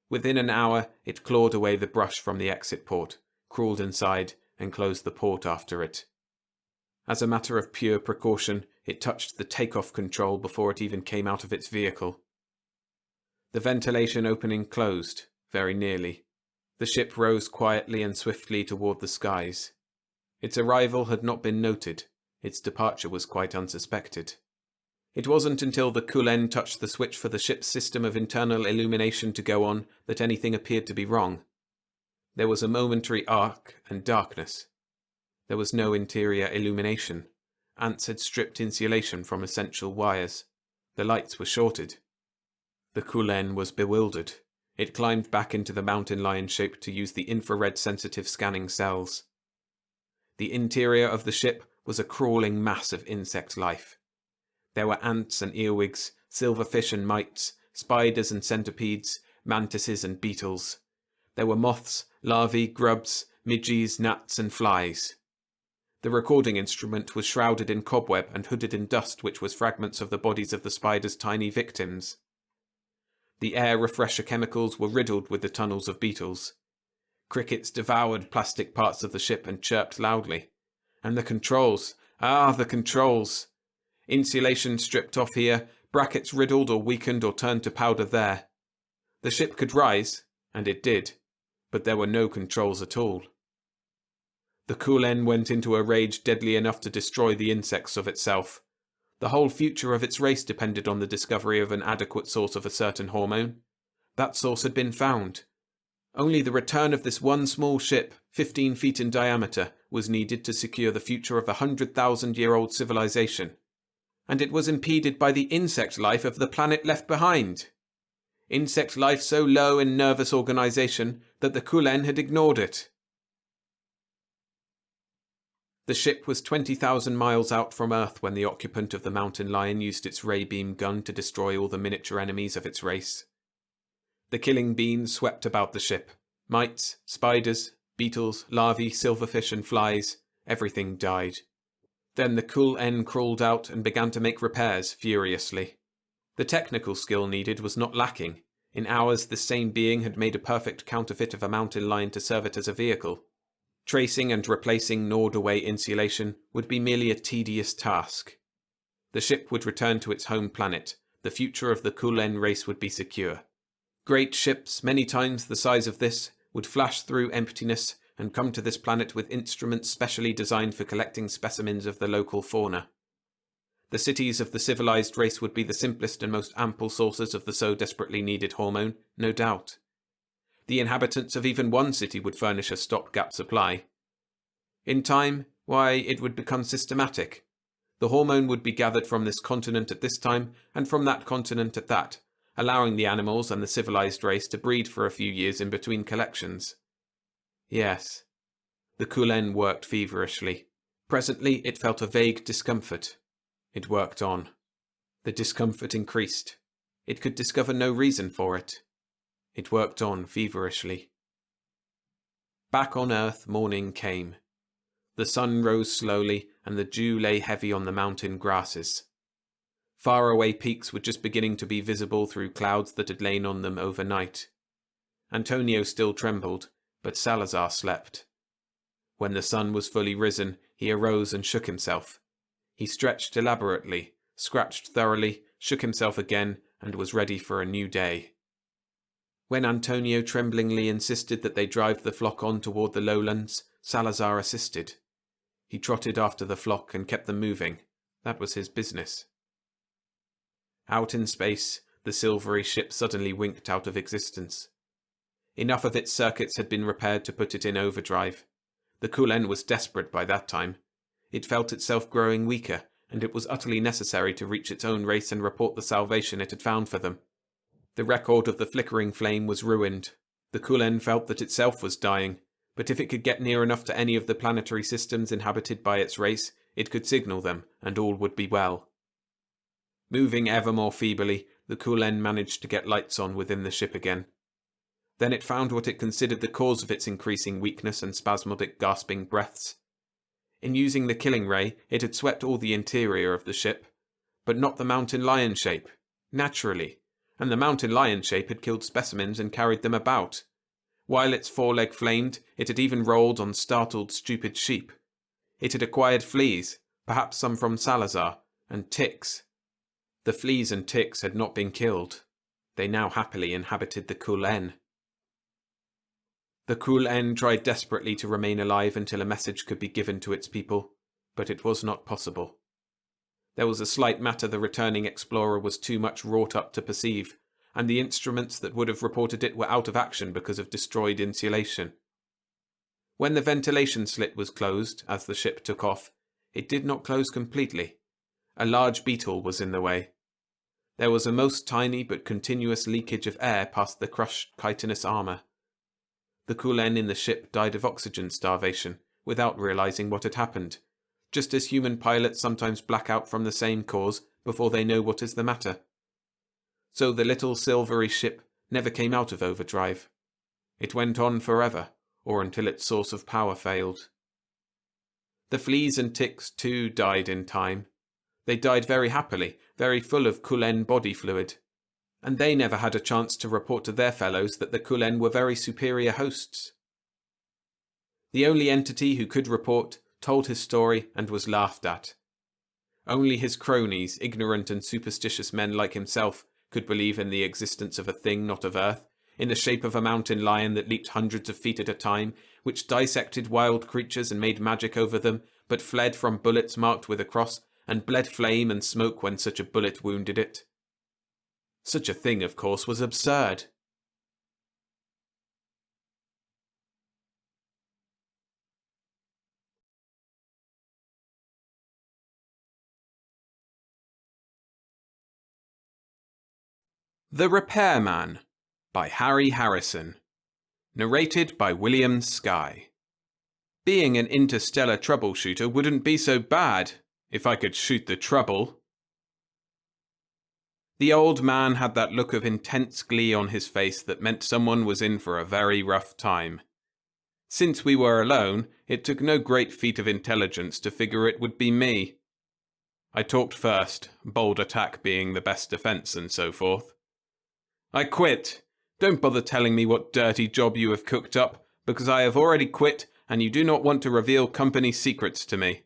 Within an hour, it clawed away the brush from the exit port, crawled inside, and closed the port after it. As a matter of pure precaution, it touched the takeoff control before it even came out of its vehicle. The ventilation opening closed, very nearly. The ship rose quietly and swiftly toward the skies. Its arrival had not been noted. Its departure was quite unsuspected. It wasn't until the Kul-En touched the switch for the ship's system of internal illumination to go on that anything appeared to be wrong. There was a momentary arc and darkness. There was no interior illumination. Ants had stripped insulation from essential wires. The lights were shorted. The Kul-En was bewildered. It climbed back into the mountain lion shape to use the infrared-sensitive scanning cells. The interior of the ship was a crawling mass of insect life. There were ants and earwigs, silverfish and mites, spiders and centipedes, mantises and beetles. There were moths, larvae, grubs, midges, gnats and flies. The recording instrument was shrouded in cobweb and hooded in dust which was fragments of the bodies of the spider's tiny victims. The air refresher chemicals were riddled with the tunnels of beetles. Crickets devoured plastic parts of the ship and chirped loudly. And the controls! Ah, the controls! Insulation stripped off here, brackets riddled or weakened or turned to powder there. The ship could rise, and it did, but there were no controls at all. The Kul-En went into a rage deadly enough to destroy the insects of itself. The whole future of its race depended on the discovery of an adequate source of a certain hormone. That source had been found. Only the return of this one small ship, 15 feet in diameter, was needed to secure the future of a 100,000-year-old civilization. And it was impeded by the insect life of the planet left behind. Insect life so low in nervous organization that the Kul-En had ignored it. The ship was 20,000 miles out from Earth when the occupant of the mountain lion used its ray beam gun to destroy all the miniature enemies of its race. The killing beams swept about the ship. Mites, spiders, beetles, larvae, silverfish and flies, everything died. Then the Kul-En crawled out and began to make repairs furiously. The technical skill needed was not lacking. In hours this same being had made a perfect counterfeit of a mountain lion to serve it as a vehicle. Tracing and replacing gnawed-away insulation would be merely a tedious task. The ship would return to its home planet. The future of the Kul-En race would be secure. Great ships, many times the size of this, would flash through emptiness and come to this planet with instruments specially designed for collecting specimens of the local fauna. The cities of the civilized race would be the simplest and most ample sources of the so desperately needed hormone, no doubt. The inhabitants of even one city would furnish a stopgap supply. In time, why, it would become systematic. The hormone would be gathered from this continent at this time, and from that continent at that, allowing the animals and the civilized race to breed for a few years in between collections. Yes. The Kul-En worked feverishly. Presently it felt a vague discomfort. It worked on. The discomfort increased. It could discover no reason for it. It worked on feverishly. Back on Earth, morning came. The sun rose slowly, and the dew lay heavy on the mountain grasses. Faraway peaks were just beginning to be visible through clouds that had lain on them overnight. Antonio still trembled, but Salazar slept. When the sun was fully risen, he arose and shook himself. He stretched elaborately, scratched thoroughly, shook himself again, and was ready for a new day. When Antonio tremblingly insisted that they drive the flock on toward the lowlands, Salazar assisted. He trotted after the flock and kept them moving. That was his business. Out in space, The silvery ship suddenly winked out of existence. Enough of its circuits had been repaired to put it in overdrive. The Kulen was desperate by that time. It felt itself growing weaker, and it was utterly necessary to reach its own race and report the salvation it had found for them. The record of the flickering flame was ruined. The Kulen felt that itself was dying, but if it could get near enough to any of the planetary systems inhabited by its race, it could signal them, and all would be well. Moving ever more feebly, the Kulen managed to get lights on within the ship again. Then it found what it considered the cause of its increasing weakness and spasmodic gasping breaths. In using the killing ray, it had swept all the interior of the ship, but not the mountain lion shape, naturally, and the mountain lion shape had killed specimens and carried them about. While its foreleg flamed, it had even rolled on startled, stupid sheep. It had acquired fleas, perhaps some from Salazar, and ticks. The fleas and ticks had not been killed. They now happily inhabited the Kulen. The Kulen tried desperately to remain alive until a message could be given to its people, but it was not possible. There was a slight matter the returning explorer was too much wrought up to perceive, and the instruments that would have reported it were out of action because of destroyed insulation. When the ventilation slit was closed, as the ship took off, it did not close completely. A large beetle was in the way. There was a most tiny but continuous leakage of air past the crushed chitinous armour. The Kulen in the ship died of oxygen starvation, without realizing what had happened, just as human pilots sometimes black out from the same cause before they know what is the matter. So the little silvery ship never came out of overdrive. It went on forever, or until its source of power failed. The fleas and ticks, too, died in time. They died very happily, very full of Kulen body fluid. And they never had a chance to report to their fellows that the Kulen were very superior hosts. The only entity who could report told his story and was laughed at. Only his cronies, ignorant and superstitious men like himself, could believe in the existence of a thing not of Earth, in the shape of a mountain lion that leaped hundreds of feet at a time, which dissected wild creatures and made magic over them, but fled from bullets marked with a cross, and bled flame and smoke when such a bullet wounded it. Such a thing, of course, was absurd. The Repairman by Harry Harrison. Narrated by William Skye. Being an interstellar troubleshooter wouldn't be so bad if I could shoot the trouble. The old man had that look of intense glee on his face that meant someone was in for a very rough time. Since we were alone, it took no great feat of intelligence to figure it would be me. I talked first, bold attack being the best defense and so forth. I quit. Don't bother telling me what dirty job you have cooked up, because I have already quit and you do not want to reveal company secrets to me.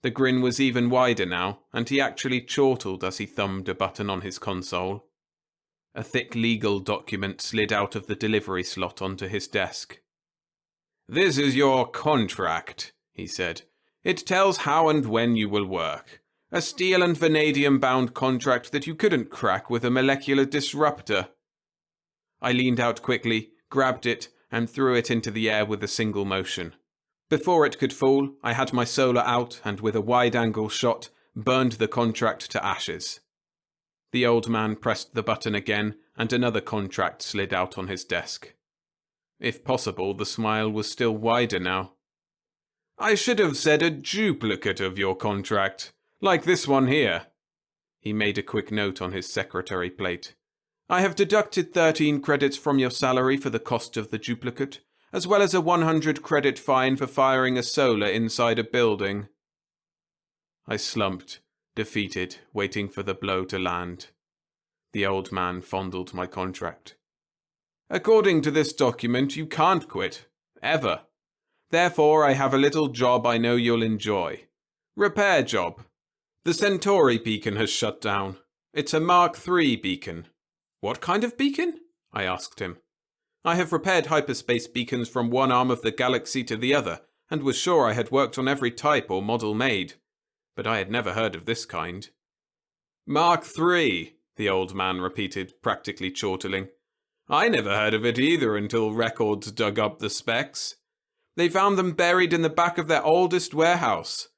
The grin was even wider now, and he actually chortled as he thumbed a button on his console. A thick legal document slid out of the delivery slot onto his desk. "This is your contract," he said. "It tells how and when you will work. A steel and vanadium-bound contract that you couldn't crack with a molecular disruptor." I leaned out quickly, grabbed it, and threw it into the air with a single motion. Before it could fall, I had my solar out and with a wide-angle shot, burned the contract to ashes. The old man pressed the button again, and another contract slid out on his desk. If possible, the smile was still wider now. "I should have said a duplicate of your contract, like this one here." He made a quick note on his secretary plate. "I have deducted 13 credits from your salary for the cost of the duplicate, as well as a 100 credit fine for firing a solar inside a building." I slumped, defeated, waiting for the blow to land. The old man fondled my contract. "According to this document, you can't quit. Ever. Therefore, I have a little job I know you'll enjoy. Repair job. The Centauri beacon has shut down. It's a Mark III beacon." "What kind of beacon?" I asked him. I have repaired hyperspace beacons from one arm of the galaxy to the other, and was sure I had worked on every type or model made. But I had never heard of this kind. "Mark III. the old man repeated, practically chortling. I never heard of it either until records dug up the specs. They found them buried in the back of their oldest warehouse.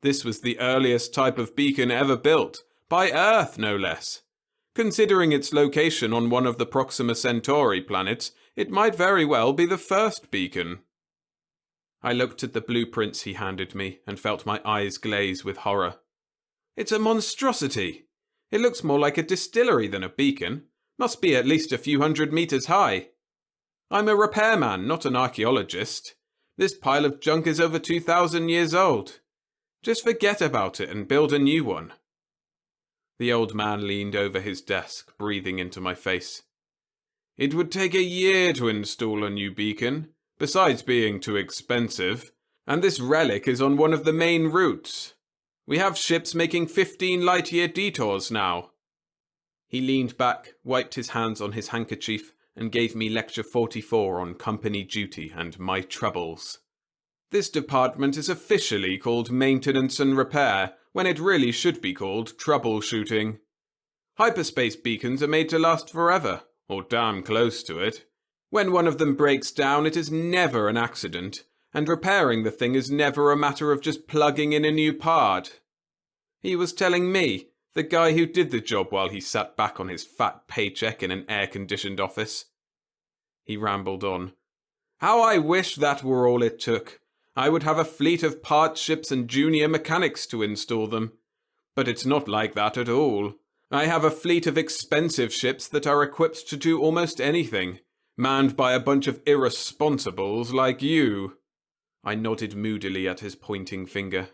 This was the earliest type of beacon ever built, by Earth no less. Considering its location on one of the Proxima Centauri planets, it might very well be the first beacon. I looked at the blueprints he handed me and felt my eyes glaze with horror. It's a monstrosity. It looks more like a distillery than a beacon. Must be at least a few 100 meters high. I'm a repairman, not an archaeologist. This pile of junk is over 2,000 years old. Just forget about it and build a new one. The old man leaned over his desk, breathing into my face. It would take a year to install a new beacon, besides being too expensive, and this relic is on one of the main routes. We have ships making 15 light-year detours now. He leaned back, wiped his hands on his handkerchief, and gave me Lecture 44 on company duty and my troubles. This department is officially called Maintenance and Repair, when it really should be called Troubleshooting. Hyperspace beacons are made to last forever, or damn close to it. When one of them breaks down, it is never an accident, and repairing the thing is never a matter of just plugging in a new part. He was telling me, the guy who did the job while he sat back on his fat paycheck in an air-conditioned office. He rambled on. How I wish that were all it took. I would have a fleet of part ships and junior mechanics to install them. But it's not like that at all. I have a fleet of expensive ships that are equipped to do almost anything, manned by a bunch of irresponsibles like you. I nodded moodily at his pointing finger.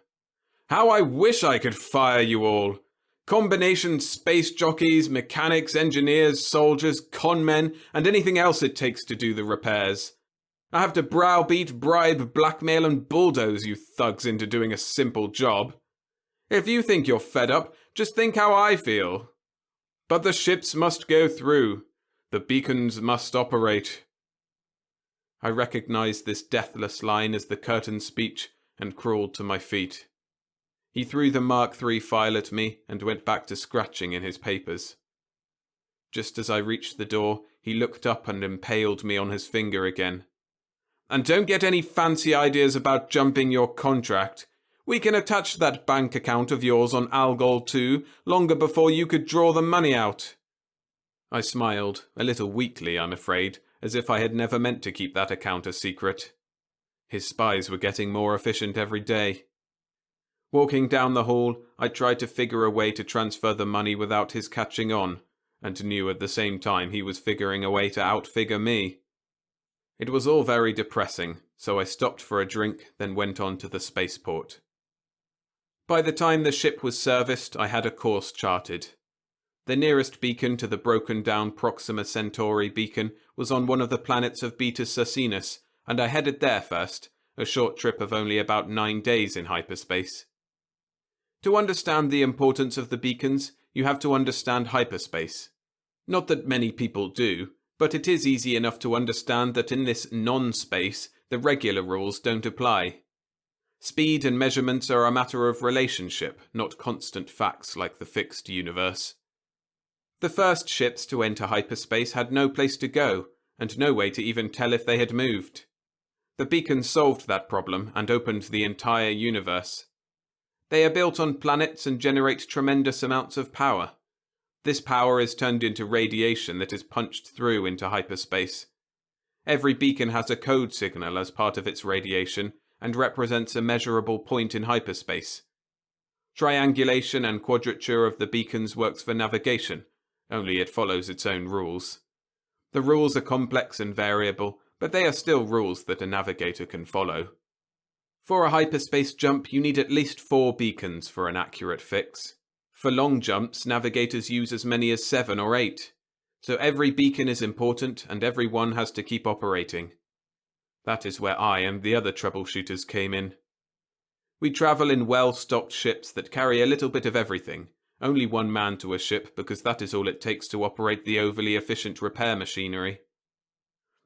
How I wish I could fire you all! Combination space jockeys, mechanics, engineers, soldiers, conmen, and anything else it takes to do the repairs. I have to browbeat, bribe, blackmail, and bulldoze you thugs into doing a simple job. If you think you're fed up, just think how I feel. But the ships must go through. The beacons must operate. I recognized this deathless line as the curtain speech and crawled to my feet. He threw the Mark III file at me and went back to scratching in his papers. Just as I reached the door, he looked up and impaled me on his finger again. And don't get any fancy ideas about jumping your contract. We can attach that bank account of yours on Algol 2 longer before you could draw the money out. I smiled, a little weakly, I'm afraid, as if I had never meant to keep that account a secret. His spies were getting more efficient every day. Walking down the hall, I tried to figure a way to transfer the money without his catching on, and knew at the same time he was figuring a way to outfigure me. It was all very depressing, so I stopped for a drink, then went on to the spaceport. By the time the ship was serviced, I had a course charted. The nearest beacon to the broken-down Proxima Centauri beacon was on one of the planets of Beta Circinus, and I headed there first, a short trip of only about 9 days in hyperspace. To understand the importance of the beacons, you have to understand hyperspace. Not that many people do, but it is easy enough to understand that in this non-space, the regular rules don't apply. Speed and measurements are a matter of relationship, not constant facts like the fixed universe. The first ships to enter hyperspace had no place to go, and no way to even tell if they had moved. The beacons solved that problem and opened the entire universe. They are built on planets and generate tremendous amounts of power. This power is turned into radiation that is punched through into hyperspace. Every beacon has a code signal as part of its radiation and represents a measurable point in hyperspace. Triangulation and quadrature of the beacons works for navigation, only it follows its own rules. The rules are complex and variable, but they are still rules that a navigator can follow. For a hyperspace jump, you need at least 4 beacons for an accurate fix. For long jumps, navigators use as many as 7 or 8. So every beacon is important and every one has to keep operating. That is where I and the other troubleshooters came in. We travel in well-stocked ships that carry a little bit of everything. Only one man to a ship because that is all it takes to operate the overly efficient repair machinery.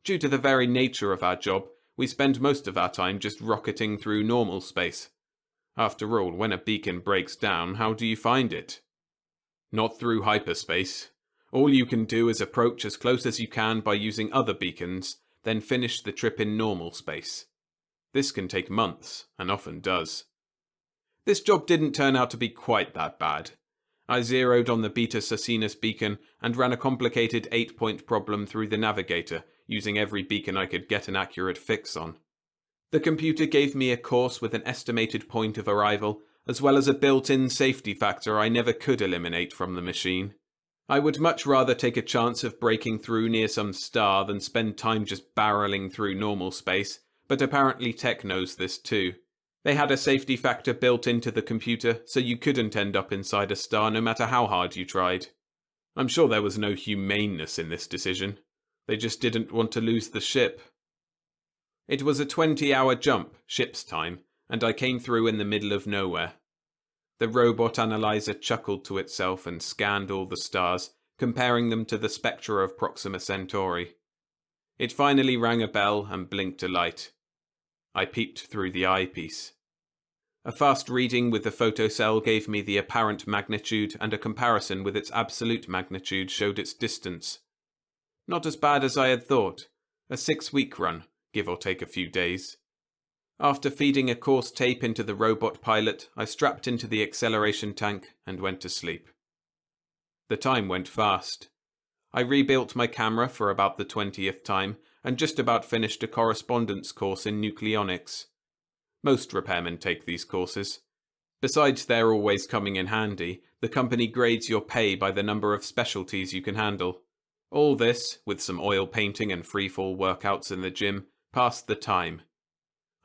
Due to the very nature of our job, we spend most of our time just rocketing through normal space. After all, when a beacon breaks down, how do you find it? Not through hyperspace. All you can do is approach as close as you can by using other beacons, then finish the trip in normal space. This can take months, and often does. This job didn't turn out to be quite that bad. I zeroed on the Beta Sacinus beacon and ran a complicated 8-point problem through the navigator, using every beacon I could get an accurate fix on. The computer gave me a course with an estimated point of arrival, as well as a built-in safety factor I never could eliminate from the machine. I would much rather take a chance of breaking through near some star than spend time just barreling through normal space, but apparently tech knows this too. They had a safety factor built into the computer, so you couldn't end up inside a star no matter how hard you tried. I'm sure there was no humaneness in this decision. They just didn't want to lose the ship. It was a 20-hour jump, ship's time, and I came through in the middle of nowhere. The robot analyzer chuckled to itself and scanned all the stars, comparing them to the spectra of Proxima Centauri. It finally rang a bell and blinked a light. I peeped through the eyepiece. A fast reading with the photocell gave me the apparent magnitude, and a comparison with its absolute magnitude showed its distance. Not as bad as I had thought. A 6-week run, give or take a few days. After feeding a course tape into the robot pilot, I strapped into the acceleration tank and went to sleep. The time went fast. I rebuilt my camera for about the 20th time, and just about finished a correspondence course in nucleonics. Most repairmen take these courses. Besides their always coming in handy, the company grades your pay by the number of specialties you can handle. All this, with some oil painting and freefall workouts in the gym, passed the time.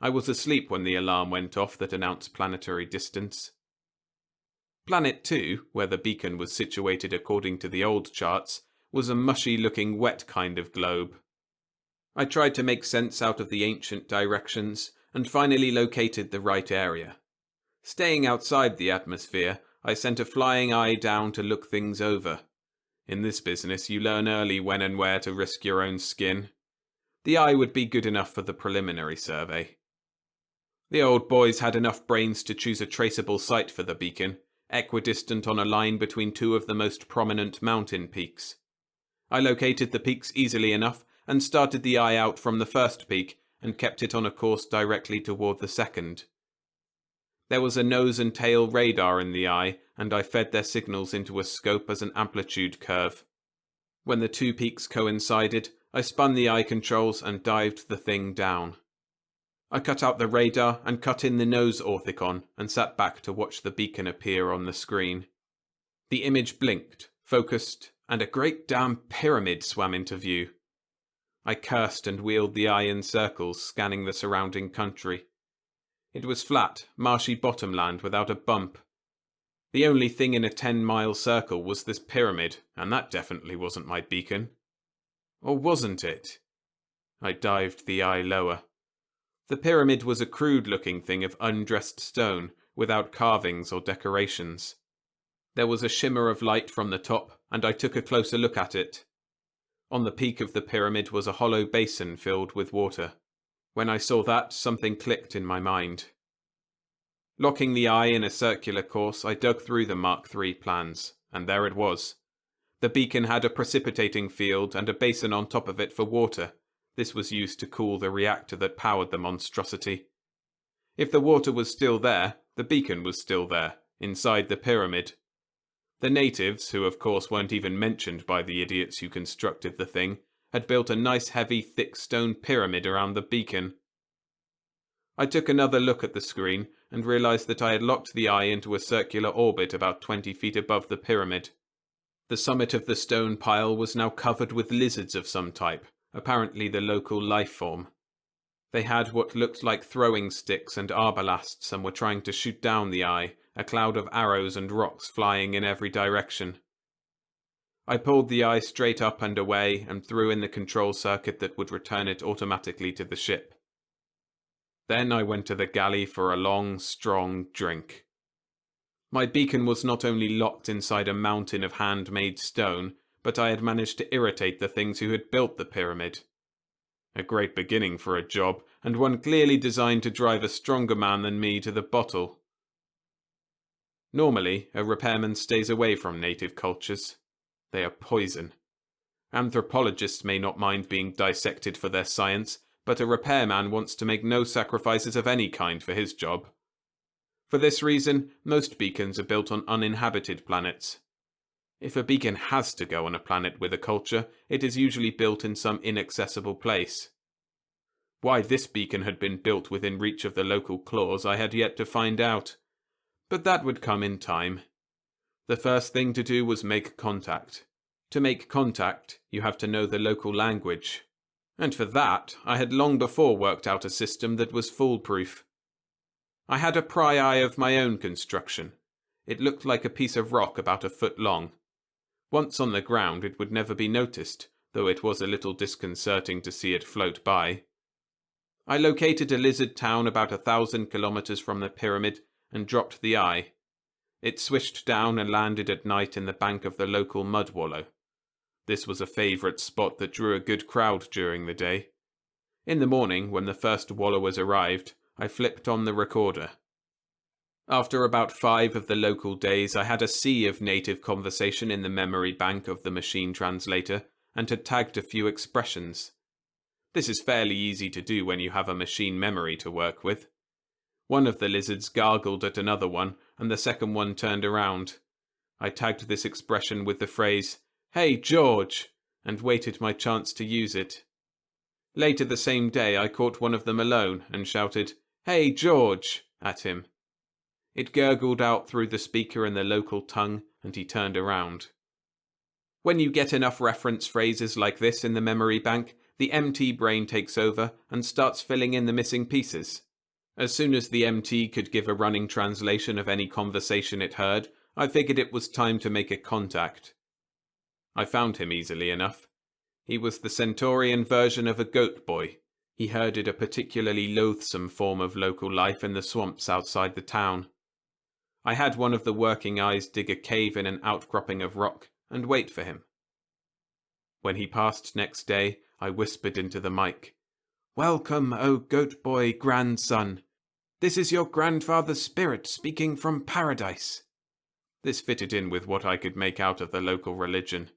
I was asleep when the alarm went off that announced planetary distance. Planet 2, where the beacon was situated according to the old charts, was a mushy-looking wet kind of globe. I tried to make sense out of the ancient directions, and finally located the right area. Staying outside the atmosphere, I sent a flying eye down to look things over. In this business, you learn early when and where to risk your own skin. The eye would be good enough for the preliminary survey. The old boys had enough brains to choose a traceable site for the beacon, equidistant on a line between two of the most prominent mountain peaks. I located the peaks easily enough and started the eye out from the first peak and kept it on a course directly toward the second. There was a nose and tail radar in the eye, and I fed their signals into a scope as an amplitude curve. When the two peaks coincided, I spun the eye controls and dived the thing down. I cut out the radar and cut in the nose orthicon and sat back to watch the beacon appear on the screen. The image blinked, focused, and a great damn pyramid swam into view. I cursed and wheeled the eye in circles, scanning the surrounding country. It was flat, marshy bottomland without a bump. The only thing in a 10-mile circle was this pyramid, and that definitely wasn't my beacon. Or wasn't it? I dived the eye lower. The pyramid was a crude-looking thing of undressed stone, without carvings or decorations. There was a shimmer of light from the top, and I took a closer look at it. On the peak of the pyramid was a hollow basin filled with water. When I saw that, something clicked in my mind. Locking the eye in a circular course, I dug through the Mark III plans, and there it was. The beacon had a precipitating field and a basin on top of it for water. This was used to cool the reactor that powered the monstrosity. If the water was still there, the beacon was still there, inside the pyramid. The natives, who of course weren't even mentioned by the idiots who constructed the thing, had built a nice heavy thick stone pyramid around the beacon. I took another look at the screen and realized that I had locked the eye into a circular orbit about 20 feet above the pyramid. The summit of the stone pile was now covered with lizards of some type, apparently the local life form. They had what looked like throwing sticks and arbalasts and were trying to shoot down the eye, a cloud of arrows and rocks flying in every direction. I pulled the eye straight up and away and threw in the control circuit that would return it automatically to the ship. Then I went to the galley for a long, strong drink. My beacon was not only locked inside a mountain of handmade stone, but I had managed to irritate the things who had built the pyramid. A great beginning for a job, and one clearly designed to drive a stronger man than me to the bottle. Normally, a repairman stays away from native cultures. They are poison. Anthropologists may not mind being dissected for their science, but a repairman wants to make no sacrifices of any kind for his job. For this reason, most beacons are built on uninhabited planets. If a beacon has to go on a planet with a culture, it is usually built in some inaccessible place. Why this beacon had been built within reach of the local claws I had yet to find out, but that would come in time. The first thing to do was make contact. To make contact, you have to know the local language. And for that, I had long before worked out a system that was foolproof. I had a pry eye of my own construction. It looked like a piece of rock about a foot long. Once on the ground, it would never be noticed, though it was a little disconcerting to see it float by. I located a lizard town about 1,000 kilometers from the pyramid and dropped the eye. It swished down and landed at night in the bank of the local mud wallow. This was a favourite spot that drew a good crowd during the day. In the morning, when the first wallowers arrived, I flipped on the recorder. After about 5 of the local days, I had a sea of native conversation in the memory bank of the machine translator and had tagged a few expressions. This is fairly easy to do when you have a machine memory to work with. One of the lizards gargled at another one, and the second one turned around. I tagged this expression with the phrase, "Hey, George," and waited my chance to use it. Later the same day, I caught one of them alone and shouted, "Hey, George," at him. It gurgled out through the speaker in the local tongue, and he turned around. When you get enough reference phrases like this in the memory bank, the MT brain takes over and starts filling in the missing pieces. As soon as the MT could give a running translation of any conversation it heard, I figured it was time to make a contact. I found him easily enough. He was the Centaurian version of a goat boy. He herded a particularly loathsome form of local life in the swamps outside the town. I had one of the working eyes dig a cave in an outcropping of rock and wait for him. When he passed next day, I whispered into the mic, "Welcome, O goat boy grandson. This is your grandfather's spirit speaking from paradise." This fitted in with what I could make out of the local religion.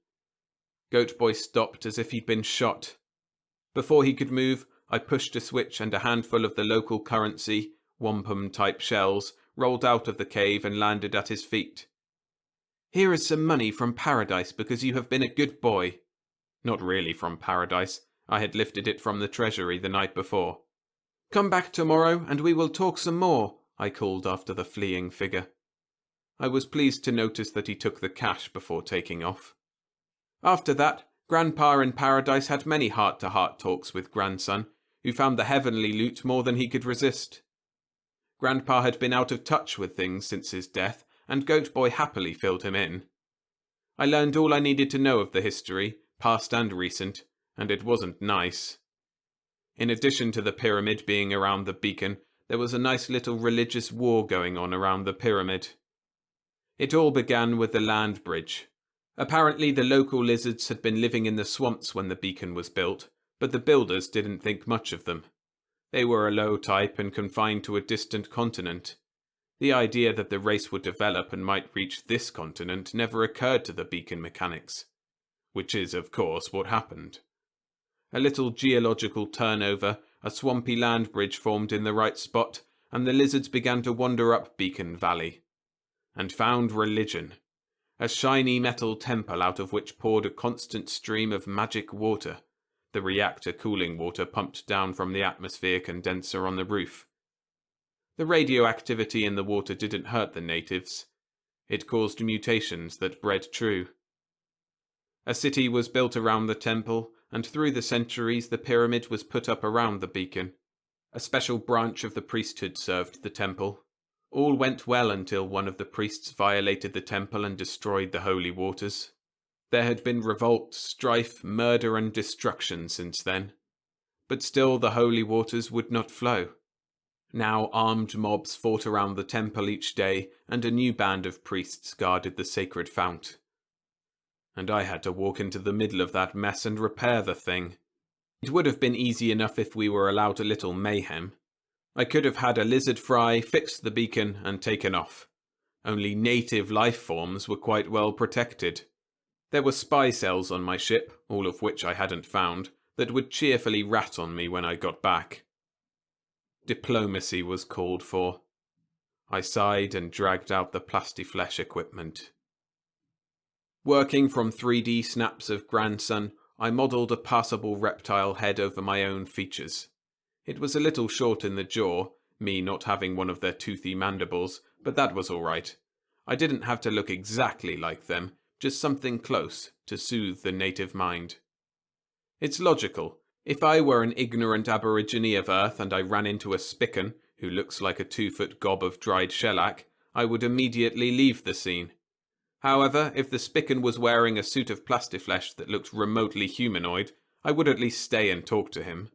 Goat boy stopped as if he'd been shot. Before he could move, I pushed a switch and a handful of the local currency, wampum-type shells, rolled out of the cave and landed at his feet. "Here is some money from paradise because you have been a good boy." Not really from paradise. I had lifted it from the treasury the night before. "Come back tomorrow and we will talk some more," I called after the fleeing figure. I was pleased to notice that he took the cash before taking off. After that, Grandpa in paradise had many heart-to-heart talks with grandson, who found the heavenly loot more than he could resist. Grandpa had been out of touch with things since his death, and Goat Boy happily filled him in. I learned all I needed to know of the history, past and recent, and it wasn't nice. In addition to the pyramid being around the beacon, there was a nice little religious war going on around the pyramid. It all began with the land bridge. Apparently the local lizards had been living in the swamps when the beacon was built, but the builders didn't think much of them. They were a low type and confined to a distant continent. The idea that the race would develop and might reach this continent never occurred to the beacon mechanics. Which is, of course, what happened. A little geological turnover, a swampy land bridge formed in the right spot, and the lizards began to wander up Beacon Valley. And found religion. A shiny metal temple out of which poured a constant stream of magic water, the reactor cooling water pumped down from the atmosphere condenser on the roof. The radioactivity in the water didn't hurt the natives. It caused mutations that bred true. A city was built around the temple, and through the centuries the pyramid was put up around the beacon. A special branch of the priesthood served the temple. All went well until one of the priests violated the temple and destroyed the holy waters. There had been revolt, strife, murder and destruction since then. But still the holy waters would not flow. Now armed mobs fought around the temple each day, and a new band of priests guarded the sacred fount. And I had to walk into the middle of that mess and repair the thing. It would have been easy enough if we were allowed a little mayhem. I could have had a lizard fry, fixed the beacon, and taken off. Only native life forms were quite well protected. There were spy cells on my ship, all of which I hadn't found, that would cheerfully rat on me when I got back. Diplomacy was called for. I sighed and dragged out the plastiflesh equipment. Working from 3D snaps of Grandson, I modelled a passable reptile head over my own features. It was a little short in the jaw, me not having one of their toothy mandibles, but that was all right. I didn't have to look exactly like them, just something close to soothe the native mind. It's logical. If I were an ignorant aborigine of Earth and I ran into a spican, who looks like a 2-foot gob of dried shellac, I would immediately leave the scene. However, if the spican was wearing a suit of plastiflesh that looked remotely humanoid, I would at least stay and talk to him.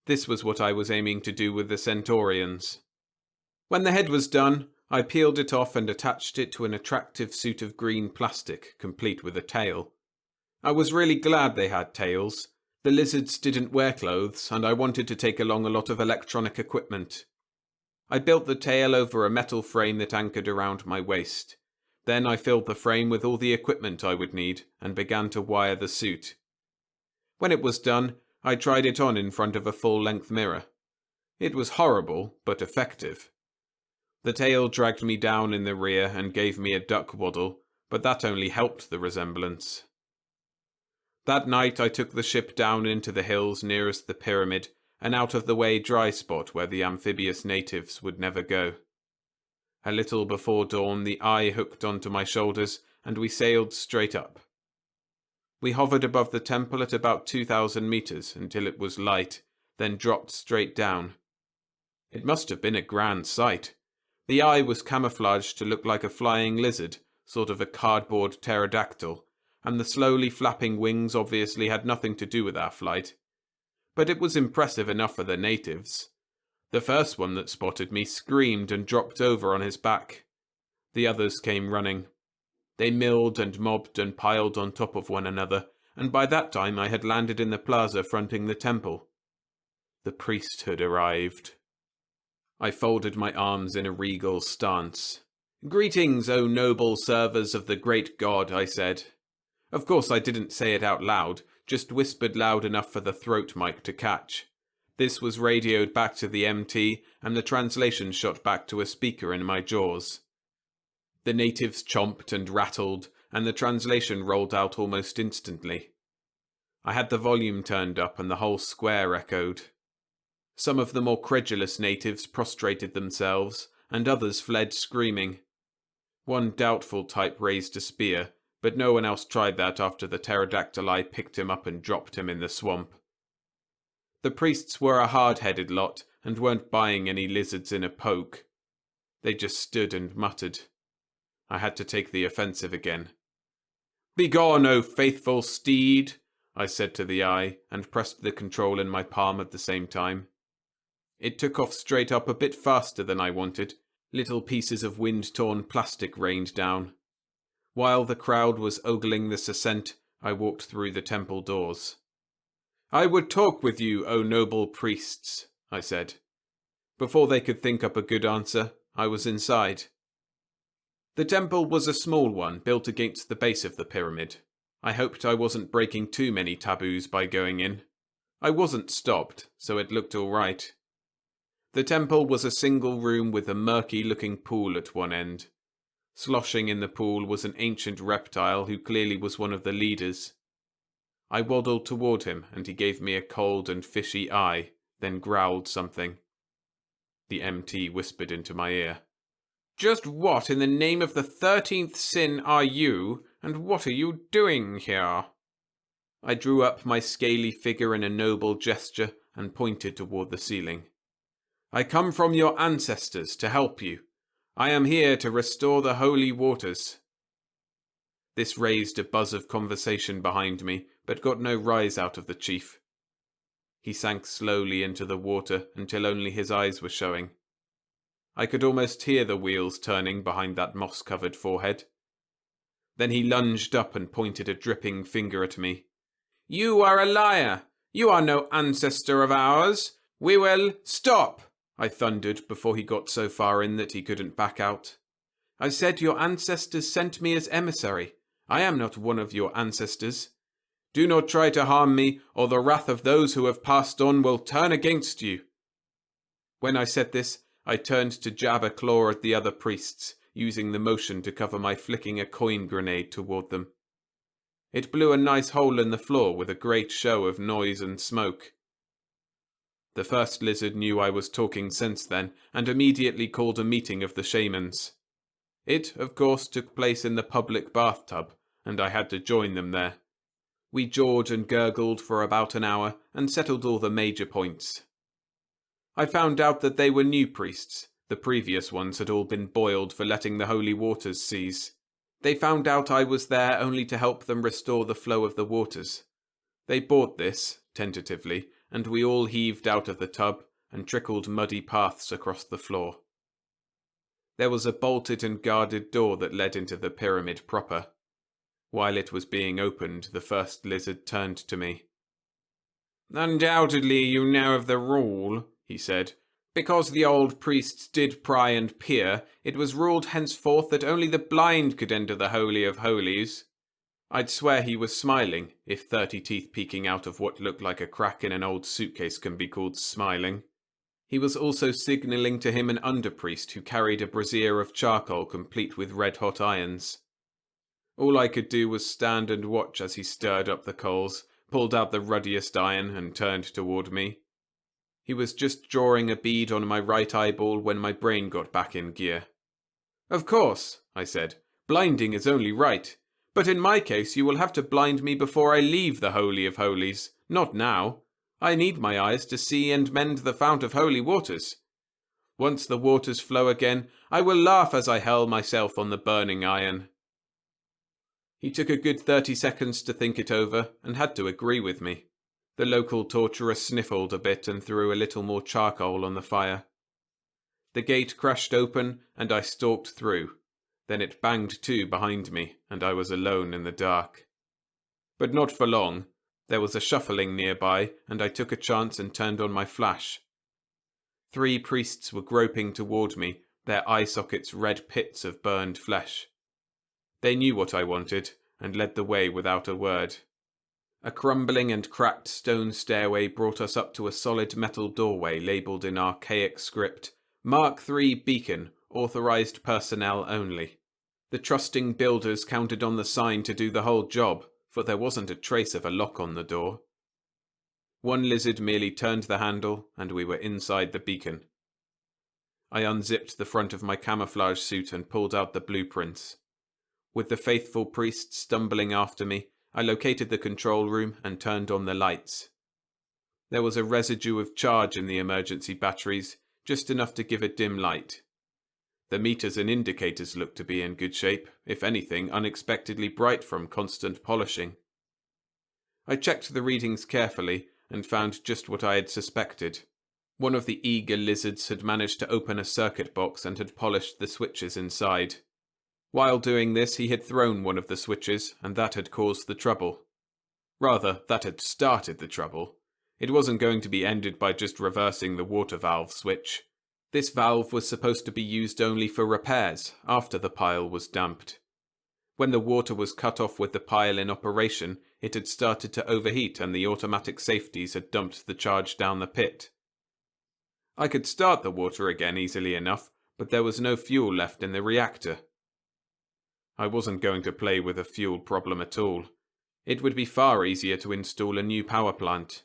This was what I was aiming to do with the Centaurians. When the head was done, I peeled it off and attached it to an attractive suit of green plastic, complete with a tail. I was really glad they had tails. The lizards didn't wear clothes, and I wanted to take along a lot of electronic equipment. I built the tail over a metal frame that anchored around my waist. Then I filled the frame with all the equipment I would need, and began to wire the suit. When it was done, I tried it on in front of a full-length mirror. It was horrible, but effective. The tail dragged me down in the rear and gave me a duck waddle, but that only helped the resemblance. That night I took the ship down into the hills nearest the pyramid, an out-of-the-way dry spot where the amphibious natives would never go. A little before dawn the eye hooked onto my shoulders, and we sailed straight up. We hovered above the temple at about 2,000 meters until it was light, then dropped straight down. It must have been a grand sight. The eye was camouflaged to look like a flying lizard, sort of a cardboard pterodactyl, and the slowly flapping wings obviously had nothing to do with our flight. But it was impressive enough for the natives. The first one that spotted me screamed and dropped over on his back. The others came running. They milled and mobbed and piled on top of one another, and by that time I had landed in the plaza fronting the temple. The priesthood arrived. I folded my arms in a regal stance. "Greetings, O noble servers of the great god," I said. Of course I didn't say it out loud, just whispered loud enough for the throat mic to catch. This was radioed back to the MT, and the translation shot back to a speaker in my jaws. The natives chomped and rattled, and the translation rolled out almost instantly. I had the volume turned up and the whole square echoed. Some of the more credulous natives prostrated themselves, and others fled screaming. One doubtful type raised a spear, but no one else tried that after the pterodactyli picked him up and dropped him in the swamp. The priests were a hard-headed lot, and weren't buying any lizards in a poke. They just stood and muttered. I had to take the offensive again. "Begone, O faithful steed," I said to the eye, and pressed the control in my palm at the same time. It took off straight up a bit faster than I wanted. Little pieces of wind-torn plastic rained down. While the crowd was ogling this ascent, I walked through the temple doors. "I would talk with you, O noble priests," I said. Before they could think up a good answer, I was inside. The temple was a small one, built against the base of the pyramid. I hoped I wasn't breaking too many taboos by going in. I wasn't stopped, so it looked all right. The temple was a single room with a murky-looking pool at one end. Sloshing in the pool was an ancient reptile who clearly was one of the leaders. I waddled toward him, and he gave me a cold and fishy eye, then growled something. The MT whispered into my ear. "Just what in the name of the 13th sin are you, and what are you doing here?" I drew up my scaly figure in a noble gesture and pointed toward the ceiling. "I come from your ancestors to help you. I am here to restore the holy waters." This raised a buzz of conversation behind me, but got no rise out of the chief. He sank slowly into the water until only his eyes were showing. I could almost hear the wheels turning behind that moss-covered forehead. Then he lunged up and pointed a dripping finger at me. "You are a liar! You are no ancestor of ours! We will—" "Stop!" I thundered before he got so far in that he couldn't back out. I said your ancestors sent me as emissary. I am not one of your ancestors. Do not try to harm me, or the wrath of those who have passed on will turn against you." When I said this, I turned to jab a claw at the other priests, using the motion to cover my flicking a coin grenade toward them. It blew a nice hole in the floor with a great show of noise and smoke. The first lizard knew I was talking sense then, and immediately called a meeting of the shamans. It, of course, took place in the public bathtub, and I had to join them there. We jawed and gurgled for about an hour, and settled all the major points. I found out that they were new priests. The previous ones had all been boiled for letting the holy waters cease. They found out I was there only to help them restore the flow of the waters. They bought this, tentatively, and we all heaved out of the tub and trickled muddy paths across the floor. There was a bolted and guarded door that led into the pyramid proper. While it was being opened, the first lizard turned to me. "Undoubtedly you know of the rule," he said. "Because the old priests did pry and peer, it was ruled henceforth that only the blind could enter the Holy of Holies." I'd swear he was smiling, if 30 teeth peeking out of what looked like a crack in an old suitcase can be called smiling. He was also signalling to him an underpriest who carried a brazier of charcoal complete with red-hot irons. All I could do was stand and watch as he stirred up the coals, pulled out the ruddiest iron, and turned toward me. He was just drawing a bead on my right eyeball when my brain got back in gear. "Of course," I said, "blinding is only right. But in my case you will have to blind me before I leave the Holy of Holies, not now. I need my eyes to see and mend the fount of holy waters. Once the waters flow again, I will laugh as I hurl myself on the burning iron." He took a good 30 seconds to think it over, and had to agree with me. The local torturer sniffled a bit and threw a little more charcoal on the fire. The gate crashed open, and I stalked through. Then it banged to behind me, and I was alone in the dark. But not for long. There was a shuffling nearby, and I took a chance and turned on my flash. 3 priests were groping toward me, their eye sockets red pits of burned flesh. They knew what I wanted, and led the way without a word. A crumbling and cracked stone stairway brought us up to a solid metal doorway labelled in archaic script, Mark III Beacon, authorized personnel only. The trusting builders counted on the sign to do the whole job, for there wasn't a trace of a lock on the door. One lizard merely turned the handle, and we were inside the beacon. I unzipped the front of my camouflage suit and pulled out the blueprints. With the faithful priest stumbling after me, I located the control room and turned on the lights. There was a residue of charge in the emergency batteries, just enough to give a dim light. The meters and indicators looked to be in good shape, if anything unexpectedly bright from constant polishing. I checked the readings carefully and found just what I had suspected. One of the eager lizards had managed to open a circuit box and had polished the switches inside. While doing this, he had thrown one of the switches, and that had caused the trouble. Rather, that had started the trouble. It wasn't going to be ended by just reversing the water valve switch. This valve was supposed to be used only for repairs, after the pile was damped. When the water was cut off with the pile in operation, it had started to overheat and the automatic safeties had dumped the charge down the pit. I could start the water again easily enough, but there was no fuel left in the reactor. I wasn't going to play with a fuel problem at all. It would be far easier to install a new power plant.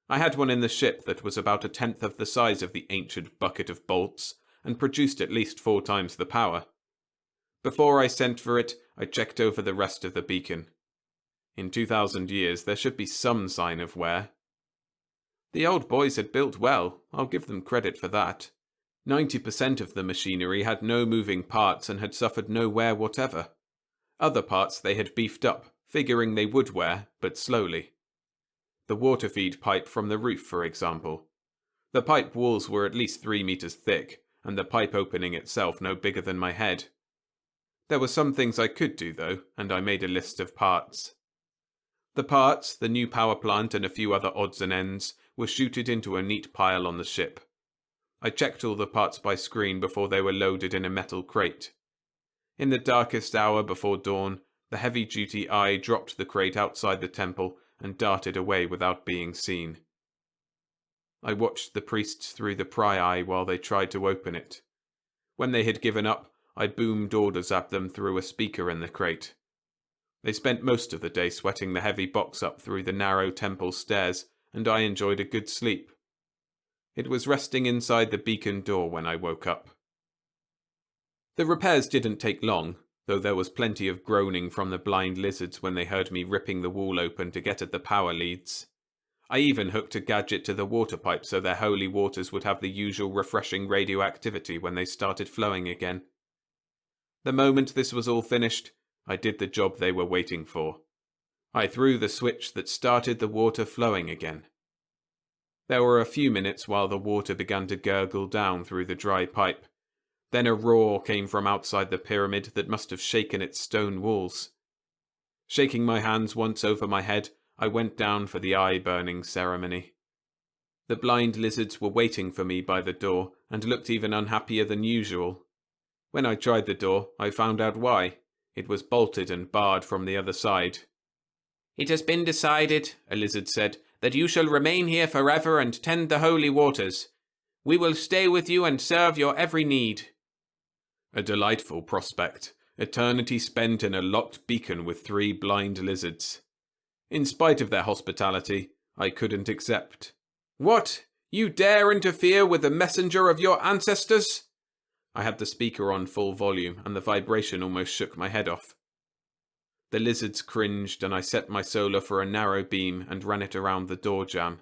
I had one in the ship that was about 1/10 of the size of the ancient bucket of bolts, and produced at least 4 times the power. Before I sent for it, I checked over the rest of the beacon. In 2,000 years, there should be some sign of wear. The old boys had built well, I'll give them credit for that. 90% of the machinery had no moving parts and had suffered no wear whatever. Other parts they had beefed up, figuring they would wear, but slowly. The water feed pipe from the roof, for example. The pipe walls were at least 3 meters thick, and the pipe opening itself no bigger than my head. There were some things I could do, though, and I made a list of parts. The parts, the new power plant and a few other odds and ends, were chuted into a neat pile on the ship. I checked all the parts by screen before they were loaded in a metal crate. In the darkest hour before dawn, the heavy-duty eye dropped the crate outside the temple and darted away without being seen. I watched the priests through the pry eye while they tried to open it. When they had given up, I boomed orders at them through a speaker in the crate. They spent most of the day sweating the heavy box up through the narrow temple stairs, and I enjoyed a good sleep. It was resting inside the beacon door when I woke up. The repairs didn't take long, though there was plenty of groaning from the blind lizards when they heard me ripping the wall open to get at the power leads. I even hooked a gadget to the water pipe so their holy waters would have the usual refreshing radioactivity when they started flowing again. The moment this was all finished, I did the job they were waiting for. I threw the switch that started the water flowing again. There were a few minutes while the water began to gurgle down through the dry pipe. Then a roar came from outside the pyramid that must have shaken its stone walls. Shaking my hands once over my head, I went down for the eye-burning ceremony. The blind lizards were waiting for me by the door and looked even unhappier than usual. When I tried the door, I found out why. It was bolted and barred from the other side. "It has been decided," a lizard said, "that you shall remain here forever and tend the holy waters. We will stay with you and serve your every need." A delightful prospect, eternity spent in a locked beacon with 3 blind lizards. In spite of their hospitality, I couldn't accept. "What? You dare interfere with the messenger of your ancestors?" I had the speaker on full volume, and the vibration almost shook my head off. The lizards cringed, and I set my solar for a narrow beam and ran it around the door jamb.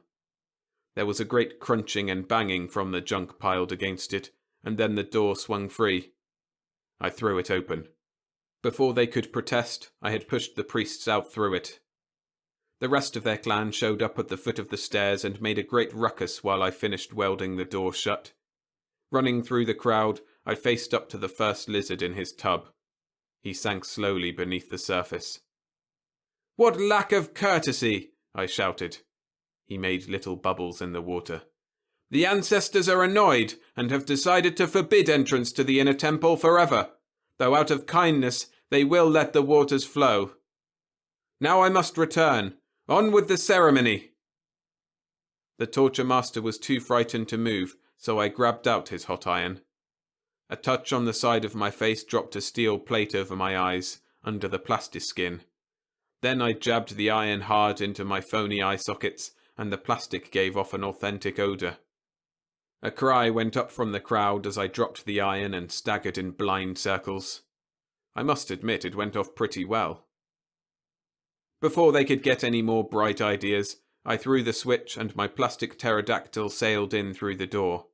There was a great crunching and banging from the junk piled against it, and then the door swung free. I threw it open. Before they could protest, I had pushed the priests out through it. The rest of their clan showed up at the foot of the stairs and made a great ruckus while I finished welding the door shut. Running through the crowd, I faced up to the first lizard in his tub. He sank slowly beneath the surface. "What lack of courtesy!" I shouted. He made little bubbles in the water. "The ancestors are annoyed and have decided to forbid entrance to the inner temple forever, though out of kindness they will let the waters flow. Now I must return. On with the ceremony!" The torture master was too frightened to move, so I grabbed out his hot iron. A touch on the side of my face dropped a steel plate over my eyes, under the plastiskin. Then I jabbed the iron hard into my phony eye sockets, and the plastic gave off an authentic odour. A cry went up from the crowd as I dropped the iron and staggered in blind circles. I must admit it went off pretty well. Before they could get any more bright ideas, I threw the switch and my plastic pterodactyl sailed in through the door.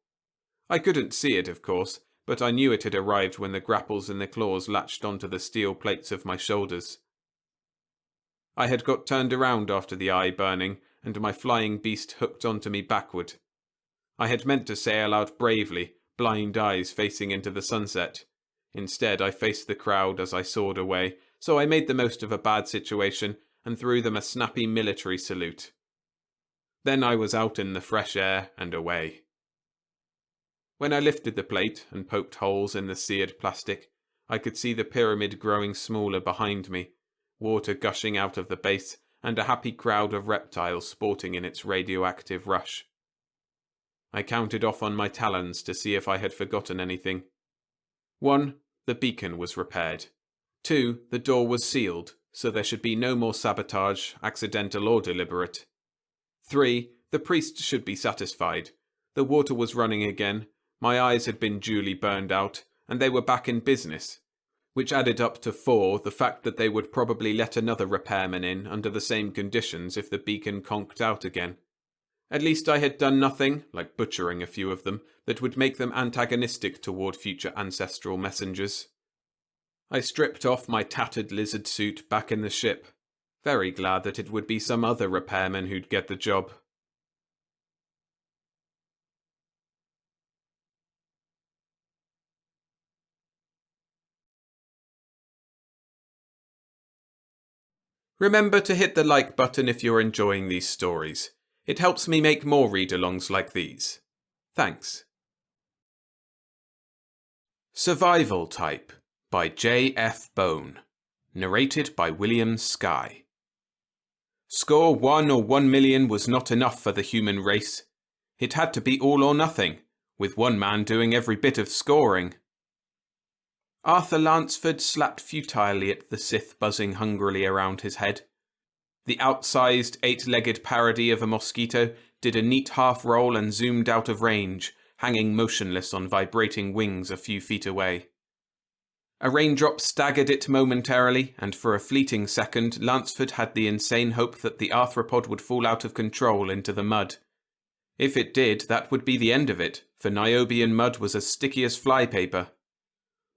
I couldn't see it, of course, but I knew it had arrived when the grapples in the claws latched onto the steel plates of my shoulders. I had got turned around after the eye burning, and my flying beast hooked onto me backward. I had meant to sail out bravely, blind eyes facing into the sunset. Instead, I faced the crowd as I soared away, so I made the most of a bad situation and threw them a snappy military salute. Then I was out in the fresh air and away. When I lifted the plate and poked holes in the seared plastic, I could see the pyramid growing smaller behind me, water gushing out of the base, and a happy crowd of reptiles sporting in its radioactive rush. I counted off on my talons to see if I had forgotten anything. 1. The beacon was repaired. 2. The door was sealed, so there should be no more sabotage, accidental or deliberate. 3. The priest should be satisfied. The water was running again, my eyes had been duly burned out, and they were back in business. Which added up to 4, the fact that they would probably let another repairman in under the same conditions if the beacon conked out again. At least I had done nothing, like butchering a few of them, that would make them antagonistic toward future ancestral messengers. I stripped off my tattered lizard suit back in the ship, very glad that it would be some other repairman who'd get the job. Remember to hit the like button if you're enjoying these stories. It helps me make more read-alongs like these. Thanks. Survival Type by J.F. Bone. Narrated by William Skye. Score 1 or 1 million was not enough for the human race. It had to be all or nothing, with one man doing every bit of scoring. Arthur Lansford slapped futilely at the Sith buzzing hungrily around his head. The outsized, 8-legged parody of a mosquito did a neat half-roll and zoomed out of range, hanging motionless on vibrating wings a few feet away. A raindrop staggered it momentarily, and for a fleeting second Lansford had the insane hope that the arthropod would fall out of control into the mud. If it did, that would be the end of it, for Niobian mud was as sticky as flypaper.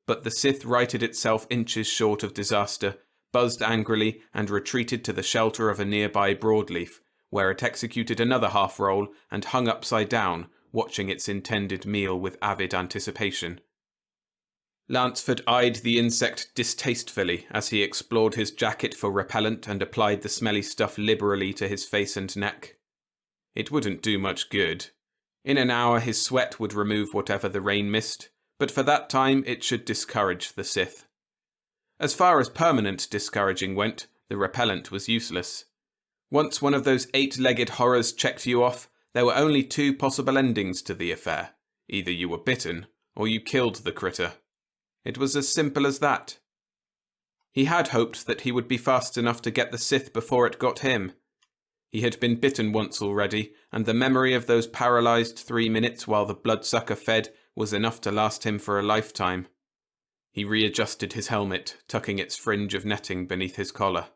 But the Sith righted itself inches short of disaster, buzzed angrily, and retreated to the shelter of a nearby broadleaf, where it executed another half-roll and hung upside down, watching its intended meal with avid anticipation. Lansford eyed the insect distastefully as he explored his jacket for repellent and applied the smelly stuff liberally to his face and neck. It wouldn't do much good. In an hour his sweat would remove whatever the rain missed, but for that time it should discourage the Sith. As far as permanent discouraging went, the repellent was useless. Once one of those 8-legged horrors checked you off, there were only 2 possible endings to the affair. Either you were bitten, or you killed the critter. It was as simple as that. He had hoped that he would be fast enough to get the Sith before it got him. He had been bitten once already, and the memory of those paralysed 3 minutes while the bloodsucker fed was enough to last him for a lifetime. He readjusted his helmet, tucking its fringe of netting beneath his collar.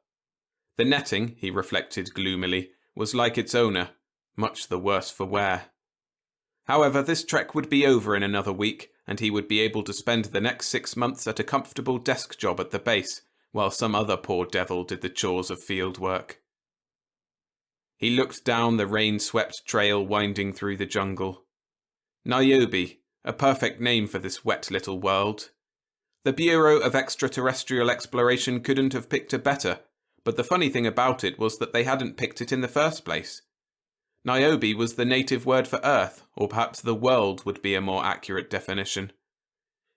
The netting, he reflected gloomily, was like its owner, much the worse for wear. However, this trek would be over in another week, and he would be able to spend the next 6 months at a comfortable desk job at the base, while some other poor devil did the chores of field work. He looked down the rain-swept trail winding through the jungle. Niobe, a perfect name for this wet little world. The Bureau of Extraterrestrial Exploration couldn't have picked a better, but the funny thing about it was that they hadn't picked it in the first place. Niobe was the native word for Earth, or perhaps the world would be a more accurate definition.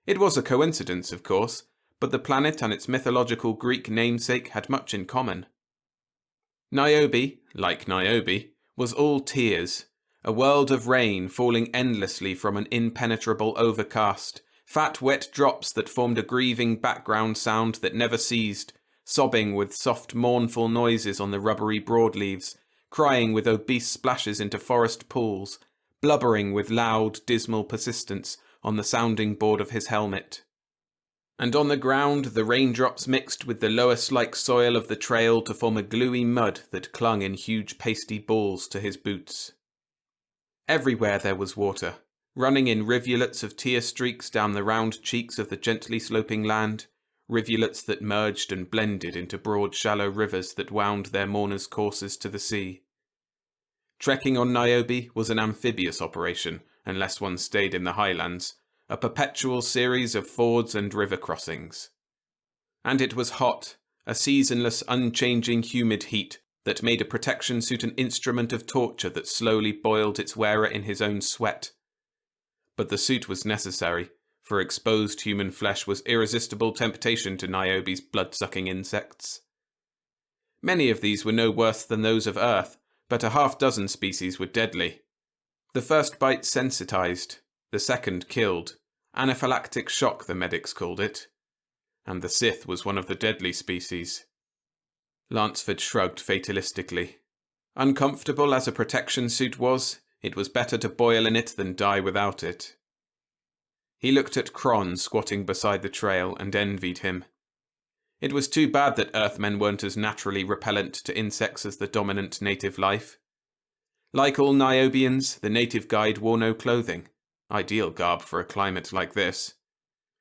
It was a coincidence, of course, but the planet and its mythological Greek namesake had much in common. Niobe, like Niobe, was all tears, a world of rain falling endlessly from an impenetrable overcast, fat wet drops that formed a grieving background sound that never ceased, sobbing with soft mournful noises on the rubbery broadleaves, crying with obese splashes into forest pools, blubbering with loud, dismal persistence on the sounding board of his helmet. And on the ground the raindrops mixed with the loess-like soil of the trail to form a gluey mud that clung in huge pasty balls to his boots. Everywhere there was water, running in rivulets of tear streaks down the round cheeks of the gently sloping land, rivulets that merged and blended into broad shallow rivers that wound their mourners' courses to the sea. Trekking on Niobe was an amphibious operation, unless one stayed in the highlands, a perpetual series of fords and river crossings. And it was hot, a seasonless, unchanging humid heat that made a protection suit an instrument of torture that slowly boiled its wearer in his own sweat. But the suit was necessary, for exposed human flesh was irresistible temptation to Niobe's blood-sucking insects. Many of these were no worse than those of Earth, but a half-dozen species were deadly. The first bite sensitized, the second killed. Anaphylactic shock, the medics called it. And the Sith was one of the deadly species. Lansford shrugged fatalistically. Uncomfortable as a protection suit was, it was better to boil in it than die without it. He looked at Kron squatting beside the trail and envied him. It was too bad that Earthmen weren't as naturally repellent to insects as the dominant native life. Like all Niobians, the native guide wore no clothing, ideal garb for a climate like this.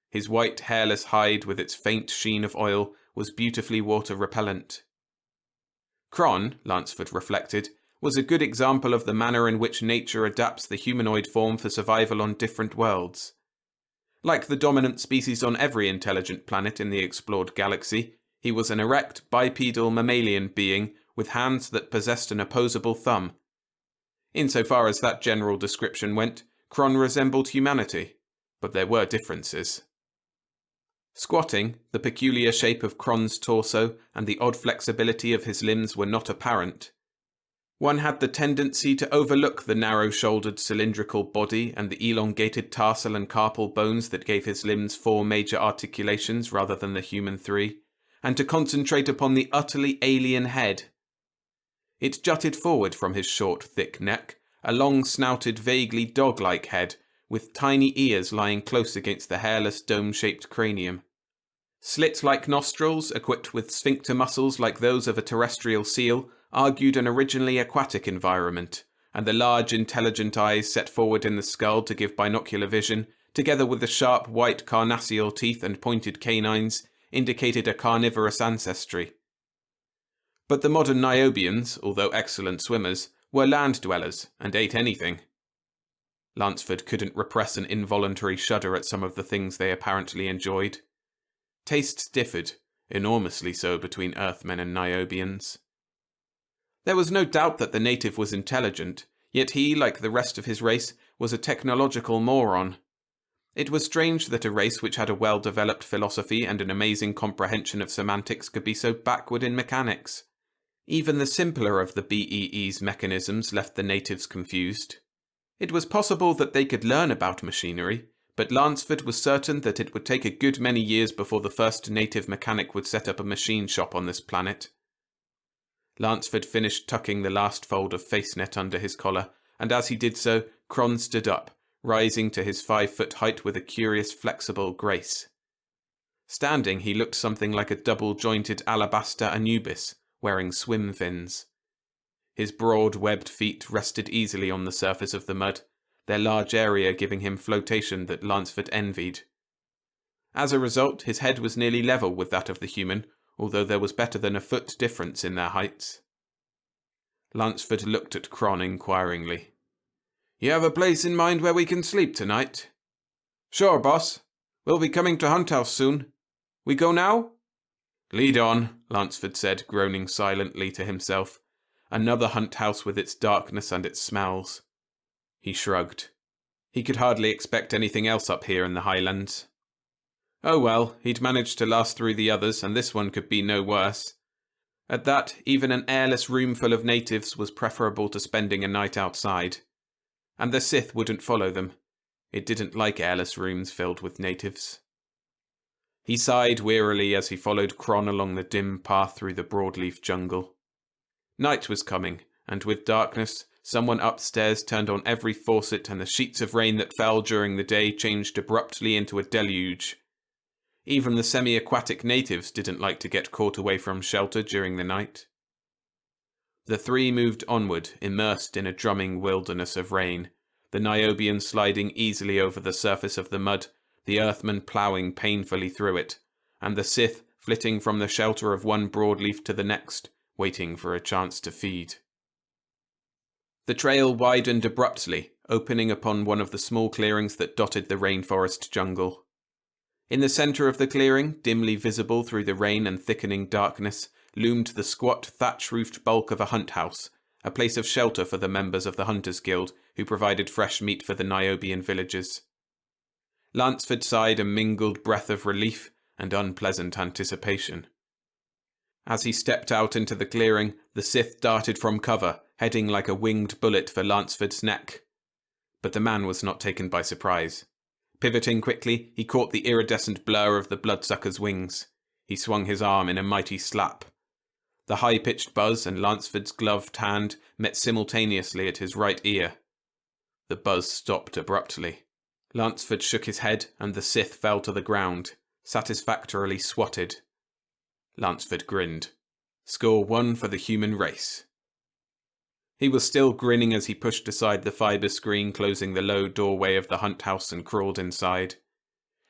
His white, hairless hide with its faint sheen of oil was beautifully water-repellent. Kron, Lansford reflected, was a good example of the manner in which nature adapts the humanoid form for survival on different worlds. Like the dominant species on every intelligent planet in the explored galaxy, he was an erect, bipedal mammalian being with hands that possessed an opposable thumb. Insofar as that general description went, Kron resembled humanity, but there were differences. Squatting, the peculiar shape of Cron's torso and the odd flexibility of his limbs were not apparent. One had the tendency to overlook the narrow-shouldered cylindrical body and the elongated tarsal and carpal bones that gave his limbs 4 major articulations rather than the human 3, and to concentrate upon the utterly alien head. It jutted forward from his short, thick neck, a long-snouted, vaguely dog-like head, with tiny ears lying close against the hairless, dome-shaped cranium. Slit-like nostrils, equipped with sphincter muscles like those of a terrestrial seal, argued an originally aquatic environment, and the large, intelligent eyes set forward in the skull to give binocular vision, together with the sharp, white carnassial teeth and pointed canines, indicated a carnivorous ancestry. But the modern Niobians, although excellent swimmers, were land-dwellers and ate anything. Lansford couldn't repress an involuntary shudder at some of the things they apparently enjoyed. Tastes differed, enormously so between Earthmen and Niobians. There was no doubt that the native was intelligent, yet he, like the rest of his race, was a technological moron. It was strange that a race which had a well-developed philosophy and an amazing comprehension of semantics could be so backward in mechanics. Even the simpler of the BEE's mechanisms left the natives confused. It was possible that they could learn about machinery, but Lansford was certain that it would take a good many years before the first native mechanic would set up a machine shop on this planet. Lansford finished tucking the last fold of face net under his collar, and as he did so, Cron stood up, rising to his 5-foot height with a curious flexible grace. Standing, he looked something like a double-jointed alabaster Anubis, wearing swim fins. His broad, webbed feet rested easily on the surface of the mud, their large area giving him flotation that Lansford envied. As a result, his head was nearly level with that of the human, although there was better than a foot difference in their heights. Lansford looked at Cron inquiringly. "You have a place in mind where we can sleep tonight?" "Sure, boss. We'll be coming to Hunt House soon. We go now?" "Lead on," Lansford said, groaning silently to himself. Another Hunt House with its darkness and its smells. He shrugged. He could hardly expect anything else up here in the Highlands. Oh well, he'd managed to last through the others, and this one could be no worse. At that, even an airless room full of natives was preferable to spending a night outside. And the Sith wouldn't follow them. It didn't like airless rooms filled with natives. He sighed wearily as he followed Cron along the dim path through the broadleaf jungle. Night was coming, and with darkness, someone upstairs turned on every faucet and the sheets of rain that fell during the day changed abruptly into a deluge. Even the semi-aquatic natives didn't like to get caught away from shelter during the night. The 3 moved onward, immersed in a drumming wilderness of rain, the Niobian sliding easily over the surface of the mud, the Earthman ploughing painfully through it, and the Sith flitting from the shelter of one broadleaf to the next, waiting for a chance to feed. The trail widened abruptly, opening upon one of the small clearings that dotted the rainforest jungle. In the centre of the clearing, dimly visible through the rain and thickening darkness, loomed the squat, thatch-roofed bulk of a hunt house, a place of shelter for the members of the Hunters Guild, who provided fresh meat for the Niobian villagers. Lansford sighed a mingled breath of relief and unpleasant anticipation. As he stepped out into the clearing, the Sith darted from cover, heading like a winged bullet for Lansford's neck. But the man was not taken by surprise. Pivoting quickly, he caught the iridescent blur of the bloodsucker's wings. He swung his arm in a mighty slap. The high-pitched buzz and Lansford's gloved hand met simultaneously at his right ear. The buzz stopped abruptly. Lansford shook his head, and the Sith fell to the ground, satisfactorily swatted. Lansford grinned. Score 1 for the human race. He was still grinning as he pushed aside the fibre screen closing the low doorway of the hunt house and crawled inside.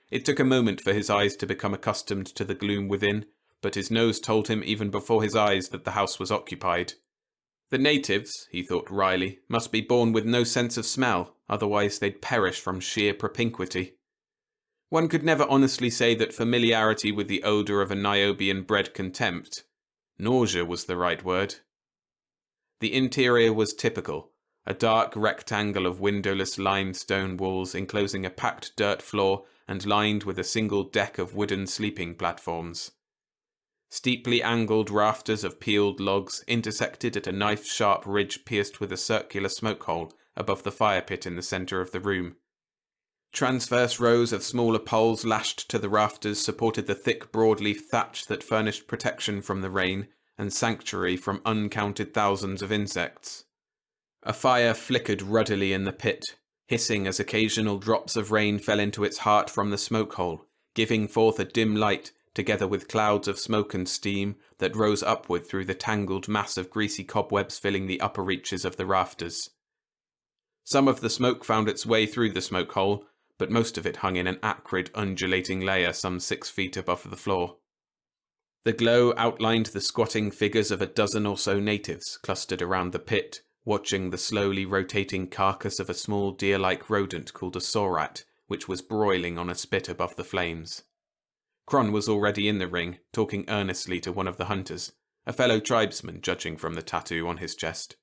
It took a moment for his eyes to become accustomed to the gloom within, but his nose told him even before his eyes that the house was occupied. The natives, he thought wryly, must be born with no sense of smell, otherwise they'd perish from sheer propinquity. One could never honestly say that familiarity with the odour of a Niobian bred contempt. Nausea was the right word. The interior was typical, a dark rectangle of windowless limestone walls enclosing a packed dirt floor and lined with a single deck of wooden sleeping platforms. Steeply angled rafters of peeled logs intersected at a knife-sharp ridge pierced with a circular smoke hole above the fire pit in the centre of the room. Transverse rows of smaller poles lashed to the rafters supported the thick broadleaf thatch that furnished protection from the rain and sanctuary from uncounted thousands of insects. A fire flickered ruddily in the pit, hissing as occasional drops of rain fell into its heart from the smoke hole, giving forth a dim light together with clouds of smoke and steam that rose upward through the tangled mass of greasy cobwebs filling the upper reaches of the rafters. Some of the smoke found its way through the smoke hole, but most of it hung in an acrid, undulating layer some 6 feet above the floor. The glow outlined the squatting figures of a dozen or so natives clustered around the pit, watching the slowly rotating carcass of a small deer-like rodent called a saurat, which was broiling on a spit above the flames. Cron was already in the ring, talking earnestly to one of the hunters, a fellow tribesman judging from the tattoo on his chest.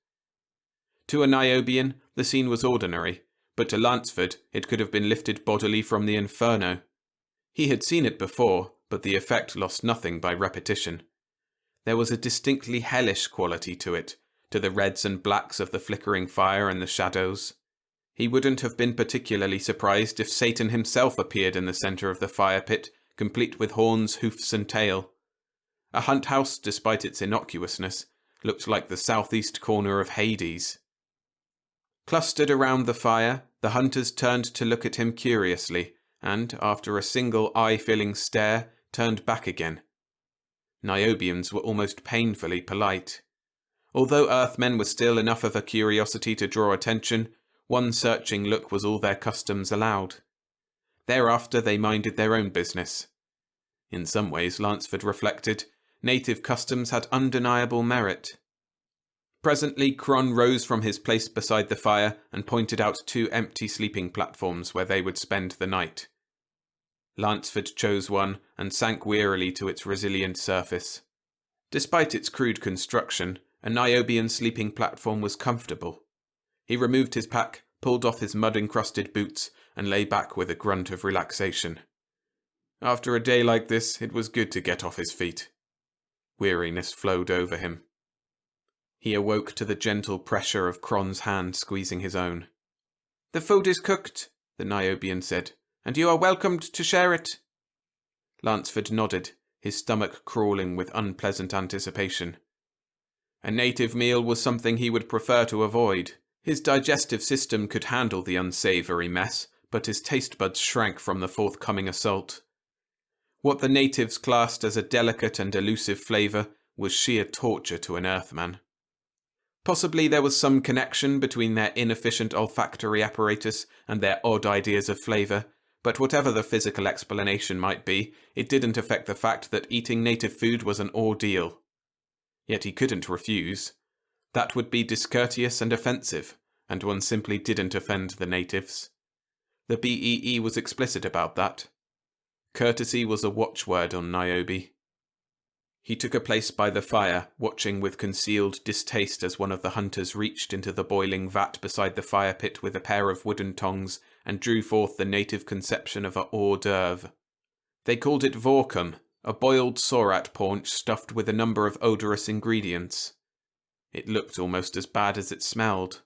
To a Niobian, the scene was ordinary, but to Lansford it could have been lifted bodily from the inferno. He had seen it before, but the effect lost nothing by repetition. There was a distinctly hellish quality to it, to the reds and blacks of the flickering fire and the shadows. He wouldn't have been particularly surprised if Satan himself appeared in the centre of the fire pit, complete with horns, hoofs and tail. A hunt house, despite its innocuousness, looked like the southeast corner of Hades. Clustered around the fire, the hunters turned to look at him curiously, and, after a single eye-filling stare, turned back again. Niobians were almost painfully polite. Although Earthmen were still enough of a curiosity to draw attention, one searching look was all their customs allowed. Thereafter they minded their own business. In some ways, Lansford reflected, native customs had undeniable merit. Presently Cron rose from his place beside the fire and pointed out 2 empty sleeping platforms where they would spend the night. Lansford chose one and sank wearily to its resilient surface. Despite its crude construction, a Niobian sleeping platform was comfortable. He removed his pack, pulled off his mud-encrusted boots, and lay back with a grunt of relaxation. After a day like this, it was good to get off his feet. Weariness flowed over him. He awoke to the gentle pressure of Cron's hand squeezing his own. "The food is cooked," the Niobian said, "and you are welcomed to share it." Lansford nodded, his stomach crawling with unpleasant anticipation. A native meal was something he would prefer to avoid. His digestive system could handle the unsavoury mess, but his taste buds shrank from the forthcoming assault. What the natives classed as a delicate and elusive flavour was sheer torture to an Earthman. Possibly there was some connection between their inefficient olfactory apparatus and their odd ideas of flavour, but whatever the physical explanation might be, it didn't affect the fact that eating native food was an ordeal. Yet he couldn't refuse. That would be discourteous and offensive, and one simply didn't offend the natives. The BEE was explicit about that. Courtesy was a watchword on Niobe. He took a place by the fire, watching with concealed distaste as one of the hunters reached into the boiling vat beside the fire pit with a pair of wooden tongs and drew forth the native conception of a hors d'oeuvre. They called it vorkum, a boiled saurat paunch stuffed with a number of odorous ingredients. It looked almost as bad as it smelled.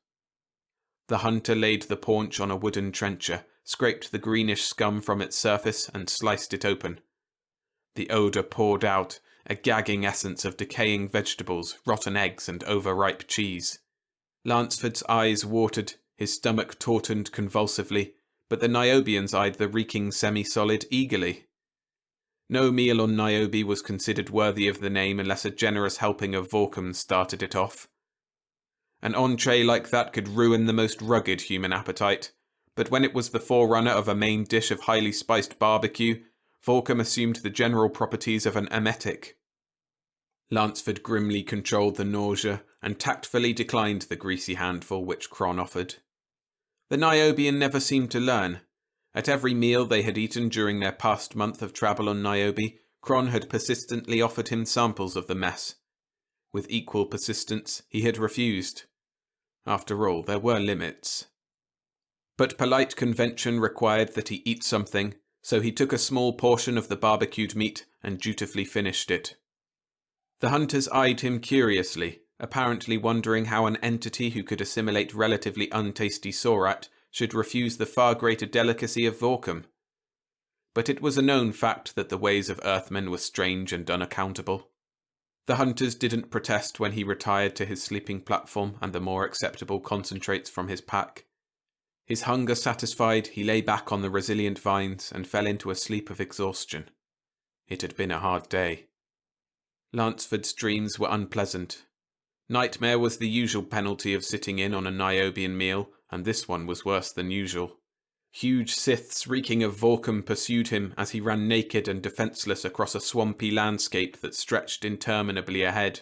The hunter laid the paunch on a wooden trencher, scraped the greenish scum from its surface and sliced it open. The odour poured out, a gagging essence of decaying vegetables, rotten eggs and overripe cheese. Lansford's eyes watered, his stomach tautened convulsively, but the Niobians eyed the reeking semi-solid eagerly. No meal on Niobe was considered worthy of the name unless a generous helping of vorkum started it off. An entree like that could ruin the most rugged human appetite, but when it was the forerunner of a main dish of highly spiced barbecue, vorkum assumed the general properties of an emetic. Lansford grimly controlled the nausea and tactfully declined the greasy handful which Cron offered. The Niobian never seemed to learn. At every meal they had eaten during their past month of travel on Niobe, Cron had persistently offered him samples of the mess. With equal persistence, he had refused. After all, there were limits. But polite convention required that he eat something, so he took a small portion of the barbecued meat and dutifully finished it. The hunters eyed him curiously, apparently wondering how an entity who could assimilate relatively untasty saurat should refuse the far greater delicacy of Vorkum. But it was a known fact that the ways of Earthmen were strange and unaccountable. The hunters didn't protest when he retired to his sleeping platform and the more acceptable concentrates from his pack. His hunger satisfied, he lay back on the resilient vines and fell into a sleep of exhaustion. It had been a hard day. Lanceford's dreams were unpleasant. Nightmare was the usual penalty of sitting in on a Niobian meal, and this one was worse than usual. Huge Siths reeking of Vorkum pursued him as he ran naked and defenceless across a swampy landscape that stretched interminably ahead.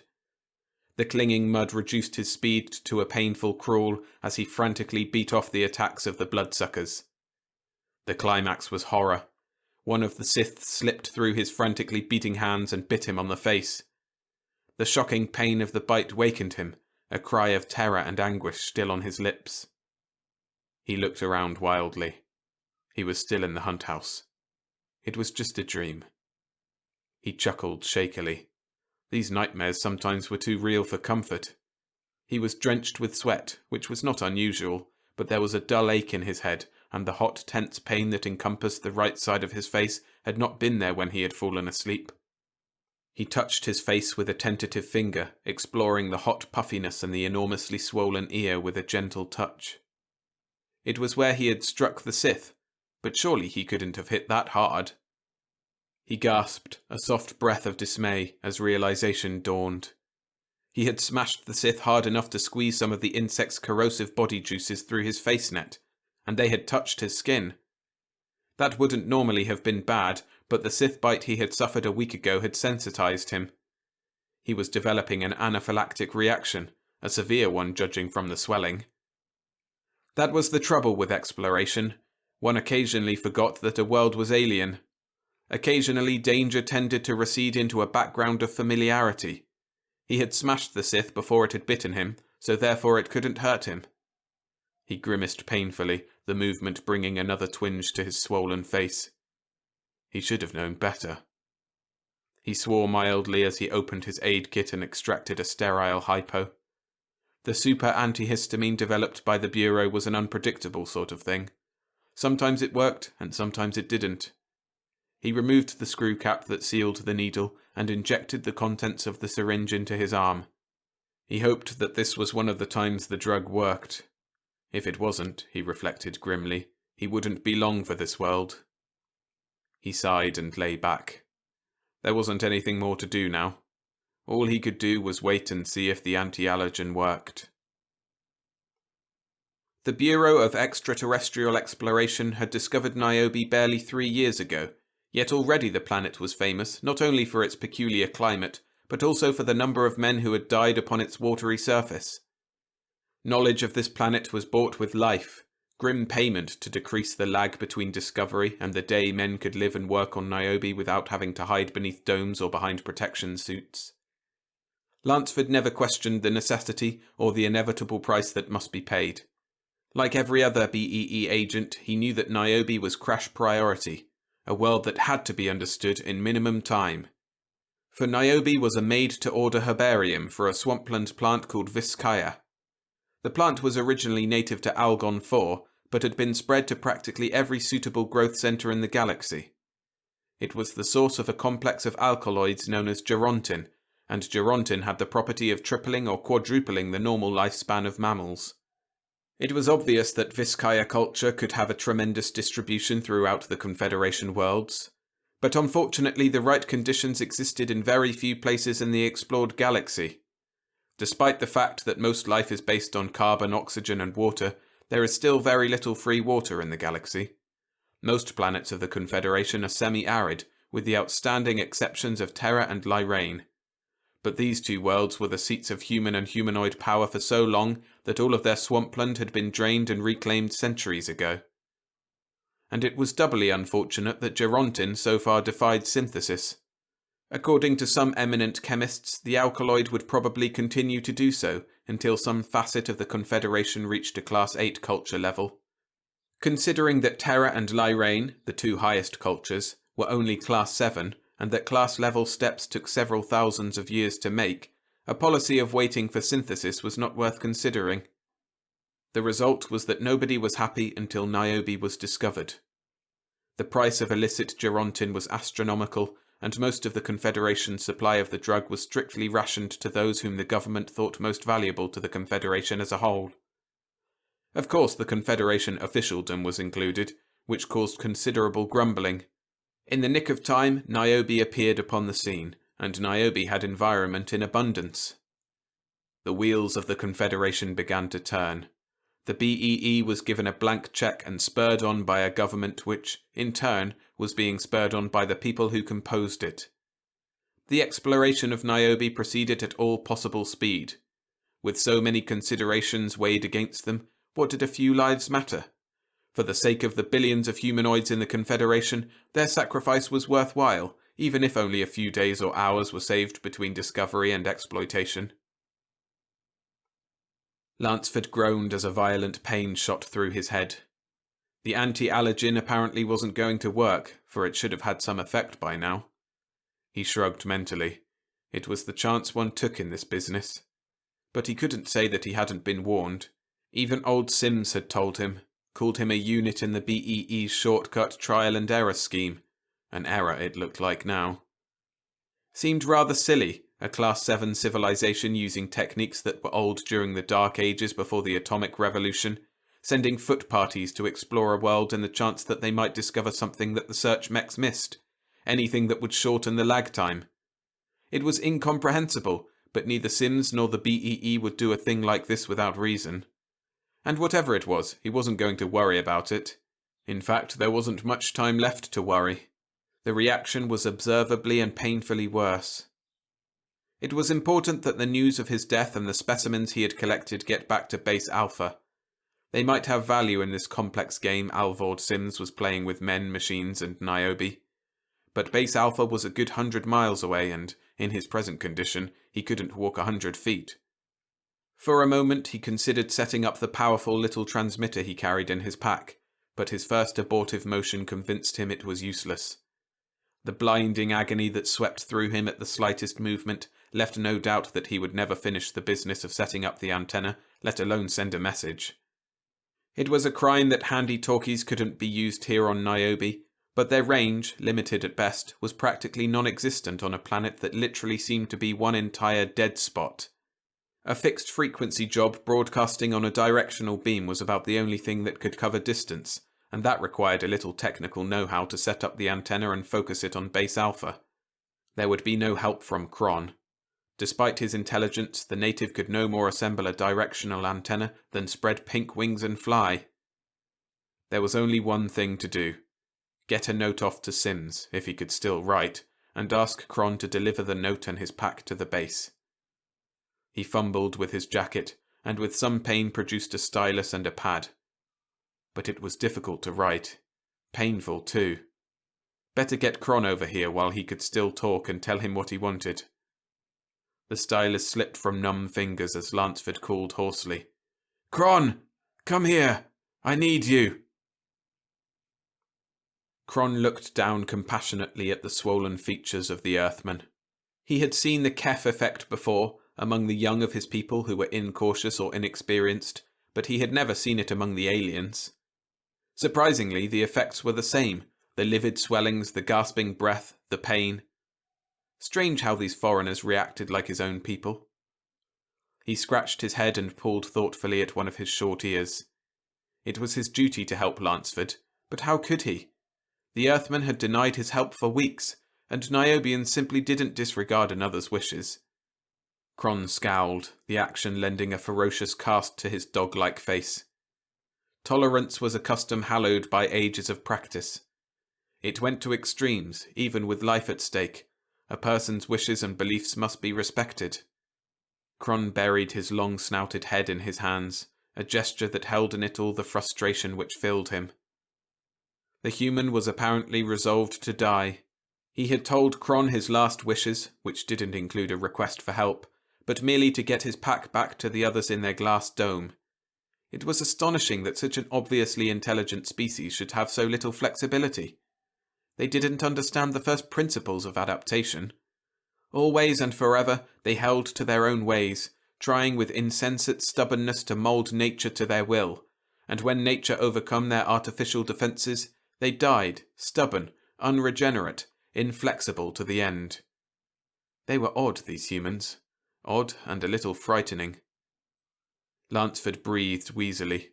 The clinging mud reduced his speed to a painful crawl as he frantically beat off the attacks of the bloodsuckers. The climax was horror. One of the Siths slipped through his frantically beating hands and bit him on the face. The shocking pain of the bite wakened him, a cry of terror and anguish still on his lips. He looked around wildly. He was still in the hunt house. It was just a dream. He chuckled shakily. These nightmares sometimes were too real for comfort. He was drenched with sweat, which was not unusual, but there was a dull ache in his head, and the hot, tense pain that encompassed the right side of his face had not been there when he had fallen asleep. He touched his face with a tentative finger, exploring the hot puffiness and the enormously swollen ear with a gentle touch. It was where he had struck the Sith, but surely he couldn't have hit that hard. He gasped, a soft breath of dismay, as realization dawned. He had smashed the Sith hard enough to squeeze some of the insect's corrosive body juices through his face net, and they had touched his skin. That wouldn't normally have been bad, but the Sith bite he had suffered a week ago had sensitized him. He was developing an anaphylactic reaction, a severe one judging from the swelling. That was the trouble with exploration. One occasionally forgot that a world was alien. Occasionally danger tended to recede into a background of familiarity. He had smashed the Sith before it had bitten him, so therefore it couldn't hurt him. He grimaced painfully, the movement bringing another twinge to his swollen face. He should have known better. He swore mildly as he opened his aid kit and extracted a sterile hypo. The super antihistamine developed by the Bureau was an unpredictable sort of thing. Sometimes it worked, and sometimes it didn't. He removed the screw cap that sealed the needle and injected the contents of the syringe into his arm. He hoped that this was one of the times the drug worked. If it wasn't, he reflected grimly, he wouldn't be long for this world. He sighed and lay back. There wasn't anything more to do now. All he could do was wait and see if the anti-allergen worked. The Bureau of Extraterrestrial Exploration had discovered Niobe barely 3 years ago, yet already the planet was famous not only for its peculiar climate, but also for the number of men who had died upon its watery surface. Knowledge of this planet was bought with life, grim payment to decrease the lag between discovery and the day men could live and work on Niobe without having to hide beneath domes or behind protection suits. Lanceford never questioned the necessity or the inevitable price that must be paid. Like every other BEE agent, he knew that Niobe was crash priority, a world that had to be understood in minimum time. For Niobe was a made-to-order herbarium for a swampland plant called Vizcaya. The plant was originally native to Algon 4, but had been spread to practically every suitable growth center in the galaxy. It was the source of a complex of alkaloids known as gerontin, and gerontin had the property of tripling or quadrupling the normal lifespan of mammals. It was obvious that Vizcaya culture could have a tremendous distribution throughout the Confederation worlds, but unfortunately the right conditions existed in very few places in the explored galaxy. Despite the fact that most life is based on carbon, oxygen and water, there is still very little free water in the galaxy. Most planets of the Confederation are semi-arid, with the outstanding exceptions of Terra and Lyrane. But these two worlds were the seats of human and humanoid power for so long that all of their swampland had been drained and reclaimed centuries ago. And it was doubly unfortunate that gerontin so far defied synthesis. According to some eminent chemists, the alkaloid would probably continue to do so until some facet of the Confederation reached a Class 8 culture level. Considering that Terra and Lyrane, the two highest cultures, were only Class 7, and that class-level steps took several thousands of years to make, a policy of waiting for synthesis was not worth considering. The result was that nobody was happy until Niobe was discovered. The price of illicit gerontin was astronomical, and most of the Confederation's supply of the drug was strictly rationed to those whom the government thought most valuable to the Confederation as a whole. Of course, the Confederation officialdom was included, which caused considerable grumbling. In the nick of time, Niobe appeared upon the scene, and Niobe had environment in abundance. The wheels of the Confederation began to turn. The BEE was given a blank check and spurred on by a government which, in turn, was being spurred on by the people who composed it. The exploration of Niobe proceeded at all possible speed. With so many considerations weighed against them, what did a few lives matter? For the sake of the billions of humanoids in the Confederation, their sacrifice was worthwhile, even if only a few days or hours were saved between discovery and exploitation. Lansford groaned as a violent pain shot through his head. The anti-allergen apparently wasn't going to work, for it should have had some effect by now. He shrugged mentally. It was the chance one took in this business. But he couldn't say that he hadn't been warned. Even old Sims had told him, called him a unit in the BEE's shortcut trial and error scheme. An error it looked like now. Seemed rather silly, a Class 7 civilization using techniques that were old during the Dark Ages before the Atomic Revolution, sending foot parties to explore a world in the chance that they might discover something that the search mechs missed, anything that would shorten the lag time. It was incomprehensible, but neither Sims nor the BEE would do a thing like this without reason. And whatever it was, he wasn't going to worry about it. In fact, there wasn't much time left to worry. The reaction was observably and painfully worse. It was important that the news of his death and the specimens he had collected get back to Base Alpha. They might have value in this complex game Alvord Sims was playing with men, machines, and Niobe. But Base Alpha was a good 100 miles away, and, in his present condition, he couldn't walk 100 feet. For a moment he considered setting up the powerful little transmitter he carried in his pack, but his first abortive motion convinced him it was useless. The blinding agony that swept through him at the slightest movement left no doubt that he would never finish the business of setting up the antenna, let alone send a message. It was a crime that handy-talkies couldn't be used here on Niobe, but their range, limited at best, was practically non-existent on a planet that literally seemed to be one entire dead spot. A fixed-frequency job broadcasting on a directional beam was about the only thing that could cover distance, and that required a little technical know-how to set up the antenna and focus it on Base Alpha. There would be no help from Kron. Despite his intelligence, the native could no more assemble a directional antenna than spread pink wings and fly. There was only one thing to do. Get a note off to Sims, if he could still write, and ask Kron to deliver the note and his pack to the base. He fumbled with his jacket, and with some pain produced a stylus and a pad. But it was difficult to write. Painful, too. Better get Kron over here while he could still talk and tell him what he wanted. The stylus slipped from numb fingers as Lansford called hoarsely, "Kron! Come here! I need you!" Kron looked down compassionately at the swollen features of the Earthman. He had seen the Kef effect before, among the young of his people who were incautious or inexperienced, but he had never seen it among the aliens. Surprisingly, the effects were the same, the livid swellings, the gasping breath, the pain. Strange how these foreigners reacted like his own people. He scratched his head and pulled thoughtfully at one of his short ears. It was his duty to help Lansford, but how could he? The Earthman had denied his help for weeks, and Niobeans simply didn't disregard another's wishes. Kron scowled, the action lending a ferocious cast to his dog-like face. Tolerance was a custom hallowed by ages of practice. It went to extremes, even with life at stake. A person's wishes and beliefs must be respected. Kron buried his long-snouted head in his hands, a gesture that held in it all the frustration which filled him. The human was apparently resolved to die. He had told Cron his last wishes, which didn't include a request for help, but merely to get his pack back to the others in their glass dome. It was astonishing that such an obviously intelligent species should have so little flexibility. They didn't understand the first principles of adaptation. Always and forever they held to their own ways, trying with insensate stubbornness to mould nature to their will, and when nature overcome their artificial defences, they died, stubborn, unregenerate, inflexible to the end. They were odd, these humans. Odd and a little frightening. Lansford breathed wheezily.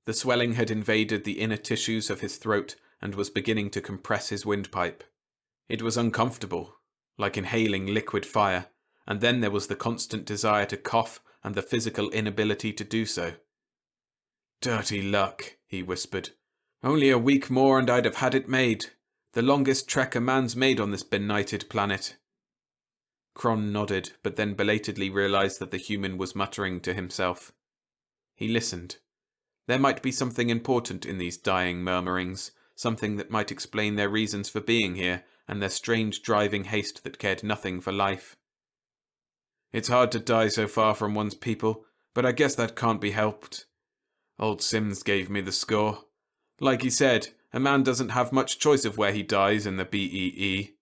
The swelling had invaded the inner tissues of his throat and was beginning to compress his windpipe. It was uncomfortable, like inhaling liquid fire, and then there was the constant desire to cough and the physical inability to do so. "Dirty luck," he whispered. "Only a week more and I'd have had it made. The longest trek a man's made on this benighted planet." Cron nodded, but then belatedly realized that the human was muttering to himself. He listened. There might be something important in these dying murmurings, something that might explain their reasons for being here and their strange driving haste that cared nothing for life. "It's hard to die so far from one's people, but I guess that can't be helped. Old Sims gave me the score. Like he said, a man doesn't have much choice of where he dies in the BEE.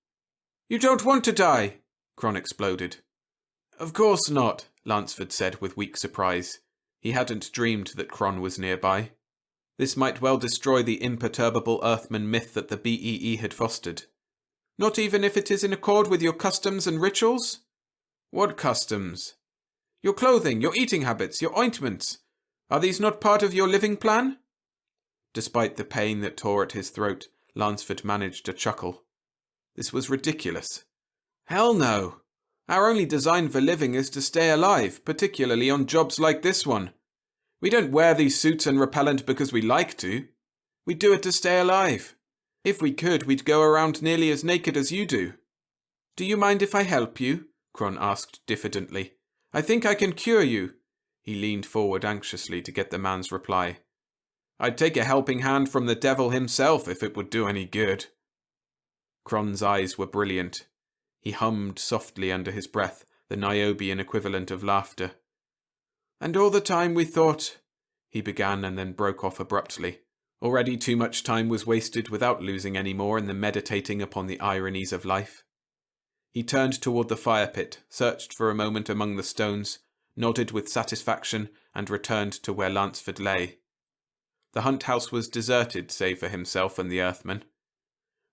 "You don't want to die!" Cron exploded. "Of course not," Lansford said with weak surprise. He hadn't dreamed that Cron was nearby. This might well destroy the imperturbable Earthman myth that the BEE had fostered. "Not even if it is in accord with your customs and rituals?" "What customs?" "Your clothing, your eating habits, your ointments. Are these not part of your living plan?" Despite the pain that tore at his throat, Lansford managed to chuckle. This was ridiculous. "Hell no! Our only design for living is to stay alive, particularly on jobs like this one. We don't wear these suits and repellent because we like to. We do it to stay alive. If we could, we'd go around nearly as naked as you do." "Do you mind if I help you?" Cron asked diffidently. "I think I can cure you." He leaned forward anxiously to get the man's reply. "I'd take a helping hand from the devil himself if it would do any good." Cron's eyes were brilliant. He hummed softly under his breath, the Niobian equivalent of laughter. "And all the time we thought," he began and then broke off abruptly. Already too much time was wasted without losing any more in the meditating upon the ironies of life. He turned toward the fire pit, searched for a moment among the stones, nodded with satisfaction, and returned to where Lansford lay. The hunt house was deserted save for himself and the Earthman.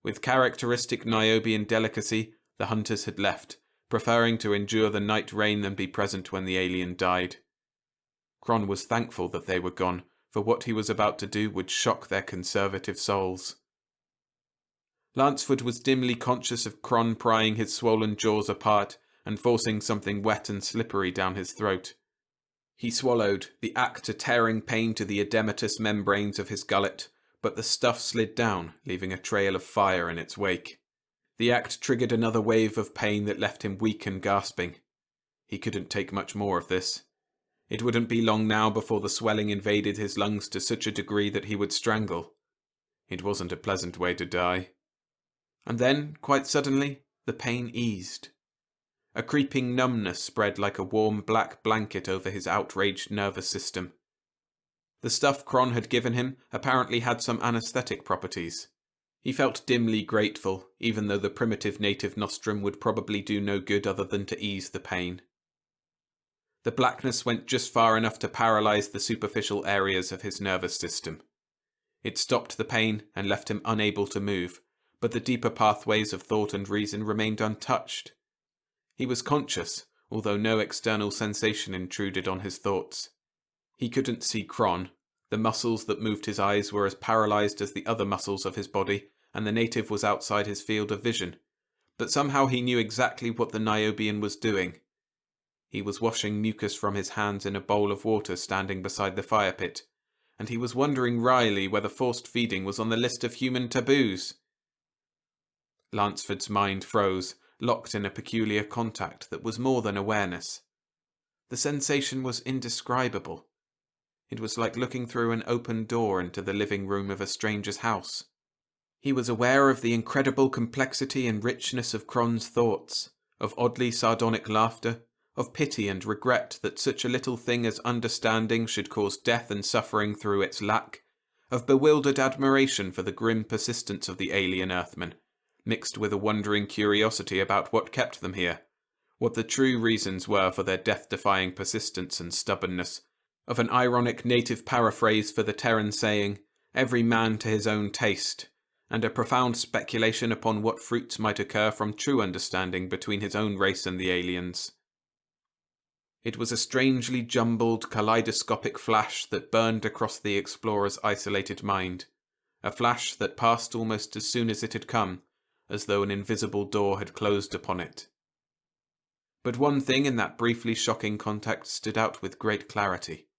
With characteristic Niobian delicacy, the hunters had left, preferring to endure the night rain than be present when the alien died. Cron was thankful that they were gone, for what he was about to do would shock their conservative souls. Lansford was dimly conscious of Cron prying his swollen jaws apart and forcing something wet and slippery down his throat. He swallowed, the act a tearing pain to the edematous membranes of his gullet, but the stuff slid down, leaving a trail of fire in its wake. The act triggered another wave of pain that left him weak and gasping. He couldn't take much more of this. It wouldn't be long now before the swelling invaded his lungs to such a degree that he would strangle. It wasn't a pleasant way to die. And then, quite suddenly, the pain eased. A creeping numbness spread like a warm black blanket over his outraged nervous system. The stuff Cron had given him apparently had some anesthetic properties. He felt dimly grateful, even though the primitive native nostrum would probably do no good other than to ease the pain. The blackness went just far enough to paralyze the superficial areas of his nervous system. It stopped the pain and left him unable to move, but the deeper pathways of thought and reason remained untouched. He was conscious, although no external sensation intruded on his thoughts. He couldn't see Cron. The muscles that moved his eyes were as paralyzed as the other muscles of his body, and the native was outside his field of vision. But somehow he knew exactly what the Niobian was doing. He was washing mucus from his hands in a bowl of water standing beside the fire pit, and he was wondering wryly whether forced feeding was on the list of human taboos. Lansford's mind froze, locked in a peculiar contact that was more than awareness. The sensation was indescribable. It was like looking through an open door into the living room of a stranger's house. He was aware of the incredible complexity and richness of Cron's thoughts, of oddly sardonic laughter, of pity and regret that such a little thing as understanding should cause death and suffering through its lack, of bewildered admiration for the grim persistence of the alien Earthmen, mixed with a wondering curiosity about what kept them here, what the true reasons were for their death-defying persistence and stubbornness, of an ironic native paraphrase for the Terran saying, "Every man to his own taste," and a profound speculation upon what fruits might occur from true understanding between his own race and the aliens. It was a strangely jumbled, kaleidoscopic flash that burned across the explorer's isolated mind, a flash that passed almost as soon as it had come, as though an invisible door had closed upon it. But one thing in that briefly shocking contact stood out with great clarity.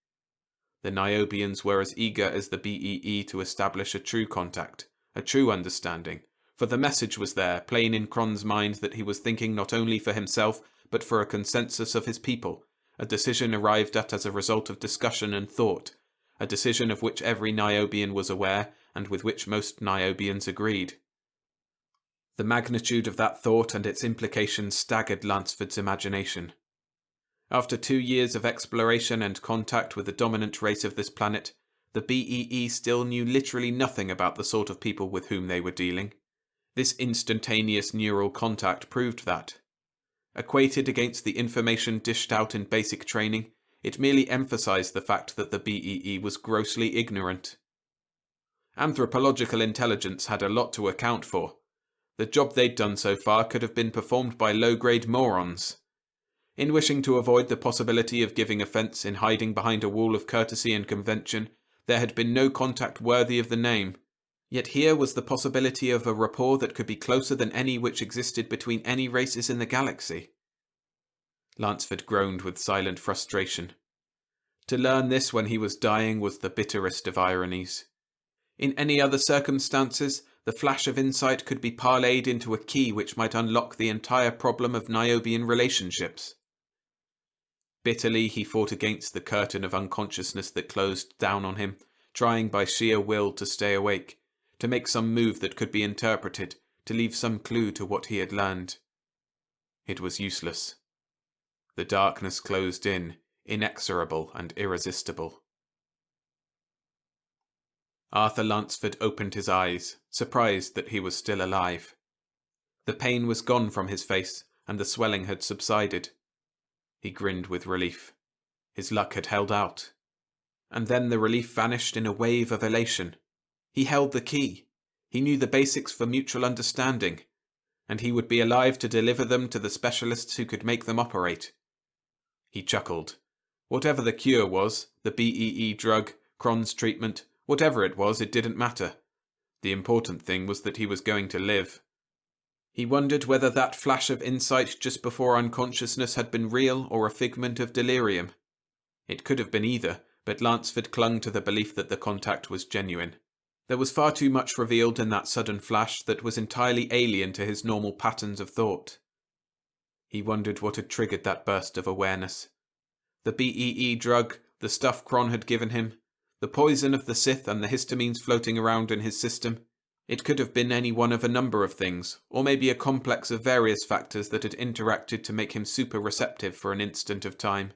The Niobians were as eager as the BEE to establish a true contact, a true understanding, for the message was there, plain in Cron's mind that he was thinking not only for himself, but for a consensus of his people, a decision arrived at as a result of discussion and thought, a decision of which every Niobian was aware, and with which most Niobians agreed. The magnitude of that thought and its implications staggered Lansford's imagination. After 2 years of exploration and contact with the dominant race of this planet, the BEE still knew literally nothing about the sort of people with whom they were dealing. This instantaneous neural contact proved that. Equated against the information dished out in basic training, it merely emphasized the fact that the BEE was grossly ignorant. Anthropological intelligence had a lot to account for. The job they'd done so far could have been performed by low-grade morons. In wishing to avoid the possibility of giving offence in hiding behind a wall of courtesy and convention, there had been no contact worthy of the name. Yet here was the possibility of a rapport that could be closer than any which existed between any races in the galaxy. Lansford groaned with silent frustration. To learn this when he was dying was the bitterest of ironies. In any other circumstances, the flash of insight could be parlayed into a key which might unlock the entire problem of Niobian relationships. Bitterly he fought against the curtain of unconsciousness that closed down on him, trying by sheer will to stay awake, to make some move that could be interpreted, to leave some clue to what he had learned. It was useless. The darkness closed in, inexorable and irresistible. Arthur Lansford opened his eyes, surprised that he was still alive. The pain was gone from his face, and the swelling had subsided. He grinned with relief. His luck had held out. And then the relief vanished in a wave of elation. He held the key. He knew the basics for mutual understanding, and he would be alive to deliver them to the specialists who could make them operate. He chuckled. Whatever the cure was, the BEE drug, Cron's treatment, whatever it was, it didn't matter. The important thing was that he was going to live. He wondered whether that flash of insight just before unconsciousness had been real or a figment of delirium. It could have been either, but Lansford clung to the belief that the contact was genuine. There was far too much revealed in that sudden flash that was entirely alien to his normal patterns of thought. He wondered what had triggered that burst of awareness. The BEE drug, the stuff Cron had given him, the poison of the Sith and the histamines floating around in his system. It could have been any one of a number of things, or maybe a complex of various factors that had interacted to make him super receptive for an instant of time.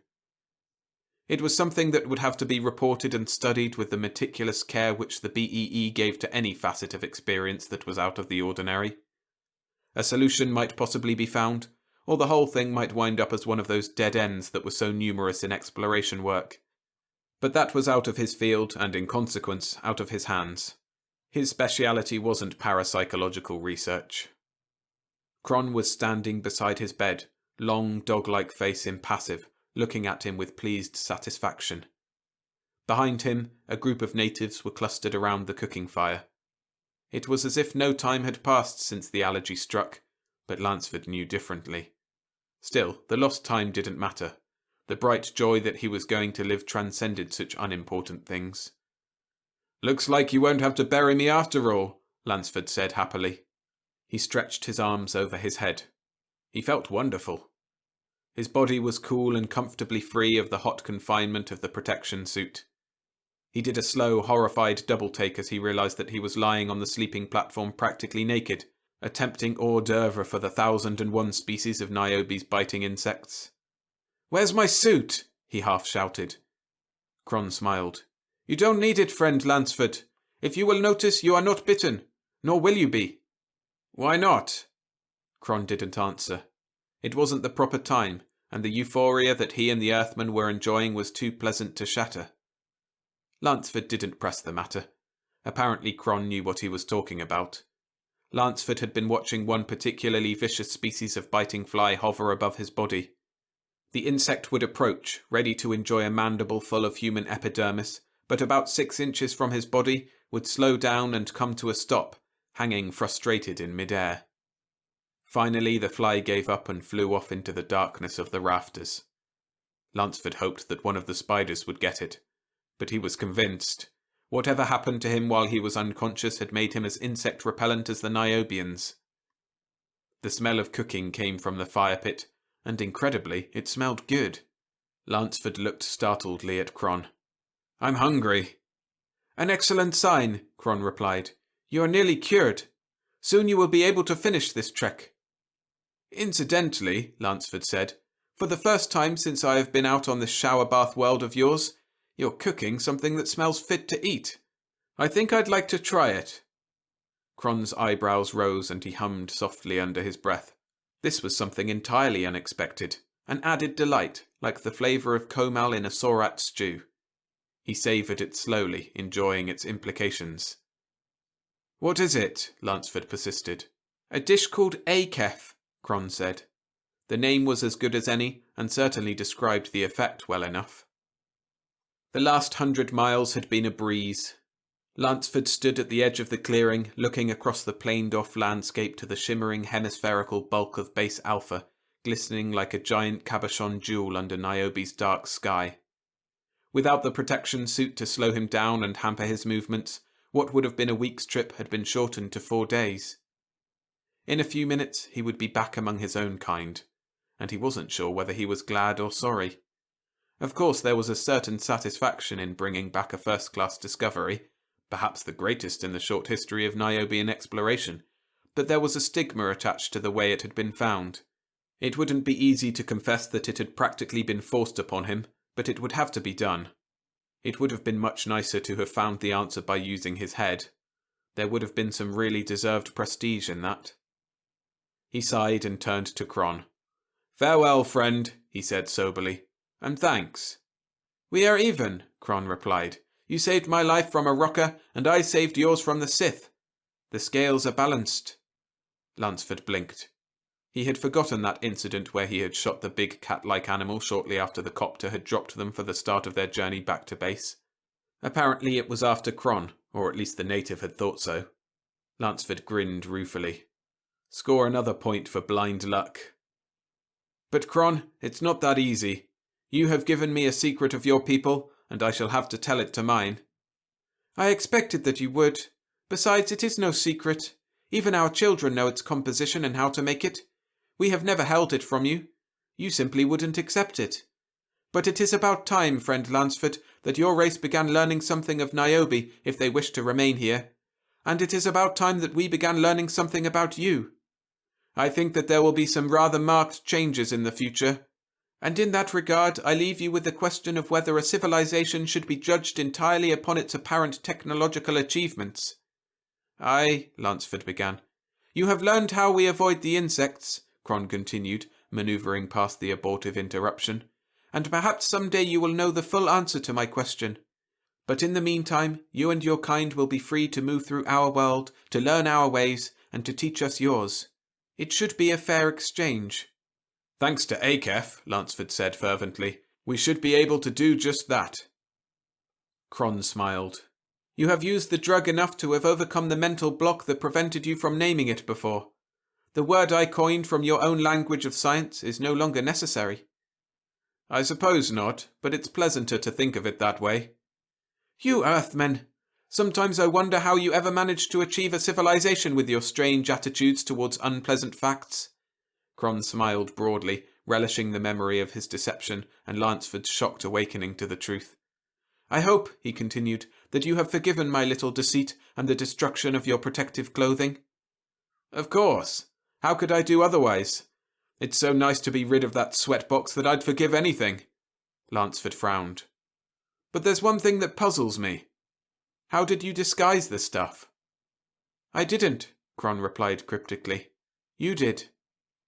It was something that would have to be reported and studied with the meticulous care which the BEE gave to any facet of experience that was out of the ordinary. A solution might possibly be found, or the whole thing might wind up as one of those dead ends that were so numerous in exploration work. But that was out of his field, and in consequence, out of his hands. His speciality wasn't parapsychological research. Cron was standing beside his bed, long dog-like face impassive, looking at him with pleased satisfaction. Behind him, a group of natives were clustered around the cooking fire. It was as if no time had passed since the allergy struck, but Lansford knew differently. Still, the lost time didn't matter. The bright joy that he was going to live transcended such unimportant things. "Looks like you won't have to bury me after all," Lansford said happily. He stretched his arms over his head. He felt wonderful. His body was cool and comfortably free of the hot confinement of the protection suit. He did a slow, horrified double-take as he realized that he was lying on the sleeping platform practically naked, a tempting hors d'oeuvre for the 1,001 species of Niobe's biting insects. "Where's my suit?" he half-shouted. Cron smiled. "You don't need it, friend Lansford. If you will notice, you are not bitten, nor will you be." "Why not?" Cron didn't answer. It wasn't the proper time, and the euphoria that he and the Earthman were enjoying was too pleasant to shatter. Lansford didn't press the matter. Apparently Cron knew what he was talking about. Lansford had been watching one particularly vicious species of biting fly hover above his body. The insect would approach, ready to enjoy a mandible full of human epidermis, but about 6 inches from his body would slow down and come to a stop, hanging frustrated in midair. Finally, the fly gave up and flew off into the darkness of the rafters. Lansford hoped that one of the spiders would get it, but he was convinced. Whatever happened to him while he was unconscious had made him as insect-repellent as the Niobians. The smell of cooking came from the fire pit, and incredibly, it smelled good. Lansford looked startledly at Cron. "I'm hungry." "An excellent sign," Cron replied. "You are nearly cured. Soon you will be able to finish this trek." "Incidentally," Lansford said, "for the first time since I have been out on this shower bath world of yours, you're cooking something that smells fit to eat. I think I'd like to try it." Cron's eyebrows rose and he hummed softly under his breath. This was something entirely unexpected, an added delight, like the flavour of comal in a sorat stew. He savoured it slowly, enjoying its implications. "What is it?" Lansford persisted. "A dish called akef," Cron said. The name was as good as any, and certainly described the effect well enough. The last 100 miles had been a breeze. Lansford stood at the edge of the clearing, looking across the planed-off landscape to the shimmering hemispherical bulk of Base Alpha, glistening like a giant cabochon jewel under Niobe's dark sky. Without the protection suit to slow him down and hamper his movements, what would have been a week's trip had been shortened to 4 days. In a few minutes he would be back among his own kind, and he wasn't sure whether he was glad or sorry. Of course there was a certain satisfaction in bringing back a first-class discovery, perhaps the greatest in the short history of Niobean exploration, but there was a stigma attached to the way it had been found. It wouldn't be easy to confess that it had practically been forced upon him, but it would have to be done. It would have been much nicer to have found the answer by using his head. There would have been some really deserved prestige in that. He sighed and turned to Cron. "Farewell, friend," he said soberly. "And thanks." "We are even," Cron replied. "You saved my life from a rocker, and I saved yours from the Sith. The scales are balanced." Lansford blinked. He had forgotten that incident where he had shot the big cat-like animal shortly after the copter had dropped them for the start of their journey back to base. Apparently it was after Cron, or at least the native had thought so. Lansford grinned ruefully. Score another point for blind luck. "But Cron, it's not that easy. You have given me a secret of your people, and I shall have to tell it to mine." "I expected that you would. Besides, it is no secret. Even our children know its composition and how to make it. We have never held it from you. You simply wouldn't accept it. But it is about time, friend Lansford, that your race began learning something of Niobe if they wish to remain here. And it is about time that we began learning something about you. I think that there will be some rather marked changes in the future. And in that regard, I leave you with the question of whether a civilization should be judged entirely upon its apparent technological achievements." "Aye," Lansford began. "You have learned how we avoid the insects," Cron continued, manoeuvring past the abortive interruption, "and perhaps someday you will know the full answer to my question. But in the meantime, you and your kind will be free to move through our world, to learn our ways, and to teach us yours. It should be a fair exchange." "Thanks to akef," Lansford said fervently, "we should be able to do just that." Cron smiled. "You have used the drug enough to have overcome the mental block that prevented you from naming it before. The word I coined from your own language of science is no longer necessary." "I suppose not, but it's pleasanter to think of it that way." "You Earthmen! Sometimes I wonder how you ever managed to achieve a civilization with your strange attitudes towards unpleasant facts." Cron smiled broadly, relishing the memory of his deception and Lansford's shocked awakening to the truth. I hope, he continued, that you have forgiven my little deceit and the destruction of your protective clothing. Of course. How could I do otherwise? It's so nice to be rid of that sweatbox that I'd forgive anything. Lanceford frowned. But there's one thing that puzzles me. How did you disguise the stuff? I didn't, Cron replied cryptically. You did.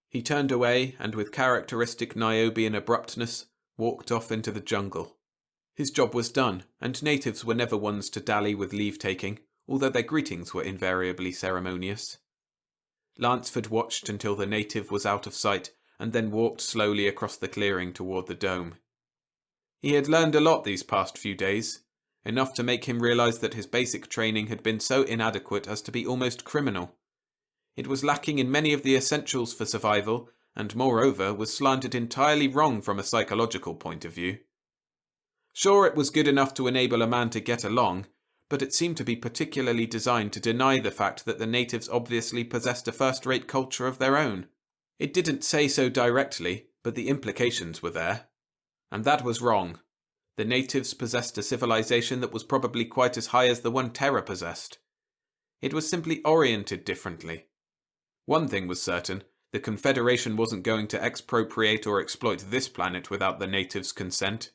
He turned away and with characteristic Niobian abruptness walked off into the jungle. His job was done, and natives were never ones to dally with leave-taking, although their greetings were invariably ceremonious. Lanceford watched until the native was out of sight, and then walked slowly across the clearing toward the dome. He had learned a lot these past few days, enough to make him realize that his basic training had been so inadequate as to be almost criminal. It was lacking in many of the essentials for survival, and moreover was slanted entirely wrong from a psychological point of view. Sure, it was good enough to enable a man to get along, but it seemed to be particularly designed to deny the fact that the natives obviously possessed a first-rate culture of their own. It didn't say so directly, but the implications were there. And that was wrong. The natives possessed a civilization that was probably quite as high as the one Terra possessed. It was simply oriented differently. One thing was certain, the Confederation wasn't going to expropriate or exploit this planet without the natives' consent.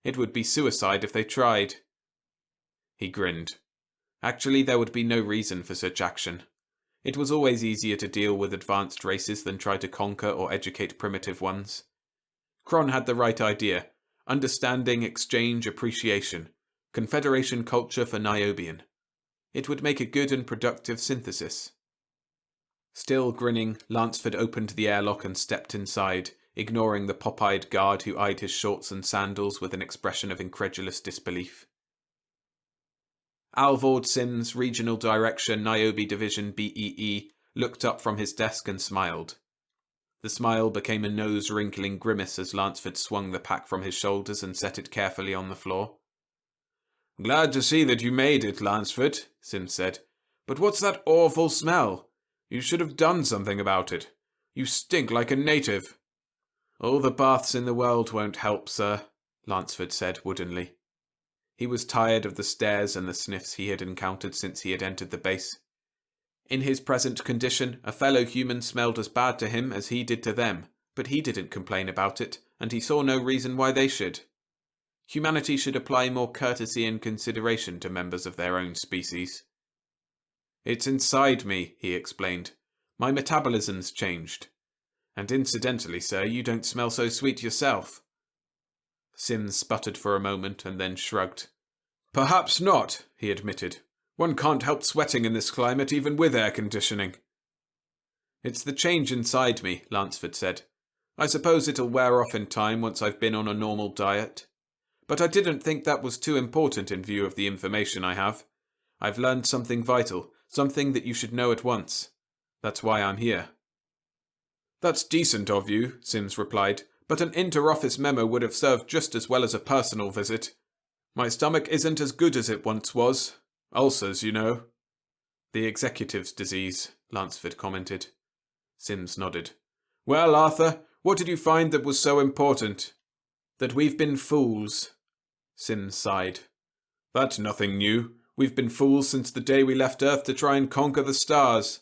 It would be suicide if they tried. He grinned. Actually, there would be no reason for such action. It was always easier to deal with advanced races than try to conquer or educate primitive ones. Cron had the right idea. Understanding, exchange, appreciation. Confederation culture for Niobian. It would make a good and productive synthesis. Still grinning, Lanceford opened the airlock and stepped inside, ignoring the pop-eyed guard who eyed his shorts and sandals with an expression of incredulous disbelief. Alvord Sims, Regional Director, Niobe Division BEE, looked up from his desk and smiled. The smile became a nose-wrinkling grimace as Lanceford swung the pack from his shoulders and set it carefully on the floor. Glad to see that you made it, Lanceford, Sims said. But what's that awful smell? You should have done something about it. You stink like a native. All the baths in the world won't help, sir, Lanceford said woodenly. He was tired of the stares and the sniffs he had encountered since he had entered the base. In his present condition, a fellow human smelled as bad to him as he did to them, but he didn't complain about it, and he saw no reason why they should. Humanity should apply more courtesy and consideration to members of their own species. It's inside me, he explained. My metabolism's changed. And incidentally, sir, you don't smell so sweet yourself. Sims sputtered for a moment and then shrugged. Perhaps not, he admitted. One can't help sweating in this climate even with air conditioning. It's the change inside me, Lanceford said. I suppose it'll wear off in time once I've been on a normal diet. But I didn't think that was too important in view of the information I have. I've learned something vital, something that you should know at once. That's why I'm here. That's decent of you, Sims replied, but an inter-office memo would have served just as well as a personal visit. My stomach isn't as good as it once was. Ulcers, you know. The executive's disease, Lanceford commented. Sims nodded. Well, Arthur, what did you find that was so important? That we've been fools. Sims sighed. That's nothing new. We've been fools since the day we left Earth to try and conquer the stars.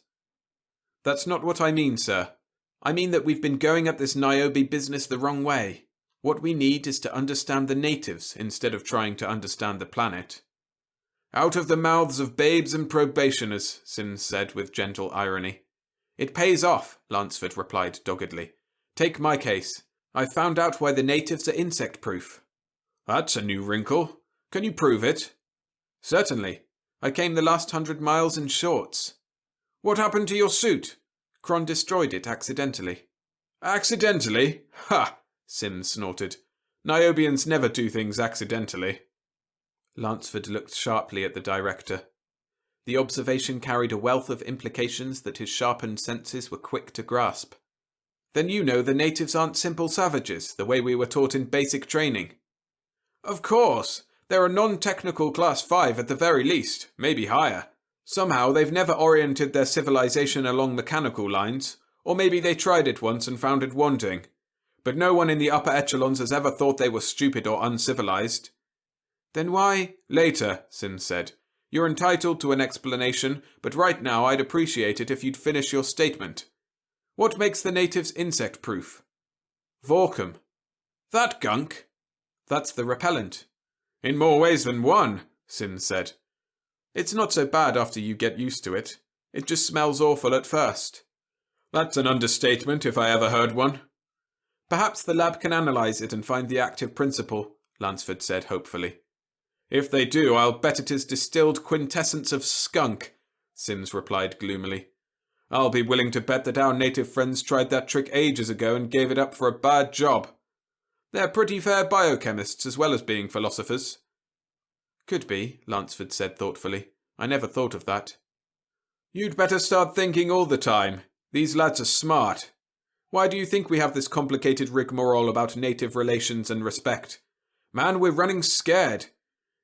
That's not what I mean, sir. I mean that we've been going at this Niobe business the wrong way. What we need is to understand the natives instead of trying to understand the planet. Out of the mouths of babes and probationers, Sims said with gentle irony. It pays off, Lanceford replied doggedly. Take my case. I've found out why the natives are insect-proof. That's a new wrinkle. Can you prove it? Certainly. I came the last 100 miles in shorts. What happened to your suit? Cron destroyed it accidentally. Accidentally? Ha! Sims snorted. Niobians never do things accidentally. Lanceford looked sharply at the director. The observation carried a wealth of implications that his sharpened senses were quick to grasp. Then you know the natives aren't simple savages, the way we were taught in basic training. Of course! They're a non-technical class 5 at the very least, maybe higher. Somehow they've never oriented their civilization along mechanical lines, or maybe they tried it once and found it wanting. But no one in the upper echelons has ever thought they were stupid or uncivilized. Then why? Later, Sims said. You're entitled to an explanation, but right now I'd appreciate it if you'd finish your statement. What makes the natives insect-proof? Vorkum. That gunk? That's the repellent. In more ways than one, Sims said. It's not so bad after you get used to it. It just smells awful at first. That's an understatement if I ever heard one. Perhaps the lab can analyze it and find the active principle, Lansford said hopefully. If they do, I'll bet it is distilled quintessence of skunk, Sims replied gloomily. I'll be willing to bet that our native friends tried that trick ages ago and gave it up for a bad job. They're pretty fair biochemists as well as being philosophers. Could be, Lansford said thoughtfully. I never thought of that. You'd better start thinking all the time. These lads are smart. Why do you think we have this complicated rigmarole about native relations and respect? Man, we're running scared.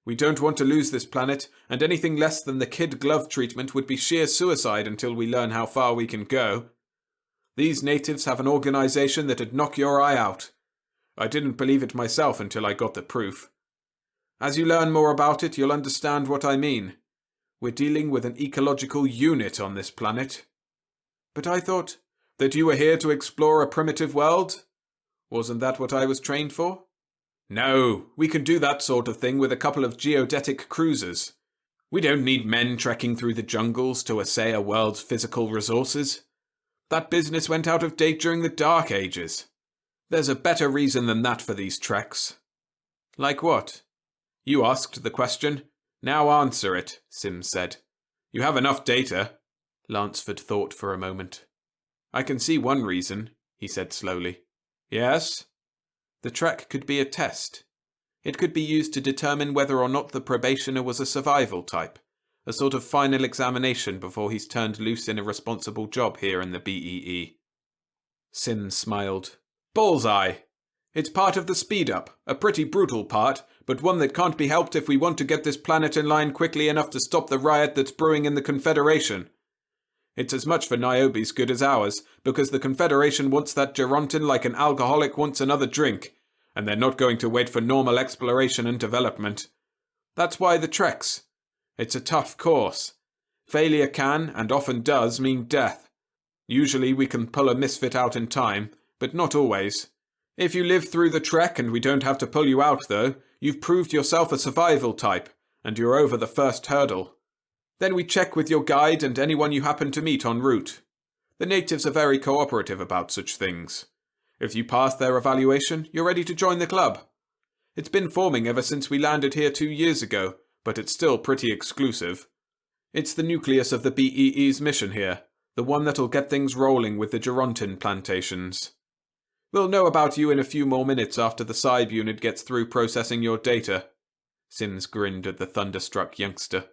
We don't want to lose this planet, and anything less than the kid glove treatment would be sheer suicide until we learn how far we can go. These natives have an organization that'd knock your eye out. I didn't believe it myself until I got the proof. As you learn more about it, you'll understand what I mean. We're dealing with an ecological unit on this planet. But I thought that you were here to explore a primitive world? Wasn't that what I was trained for? No, we can do that sort of thing with a couple of geodetic cruisers. We don't need men trekking through the jungles to assay a world's physical resources. That business went out of date during the Dark Ages. There's a better reason than that for these treks. Like what? You asked the question. Now answer it, Sims said. You have enough data. Lansford thought for a moment. I can see one reason, he said slowly. Yes? The trek could be a test. It could be used to determine whether or not the probationer was a survival type, a sort of final examination before he's turned loose in a responsible job here in the BEE. Sims smiled. Bullseye! It's part of the speed-up, a pretty brutal part, but one that can't be helped if we want to get this planet in line quickly enough to stop the riot that's brewing in the Confederation. It's as much for Niobe's good as ours, because the Confederation wants that Gerontin like an alcoholic wants another drink, and they're not going to wait for normal exploration and development. That's why the treks. It's a tough course. Failure can, and often does, mean death. Usually we can pull a misfit out in time, but not always. If you live through the trek and we don't have to pull you out, though, you've proved yourself a survival type, and you're over the first hurdle. Then we check with your guide and anyone you happen to meet en route. The natives are very cooperative about such things. If you pass their evaluation, you're ready to join the club. It's been forming ever since we landed here 2 years ago, but it's still pretty exclusive. It's the nucleus of the BEE's mission here, the one that'll get things rolling with the Gerontin plantations. We'll know about you in a few more minutes after the Cyb unit gets through processing your data. Sims grinned at the thunderstruck youngster.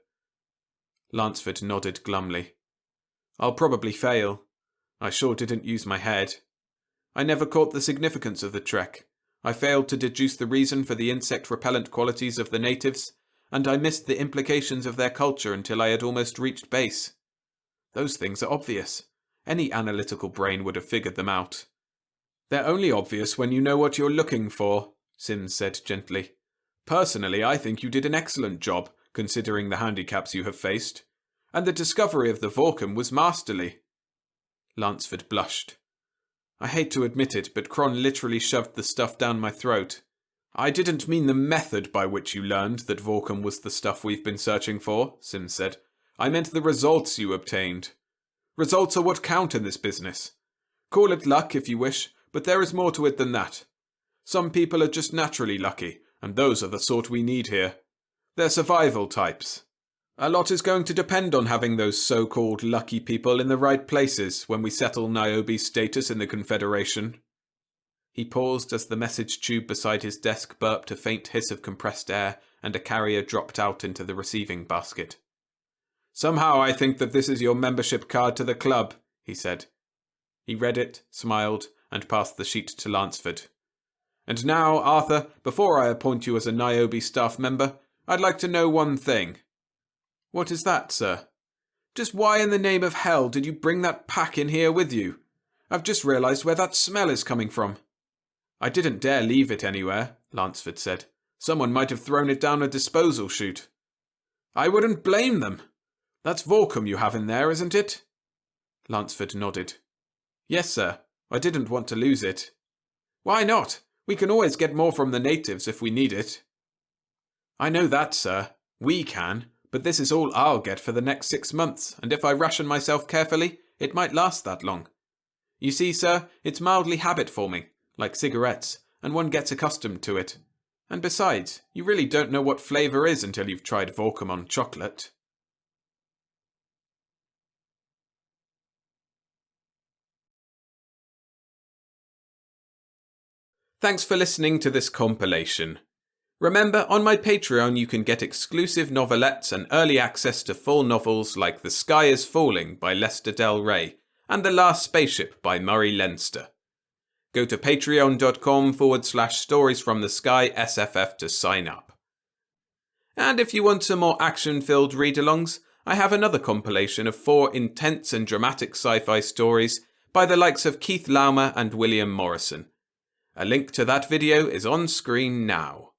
Lansford nodded glumly. I'll probably fail. I sure didn't use my head. I never caught the significance of the trek. I failed to deduce the reason for the insect-repellent qualities of the natives, and I missed the implications of their culture until I had almost reached base. Those things are obvious. Any analytical brain would have figured them out. They're only obvious when you know what you're looking for, Sims said gently. Personally, I think you did an excellent job, considering the handicaps you have faced, and the discovery of the Vorkum was masterly. Lansford blushed. I hate to admit it, but Cron literally shoved the stuff down my throat. I didn't mean the method by which you learned that Vorkum was the stuff we've been searching for, Sims said. I meant the results you obtained. Results are what count in this business. Call it luck if you wish, but there is more to it than that. Some people are just naturally lucky, and those are the sort we need here. They're survival types. A lot is going to depend on having those so-called lucky people in the right places when we settle Niobe's status in the Confederation. He paused as the message tube beside his desk burped a faint hiss of compressed air and a carrier dropped out into the receiving basket. Somehow I think that this is your membership card to the club, he said. He read it, smiled, and passed the sheet to Lansford. And now, Arthur, before I appoint you as a Niobe staff member, I'd like to know one thing. What is that, sir? Just why in the name of hell did you bring that pack in here with you? I've just realised where that smell is coming from. I didn't dare leave it anywhere, Lansford said. Someone might have thrown it down a disposal chute. I wouldn't blame them. That's Vorkum you have in there, isn't it? Lansford nodded. Yes, sir. I didn't want to lose it. Why not? We can always get more from the natives if we need it. I know that, sir. We can, but this is all I'll get for the next 6 months, and if I ration myself carefully, it might last that long. You see, sir, it's mildly habit-forming, like cigarettes, and one gets accustomed to it. And besides, you really don't know what flavour is until you've tried Vorkum on chocolate. Thanks for listening to this compilation. Remember, on my Patreon you can get exclusive novelettes and early access to full novels like The Sky is Falling by Lester Del Rey and The Last Spaceship by Murray Leinster. Go to patreon.com/storiesfromthesky_SFF to sign up. And if you want some more action-filled read-alongs, I have another compilation of 4 intense and dramatic sci-fi stories by the likes of Keith Laumer and William Morrison. A link to that video is on screen now.